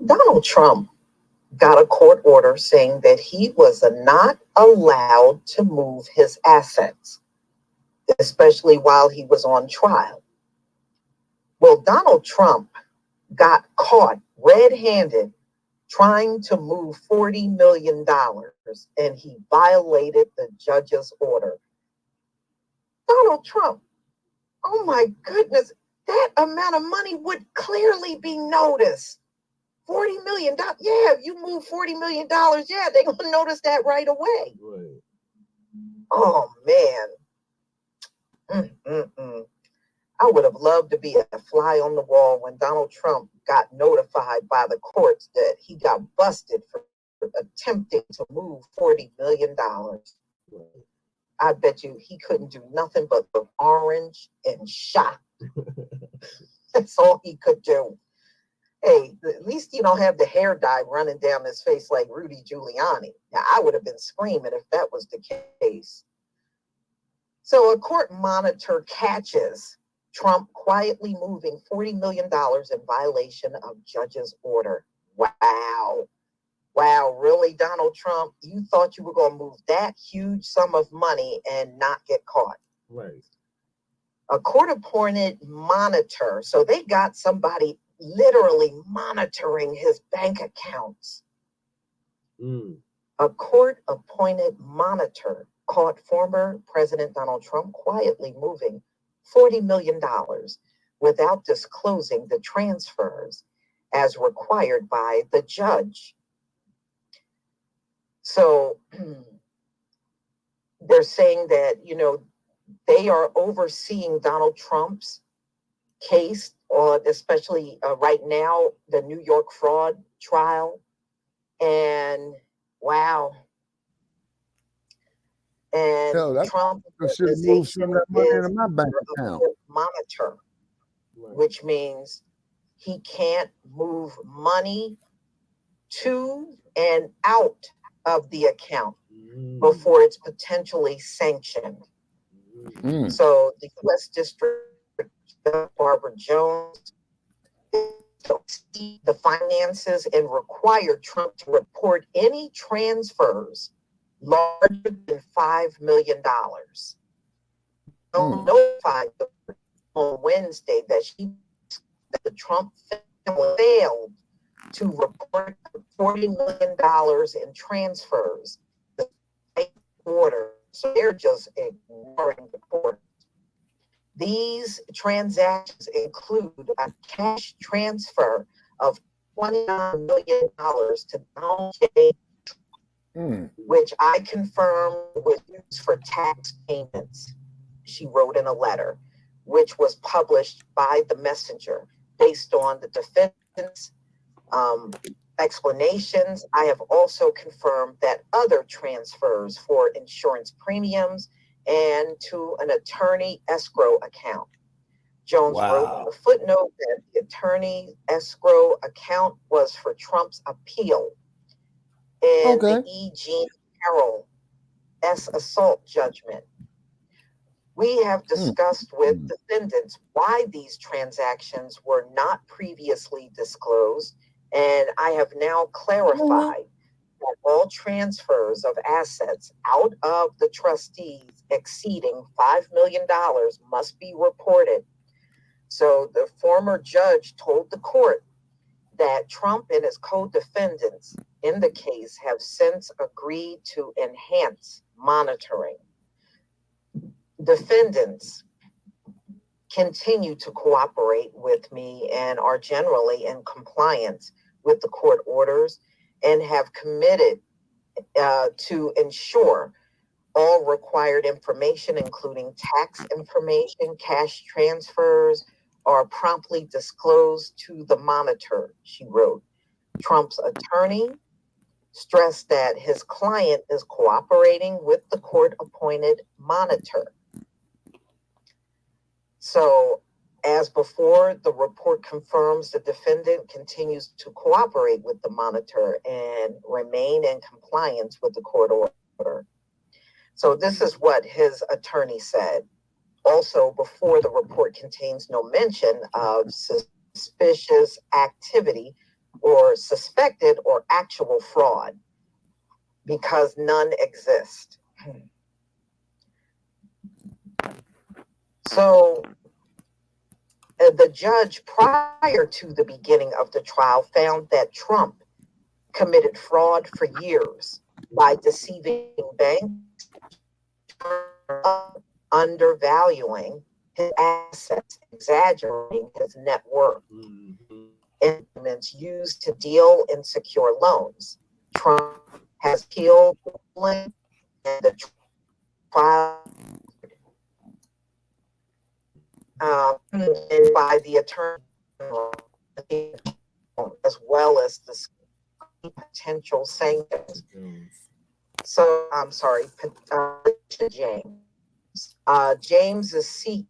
Donald Trump got a court order saying that he was not allowed to move his assets, especially while he was on trial. Well, Donald Trump got caught red-handed trying to move $40 million, and he violated the judge's order. Donald Trump, oh my goodness, that amount of money would clearly be noticed. $40 million. Yeah, if you move $40 million, yeah, they're going to notice that right away. Right. Oh, man. I would have loved to be a fly on the wall when Donald Trump got notified by the courts that he got busted for attempting to move $40 million. I bet you he couldn't do nothing but look orange and shocked. That's all he could do. Hey, at least you don't have the hair dye running down his face like Rudy Giuliani. Now, I would have been screaming if that was the case. So a court monitor catches Trump quietly moving $40 million in violation of judge's order. Wow. Wow, really, Donald Trump? You thought you were going to move that huge sum of money and not get caught? Right. A court-appointed monitor. So they got somebody literally monitoring his bank accounts. A court-appointed monitor caught former President Donald Trump quietly moving $40 million without disclosing the transfers as required by the judge. So they're saying that, they are overseeing Donald Trump's case, or especially right now, the New York fraud trial. And wow. And Trump should have moved some of that money into my bank account. Monitor, which means he can't move money to and out of the account before it's potentially sanctioned. So the U.S. District Barbara Jones the finances and required Trump to report any transfers larger than $5 million. Notified on Wednesday that the Trump family failed to report $40 million in transfers. The order, so they're just ignoring the court. These transactions include a cash transfer of $29 million to Donald J. which I confirmed was used for tax payments. She wrote in a letter, which was published by the Messenger based on the defendant's explanations. I have also confirmed that other transfers for insurance premiums and to an attorney escrow account. Jones wrote in the footnote that the attorney escrow account was for Trump's appeal in the E. Jean Carroll S. assault judgment. We have discussed with defendants why these transactions were not previously disclosed, and I have now clarified that all transfers of assets out of the trustees exceeding $5 million must be reported. So the former judge told the court that Trump and his co-defendants in the case have since agreed to enhance monitoring. Defendants continue to cooperate with me and are generally in compliance with the court orders and have committed to ensure all required information, including tax information, cash transfers, are promptly disclosed to the monitor, she wrote. Trump's attorney stressed that his client is cooperating with the court-appointed monitor. So, as before, the report confirms the defendant continues to cooperate with the monitor and remain in compliance with the court order. So this is what his attorney said. Also, before, the report contains no mention of suspicious activity or suspected or actual fraud because none exist. So the judge, prior to the beginning of the trial, found that Trump committed fraud for years by deceiving banks, undervaluing his assets, exaggerating his net worth, instruments used to deal in secure loans. Trump has appealed and the trial by the attorney as well as the potential sanctions. So I'm sorry, James. James is seeking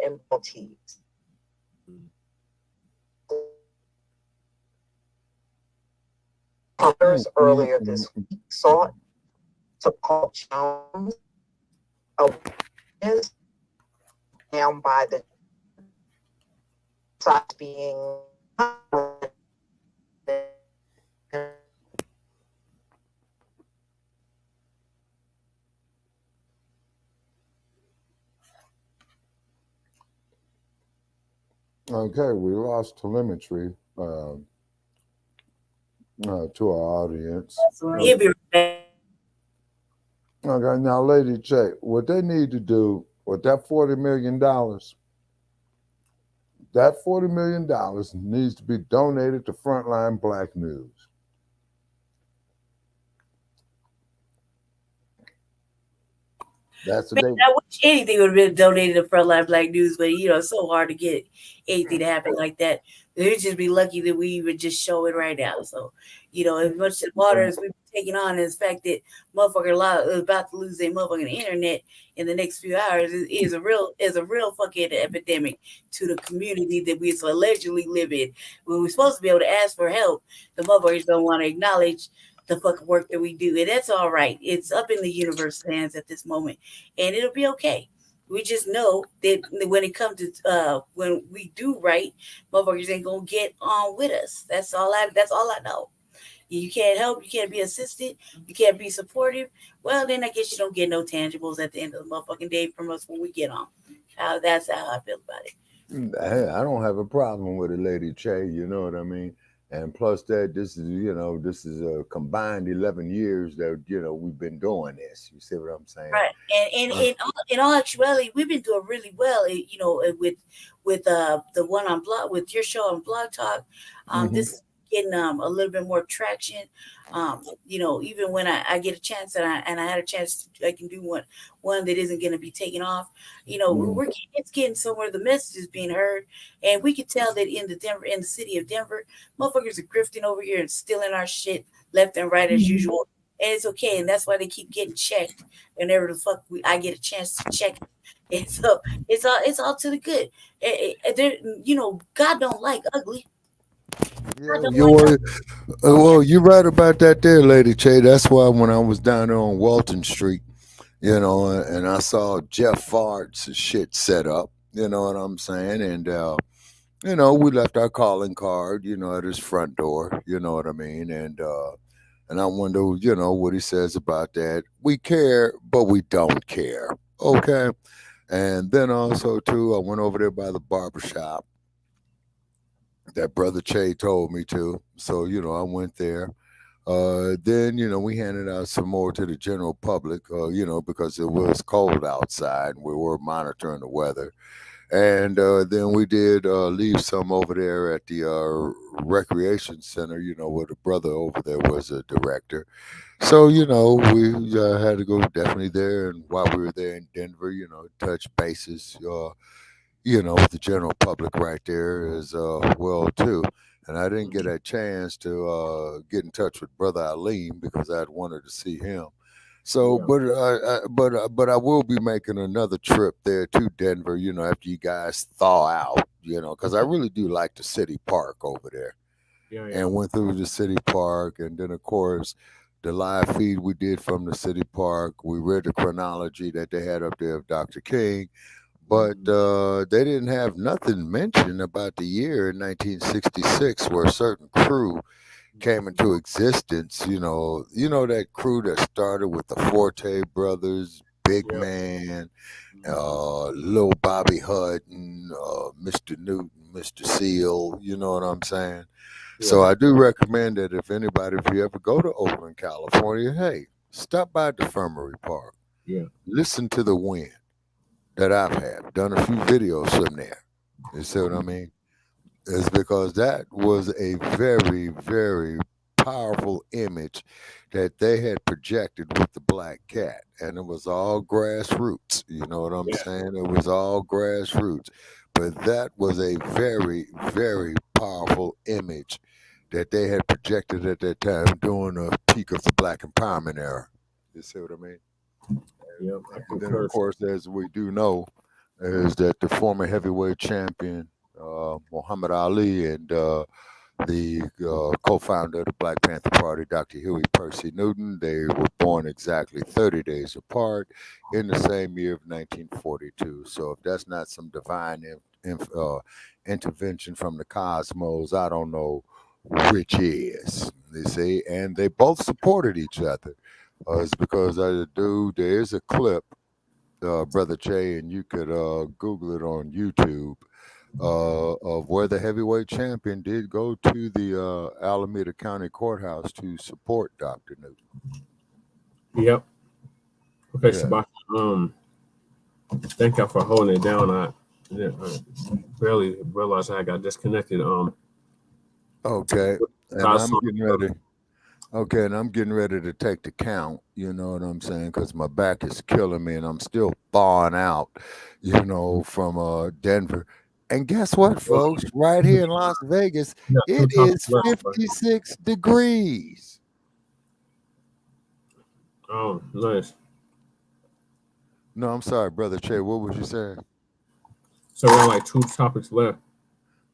penalties. Others earlier this week sought to call Jones a witness down by the sides being okay, we lost telemetry to our audience. Okay, now, Lady J, what they need to do with that $40 million, that $40 million needs to be donated to Frontline Black News. That's Man, I wish anything would have been donated to Frontline Black News, but it's so hard to get anything to happen like that. We'd just be lucky that we would just show it right now. So, as much as water as we've taken on is the fact that motherfucker is about to lose their motherfucking internet in the next few hours is a real fucking epidemic to the community that we allegedly live in. When we're supposed to be able to ask for help, the motherfuckers don't want to acknowledge the fucking work that we do. And that's all right. It's up in the universe hands at this moment. And it'll be okay. We just know that when it comes to when we do right, motherfuckers ain't gonna get on with us. That's all I know. You can't help, you can't be assisted, you can't be supportive. Well, then I guess you don't get no tangibles at the end of the motherfucking day from us when we get on. That's how I feel about it. I don't have a problem with it, Lady Che. You know what I mean? And plus that, this is a combined 11 years that we've been doing this. You see what I'm saying? Right, and in all actuality, we've been doing really well. With the one on blog, with your show on Blog Talk, this is getting a little bit more traction. Even when I get a chance and I had a chance, I can do one that isn't going to be taken off. It's getting somewhere. The message is being heard, and we can tell that in the city of Denver, motherfuckers are grifting over here and stealing our shit left and right as usual. And it's okay, and that's why they keep getting checked whenever the fuck I get a chance to check. And so it's all to the good. God don't like ugly. Well, you're right about that there, Lady Che. That's why when I was down there on Walton Street, and I saw Jeff Fart's shit set up, you know what I'm saying? And, we left our calling card, at his front door, you know what I mean? And I wonder, what he says about that. We care, but we don't care. Okay. And then also, too, I went over there by the barbershop that Brother Che told me to. So, I went there. Then, we handed out some more to the general public, because it was cold outside and we were monitoring the weather. And then we did leave some over there at the recreation center, where the brother over there was a director. So, we had to go definitely there. And while we were there in Denver, touch bases, with the general public right there as well, too. And I didn't get a chance to get in touch with Brother Alim because I'd wanted to see him. So, but I will be making another trip there to Denver, after you guys thaw out, because I really do like the city park over there. And went through the city park. And then, of course, the live feed we did from the city park. We read the chronology that they had up there of Dr. King. But they didn't have nothing mentioned about the year in 1966 where a certain crew came into existence. That crew that started with the Forte brothers, Big Man, Lil Bobby Hutton, Mr. Newton, Mr. Seal. You know what I'm saying? Yeah. So I do recommend that if you ever go to Oakland, California, hey, stop by Defirmary Park. Yeah. Listen to the wind that I've had. Done a few videos from there. You see what I mean? It's because that was a very, very powerful image that they had projected with the black cat. And it was all grassroots. You know what I'm saying? It was all grassroots. But that was a very, very powerful image that they had projected at that time during the peak of the Black empowerment era. You see what I mean? Yep. And then, of course, as we do know, is that the former heavyweight champion, Muhammad Ali, and the co-founder of the Black Panther Party, Dr. Huey Percy Newton, they were born exactly 30 days apart in the same year of 1942. So if that's not some divine intervention from the cosmos, I don't know which is. You see, and they both supported each other. It's because there is a clip, Brother Che, and you could Google it on YouTube, of where the heavyweight champion did go to the Alameda County Courthouse to support Dr. Newton. Yep. Okay, Shabbat. Thank y'all for holding it down. I barely realized I got disconnected. Okay, and I'm getting ready. Okay, and I'm getting ready to take the count, you know what I'm saying, because my back is killing me and I'm still thawing out, from Denver. And guess what, folks? Right here in Las Vegas, it is 56 degrees. Oh, nice. No, I'm sorry, Brother Che. What was you saying? So we're like 2 topics left.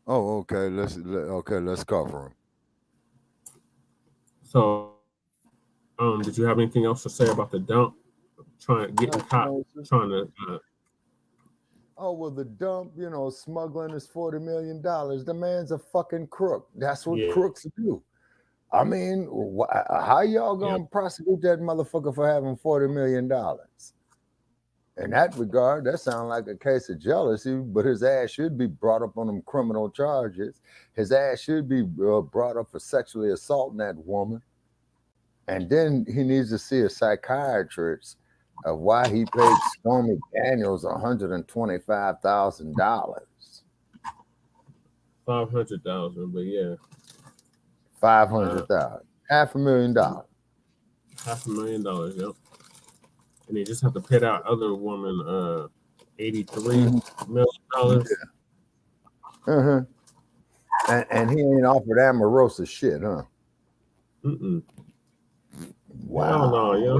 Oh, okay. Let's cover them. So, did you have anything else to say about the dump? Trying to. Oh, well, the dump, smuggling is $40 million. The man's a fucking crook. That's what crooks do. I mean, how y'all gonna prosecute that motherfucker for having $40 million? In that regard, that sounds like a case of jealousy, but his ass should be brought up on them criminal charges. His ass should be brought up for sexually assaulting that woman. And then he needs to see a psychiatrist of why he paid Stormy Daniels $125,000. $500,000, but yeah. $500,000. $500,000. $500,000, yep. And they just have to pay that other woman $83 million. Yeah. And he ain't offered Amorosa shit, huh? Wow.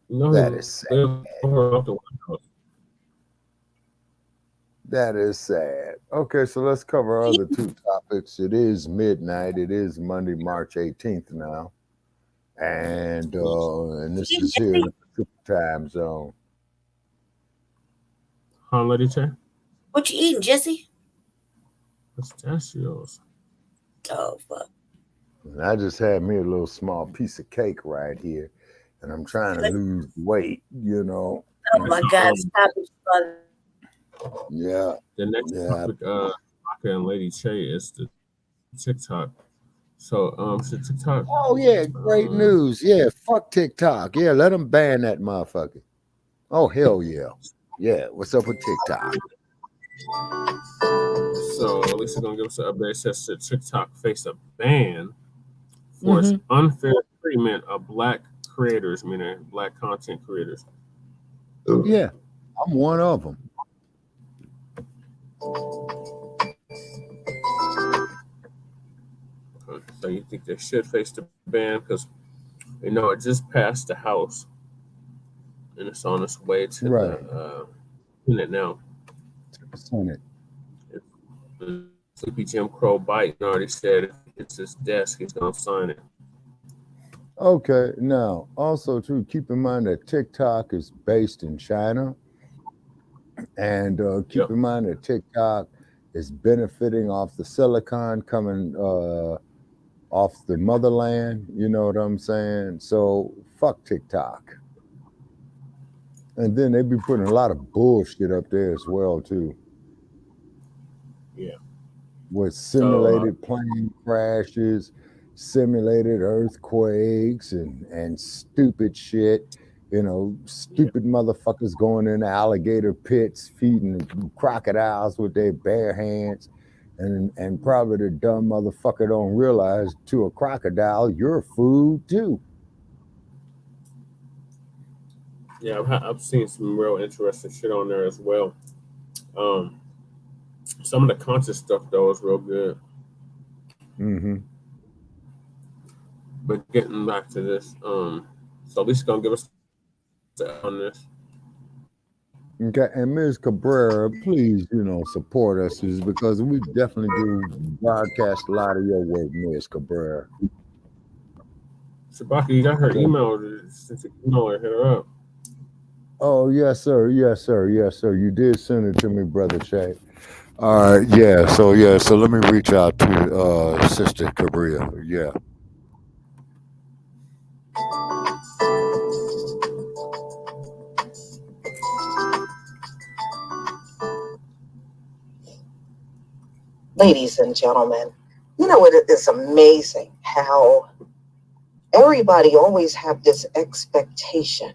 No, that is sad. That is sad. Okay, so let's cover our other two topics. It is midnight. It is Monday, March 18th now. And this is here in the Pacific time zone. Huh, Lady Che? What you eating, Jesse? Pistachios. Oh, fuck. And I just had me a little small piece of cake right here. And I'm trying to lose weight, you know. Oh, my God. Stop it. Yeah. The next topic, and Lady Che, is the TicToc. So, TicToc. Oh, yeah. Great news. Yeah. Fuck TikTok. Yeah. Let them ban that motherfucker. Oh, hell yeah. Yeah. What's up with TikTok? So, Lisa's going to give us an update. It says that TikTok faced a ban for its unfair treatment of Black creators, meaning Black content creators. Yeah. I'm one of them. So you think they should face the ban because you know it just passed the House and it's on its way to the Senate now. Senate. Sleepy Jim Crow Biden already said it's his desk, he's gonna sign it. Okay, now also too, keep in mind that TikTok is based in China, and keep in mind that TikTok is benefiting off the silicon coming off the motherland. You know what I'm saying? So fuck TikTok. And then they be putting a lot of bullshit up there as well too. Yeah. With simulated plane crashes, simulated earthquakes, and stupid shit. You know, stupid motherfuckers going into alligator pits, feeding crocodiles with their bare hands. And probably the dumb motherfucker don't realize to a crocodile, you're food too. Yeah, I've seen some real interesting shit on there as well. Some of the conscious stuff though is real good. But getting back to this, so Lisa's gonna give us on this. Okay, and Ms. Cabrera, please, you know, support us because we definitely do broadcast a lot of your work, Ms. Cabrera. Shabaka, you got her email. Since you email her, hit her up. Oh, yes, sir. Yes, sir. Yes, sir. You did send it to me, Brother Shay. All right. Yeah. So let me reach out to Sister Cabrera. Yeah. Ladies and gentlemen, you know, it is amazing how everybody always have this expectation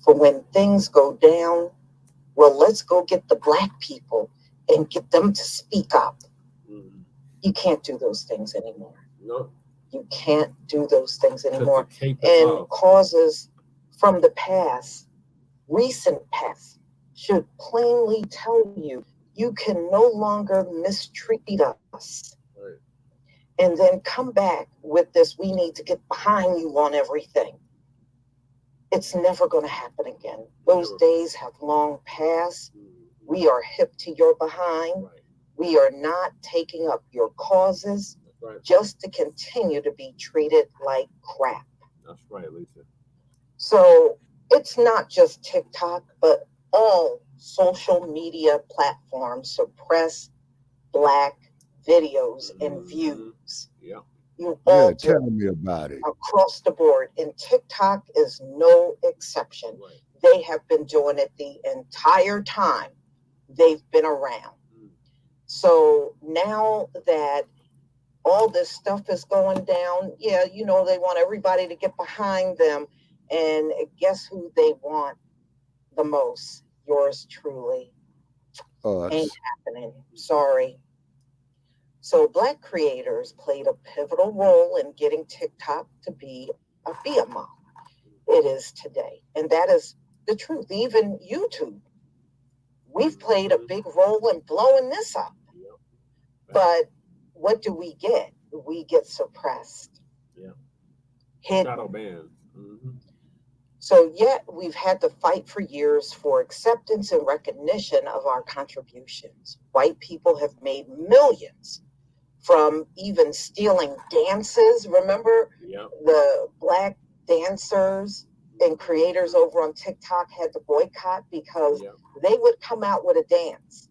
for when things go down. Well, let's go get the Black people and get them to speak up. You can't do those things anymore. No. You can't do those things anymore. And causes from the past, recent past, should plainly tell you, you can no longer mistreat us. Right. And then come back with this, we need to get behind you on everything. It's never going to happen again. Those days have long passed. We are hip to your behind. Right. We are not taking up your causes just to continue to be treated like crap. That's right, Lisa. So it's not just TikTok, but all social media platforms suppress Black videos and views. Yeah. You all do. Tell me about it. Across the board, and TicToc is no exception. Right. They have been doing it the entire time they've been around. So now that all this stuff is going down, yeah, you know, they want everybody to get behind them. And guess who they want the most? Yours truly. Ain't happening. Sorry. So Black creators played a pivotal role in getting TicToc to be a behemoth it is today. And that is the truth. Even YouTube, we've played a big role in blowing this up. But what do we get? We get suppressed. Yeah. Hidden. Shadow banned. So yet we've had to fight for years for acceptance and recognition of our contributions. White people have made millions from even stealing dances. Remember the Black dancers and creators over on TikTok had to boycott because they would come out with a dance.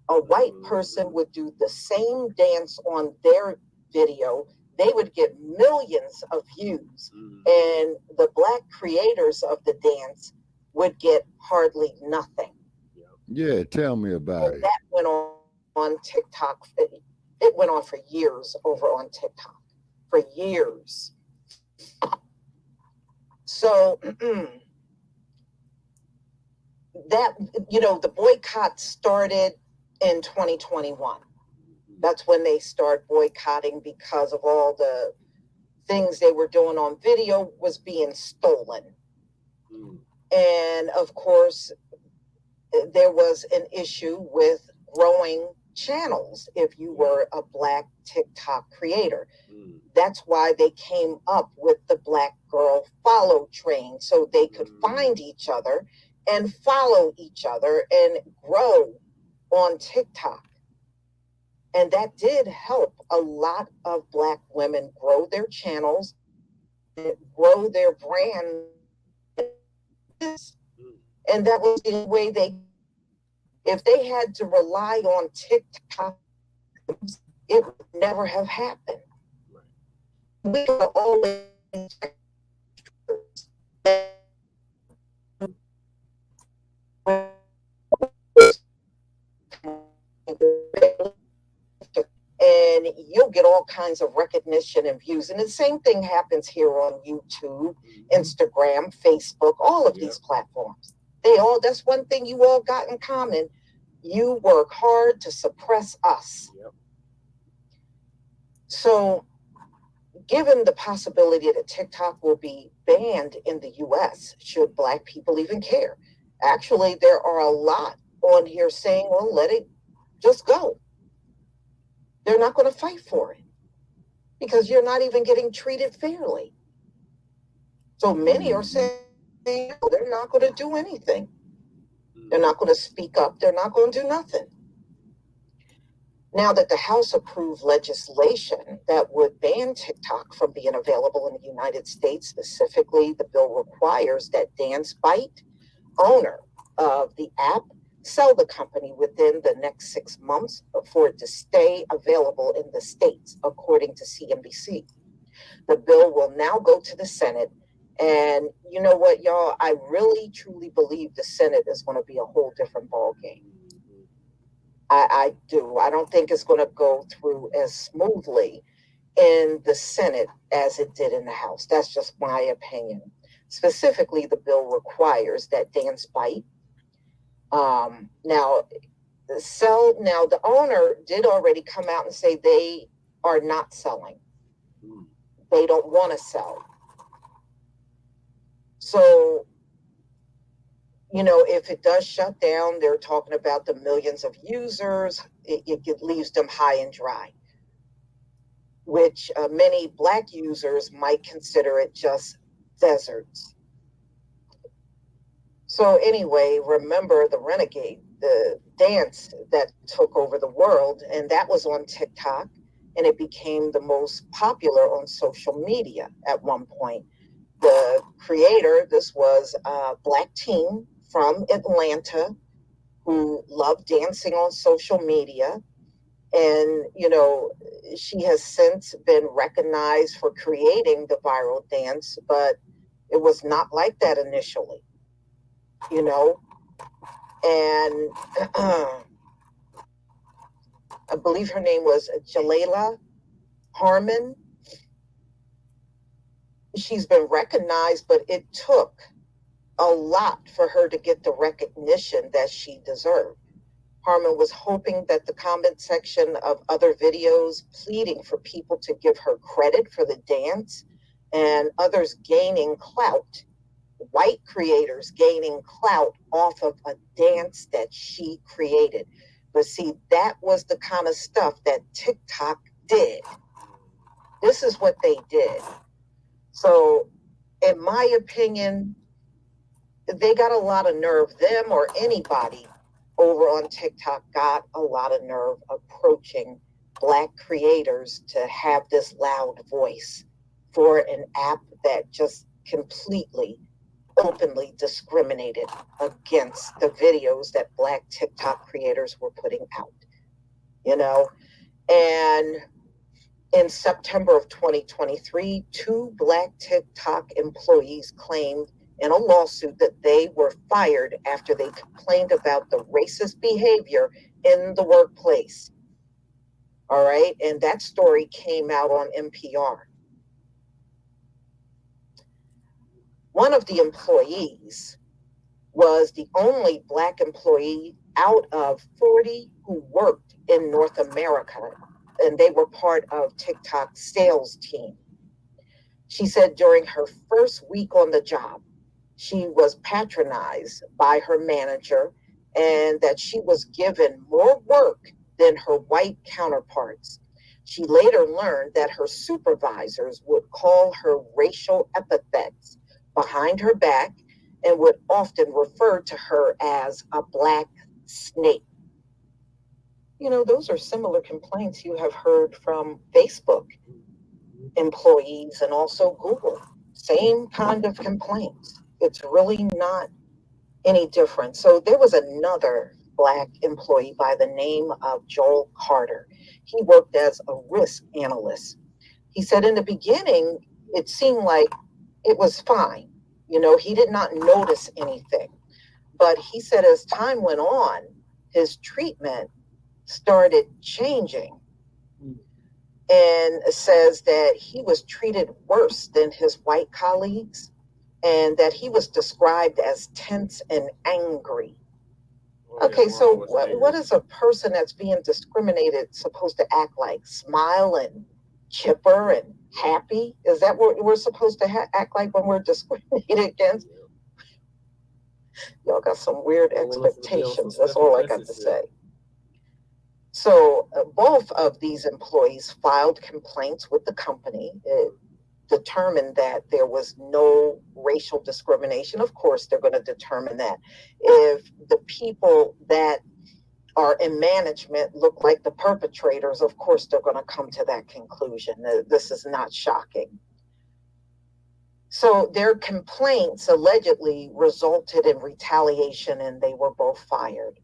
A white person would do the same dance on their video. They would get millions of views. And the Black creators of the dance would get hardly nothing. Yeah, tell me about it. That went on TikTok. It went on for years over on TikTok. For years. So that, you know, the boycott started in 2021. That's when they start boycotting because of all the things they were doing on video was being stolen. And of course, there was an issue with growing channels if you were a Black TikTok creator. That's why they came up with the Black Girl Follow Train, so they could find each other and follow each other and grow on TikTok. And that did help a lot of Black women grow their channels, grow their brand. And that was the way they, if they had to rely on TikTok, it would never have happened. We are always and you'll get all kinds of recognition and views. And the same thing happens here on YouTube, Instagram, Facebook, all of these platforms. They all, that's one thing you all got in common. You work hard to suppress us. So given the possibility that TikTok will be banned in the US, should Black people even care? Actually, there are a lot on here saying, well, let it just go. They're not going to fight for it because you're not even getting treated fairly. So many are saying they're not going to do anything. They're not going to speak up. They're not going to do nothing. Now that the House approved legislation that would ban TikTok from being available in the United States, specifically the bill requires that Dance Bite, owner of the app, sell the company within the next 6 months for it to stay available in the States, according to CNBC. The bill will now go to the Senate. And you know what, y'all? I really, truly believe the Senate is going to be a whole different ballgame. I do. I don't think it's going to go through as smoothly in the Senate as it did in the House. That's just my opinion. Specifically, the bill requires that Dance Bite. Now the owner did already come out and say they are not selling. They don't want to sell. So, you know, if it does shut down, they're talking about the millions of users. It leaves them high and dry, which many Black users might consider it just deserts. So anyway, remember the Renegade, the dance that took over the world, and that was on TikTok, and it became the most popular on social media at one point. The creator, this was a Black teen from Atlanta who loved dancing on social media, And, you know, she has since been recognized for creating the viral dance, but it was not like that initially, you know. And I believe her name was Jalailah Harmon. She's been recognized, but it took a lot for her to get the recognition that she deserved. Harmon was hoping that the comment section of other videos pleading for people to give her credit for the dance and others gaining clout, white creators gaining clout off of a dance that she created. But see, that was the kind of stuff that TicToc did. This is what they did. So, in my opinion, they got a lot of nerve, them or anybody over on TicToc got a lot of nerve approaching Black creators to have this loud voice for an app that just completely, openly discriminated against the videos that Black TikTok creators were putting out, you know? And in September of 2023, 2 Black TikTok employees claimed in a lawsuit that they were fired after they complained about the racist behavior in the workplace. All right, and that story came out on NPR. One of the employees was the only Black employee out of 40 who worked in North America, and they were part of TikTok's sales team. She said during her first week on the job, she was patronized by her manager and that she was given more work than her white counterparts. She later learned that her supervisors would call her racial epithets behind her back and would often refer to her as a Black snake. You know, those are similar complaints you have heard from Facebook employees and also Google. Same kind of complaints. It's really not any different. So there was another Black employee by the name of Joel Carter. He worked as a risk analyst. He said in the beginning, it seemed like it was fine. You know, he did not notice anything. But he said as time went on, his treatment started changing, and says that he was treated worse than his white colleagues and that he was described as tense and angry. Okay, so what is a person that's being discriminated supposed to act like? Smile and chipper and happy? Is that what we're supposed to act like when we're discriminated against? Y'all got some weird expectations. That's all I got to say. So both of these employees filed complaints with the company. It determined that there was no racial discrimination. Of course, they're going to determine that. If the people that are in management look like the perpetrators, of course, they're going to come to that conclusion. This is not shocking. So their complaints allegedly resulted in retaliation and they were both fired.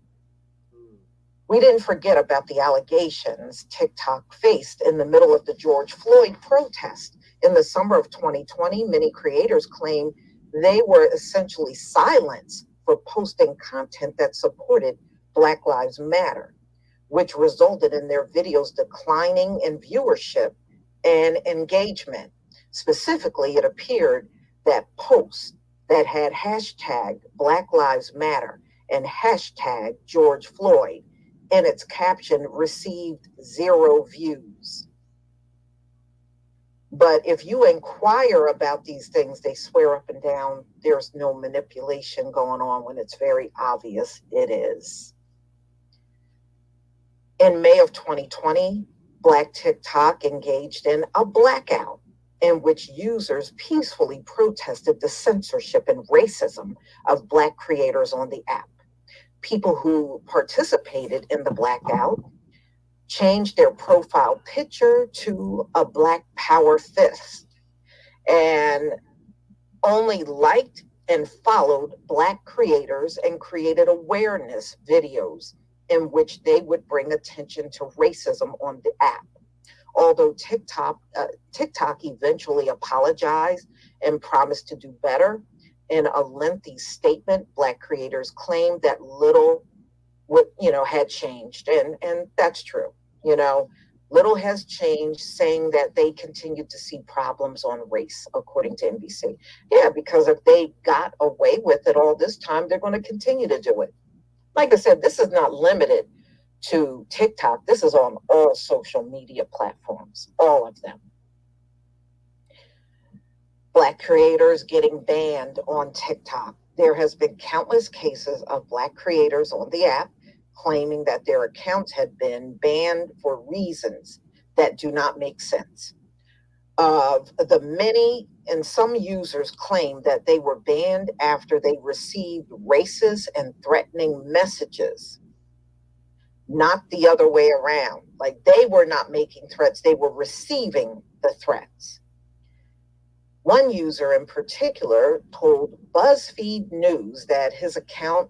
We didn't forget about the allegations TikTok faced in the middle of the George Floyd protest. In the summer of 2020, many creators claimed they were essentially silenced for posting content that supported Black Lives Matter, which resulted in their videos declining in viewership and engagement. Specifically, it appeared that posts that had hashtag Black Lives Matter and hashtag George Floyd in its caption received 0 views. But if you inquire about these things, they swear up and down there's no manipulation going on when it's very obvious it is. In May of 2020, Black TikTok engaged in a blackout in which users peacefully protested the censorship and racism of Black creators on the app. People who participated in the blackout changed their profile picture to a Black power fist and only liked and followed Black creators and created awareness videos in which they would bring attention to racism on the app. Although TicToc eventually apologized and promised to do better, in a lengthy statement, Black creators claimed that little had changed, and that's true. Little has changed, saying that they continue to see problems on race, according to NBC. Yeah, because if they got away with it all this time, they're going to continue to do it. Like I said, this is not limited to TikTok. This is on all social media platforms, all of them. Black creators getting banned on TikTok. There has been countless cases of Black creators on the app claiming that their accounts had been banned for reasons that do not make sense. Of the many, and some users claim that they were banned after they received racist and threatening messages, not the other way around. Like, they were not making threats, they were receiving the threats. One user in particular told BuzzFeed News that his account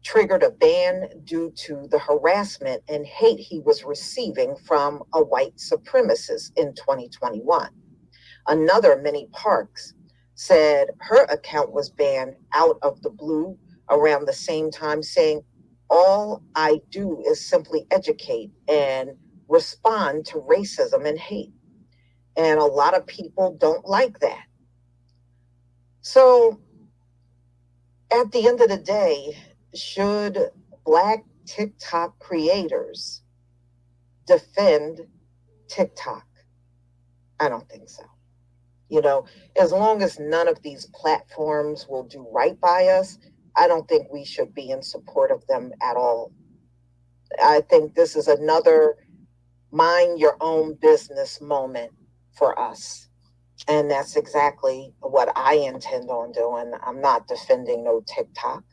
triggered a ban due to the harassment and hate he was receiving from a white supremacist in 2021. Another, Minnie Parks, said her account was banned out of the blue around the same time, saying, "All I do is simply educate and respond to racism and hate." And a lot of people don't like that. So at the end of the day, should Black TikTok creators defend TikTok? I don't think so. As long as none of these platforms will do right by us, I don't think we should be in support of them at all. I think this is another mind your own business moment for us. And that's exactly what I intend on doing. I'm not defending no TikTok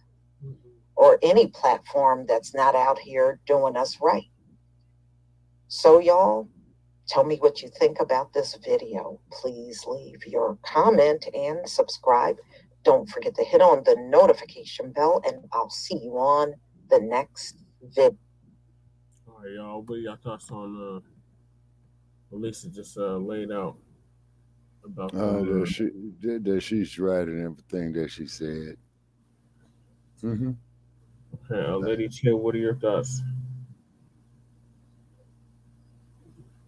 or any platform that's not out here doing us right. So y'all, tell me what you think about this video. Please leave your comment and subscribe. Don't forget to hit on the notification bell, and I'll see you on the next video. All right, y'all. What are y'all thoughts on Lisa just laid out about that she's right in everything that she said. Mm-hmm. Okay, Lady Chill, what are your thoughts?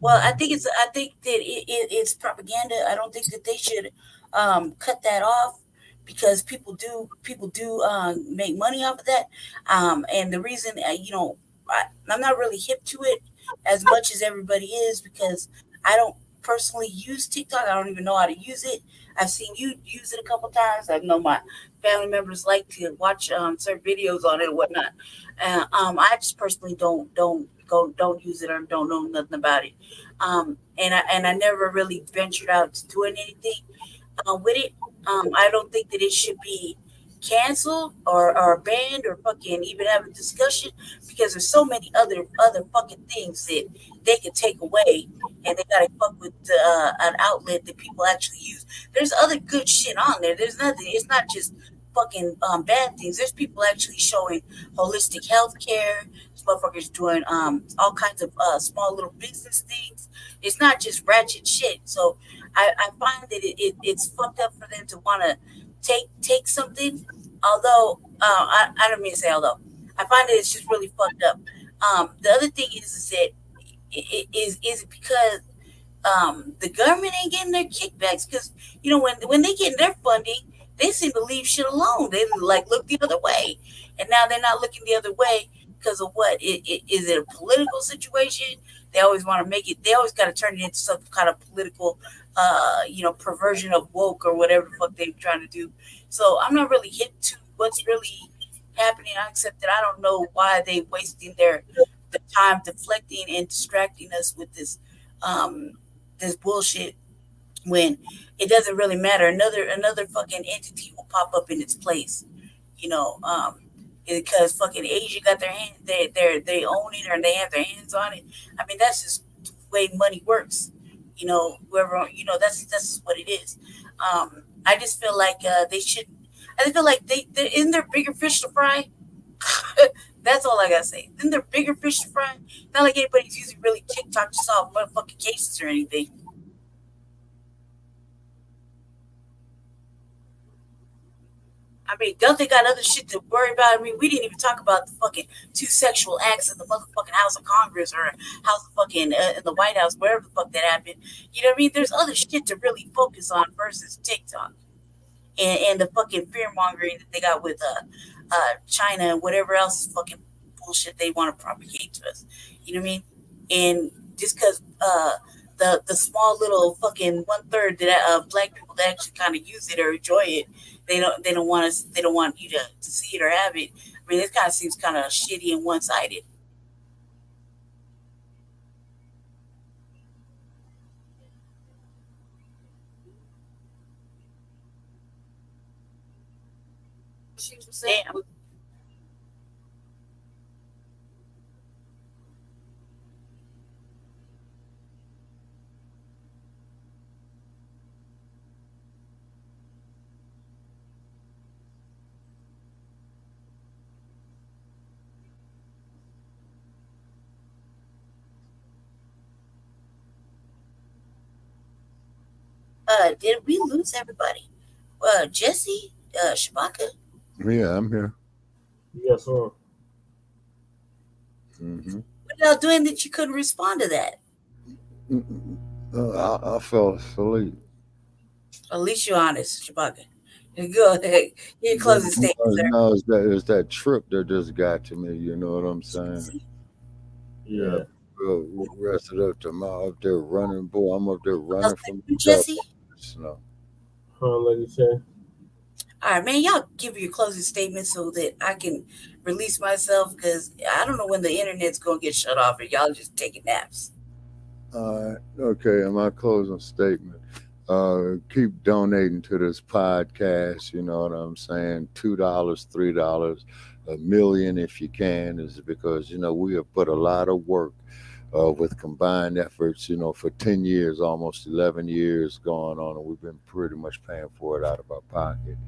Well, I think that it's propaganda. I don't think that they should cut that off, because people do make money off of that. And the reason, I'm not really hip to it as much as everybody is, because I don't personally use TikTok. I don't even know how to use it. I've seen you use it a couple times. I know my family members like to watch certain videos on it and whatnot. I just personally don't use it or don't know nothing about it. And I never really ventured out to doing anything with it. I don't think that it should be canceled or banned or fucking even have a discussion, because there's so many other fucking things that they could take away, and they gotta fuck with an outlet that people actually use. There's other good shit on there. There's nothing. It's not just fucking bad things. There's people actually showing holistic health care. These motherfuckers doing all kinds of small little business things. It's not just ratchet shit. So I find that it's fucked up for them to want to take something. Although I don't mean to say although. I find that it's just really fucked up. The other thing is that is it because the government ain't getting their kickbacks? Because when they get their funding, they seem to leave shit alone. They look the other way, and now they're not looking the other way because of what? Is it a political situation? They always want to make it. They always got to turn it into some kind of political, perversion of woke or whatever the fuck they're trying to do. So I'm not really hip to what's really happening, except that I don't know why they wasting the time deflecting and distracting us with this bullshit, when it doesn't really matter. Another fucking entity will pop up in its place, because fucking Asia got their hand, they own it, or they have their hands on it. I mean, that's just the way money works. Whoever, that's just what it is. I just feel like they should. I feel like they're in there bigger fish to fry That's all I gotta say. Then they're bigger fish to fry. Not like anybody's using really TikTok to solve motherfucking cases or anything. I mean, don't they got other shit to worry about? I mean, we didn't even talk about the fucking 2 sexual acts in the motherfucking House of Congress or House of fucking in the White House, wherever the fuck that happened. You know what I mean? There's other shit to really focus on versus TikTok and the fucking fear mongering that they got with China and whatever else fucking bullshit they want to propagate to us. You know what I mean? And just because the small little fucking 1/3 that of black people that actually kind of use it or enjoy it, they don't want you to see it or have it. I mean, this kind of seems kind of shitty and one-sided. Damn. Did we lose everybody? Jesse, Shabaka. Yeah, I'm here. Yes, sir. Mm-hmm. What y'all doing that you couldn't respond to that? I fell asleep. At least you're honest, Shabaka. Go ahead. Your closing statement, sir. No, it's that trip that just got to me. You know what I'm saying? Yeah. Rested up to my up there running, boy. I'm up there running from Jesse. Snow. Lady Shay. All right, man. Y'all give your closing statement so that I can release myself because I don't know when the internet's gonna get shut off and y'all just taking naps. Okay. And my closing statement. Keep donating to this podcast. You know what I'm saying? $2, $3, $1 million if you can, is because we have put a lot of work with combined efforts. For 10 years, almost 11 years going on, and we've been pretty much paying for it out of our pocket.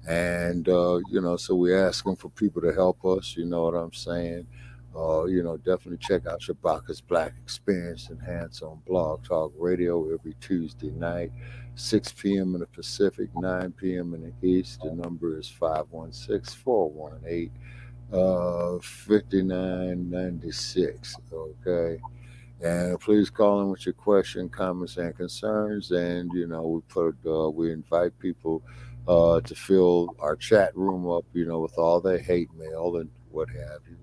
And so we're asking for people to help us. You know what I'm saying? Definitely check out Shabaka's Black Experience Enhanced on Blog Talk Radio every Tuesday night, 6 p.m. in the Pacific, 9 p.m. in the East. The number is 516-418-5996. Okay. And please call in with your question, comments, and concerns. And, we invite people to fill our chat room up, with all their hate mail and what have you.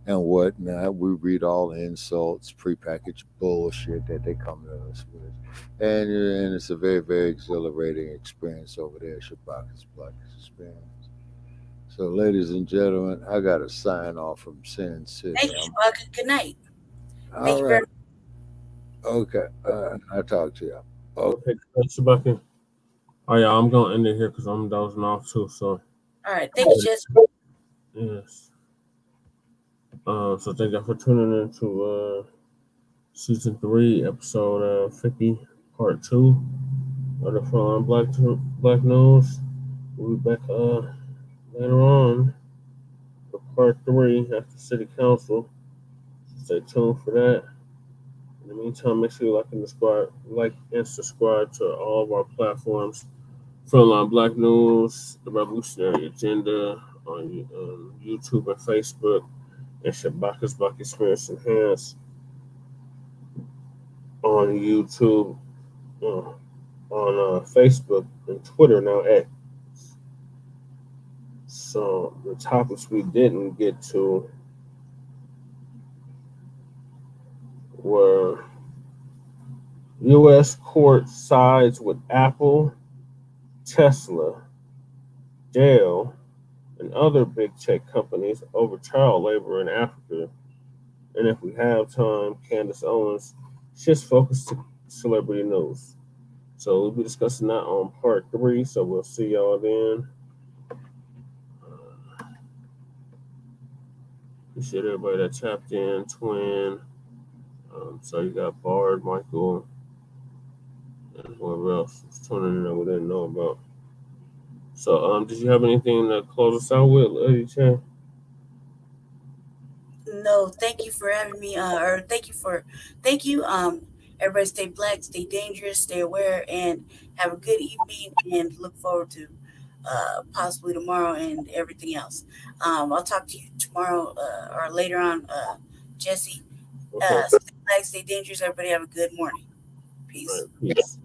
And whatnot. We read all the insults, prepackaged bullshit that they come to us with. And it's a very, very exhilarating experience over there at Shabaka's Black Experience. So, ladies and gentlemen, I got to sign off from Sin City. Thank you, Shabaka. Good night. All right. Okay. I'll talk to you. Okay, Shabaka. All right, I'm going to end it here because I'm dozing off too. So. All right. Thank you, Jess. Yes. So thank you for tuning in to season 3, episode 50, part 2 of the Frontline Black News. We'll be back later on for part 3 after City Council. Stay tuned for that. In the meantime, make sure you like and subscribe to all of our platforms. Frontline Black News, The Revolutionary Agenda on YouTube and Facebook. And Shabaka's Black Experience Enhanced on YouTube, on Facebook and Twitter now X. So the topics we didn't get to were U.S. court sides with Apple, Tesla, Dell, and other big tech companies over child labor in Africa. And if we have time, Candace Owens shifts focus to celebrity news. So we'll be discussing that on part 3. So we'll see y'all then. Appreciate everybody that tapped in, Twin. So you got Bard, Michael, and whoever else is tuning in that we didn't know about. So, did you have anything to close us out with, Lady Chan? No, thank you for having me. Thank you. Everybody stay black, stay dangerous, stay aware, and have a good evening. And look forward to possibly tomorrow and everything else. I'll talk to you tomorrow or later on, Jesse. Okay. Stay black, stay dangerous. Everybody have a good morning. Peace. All right, peace.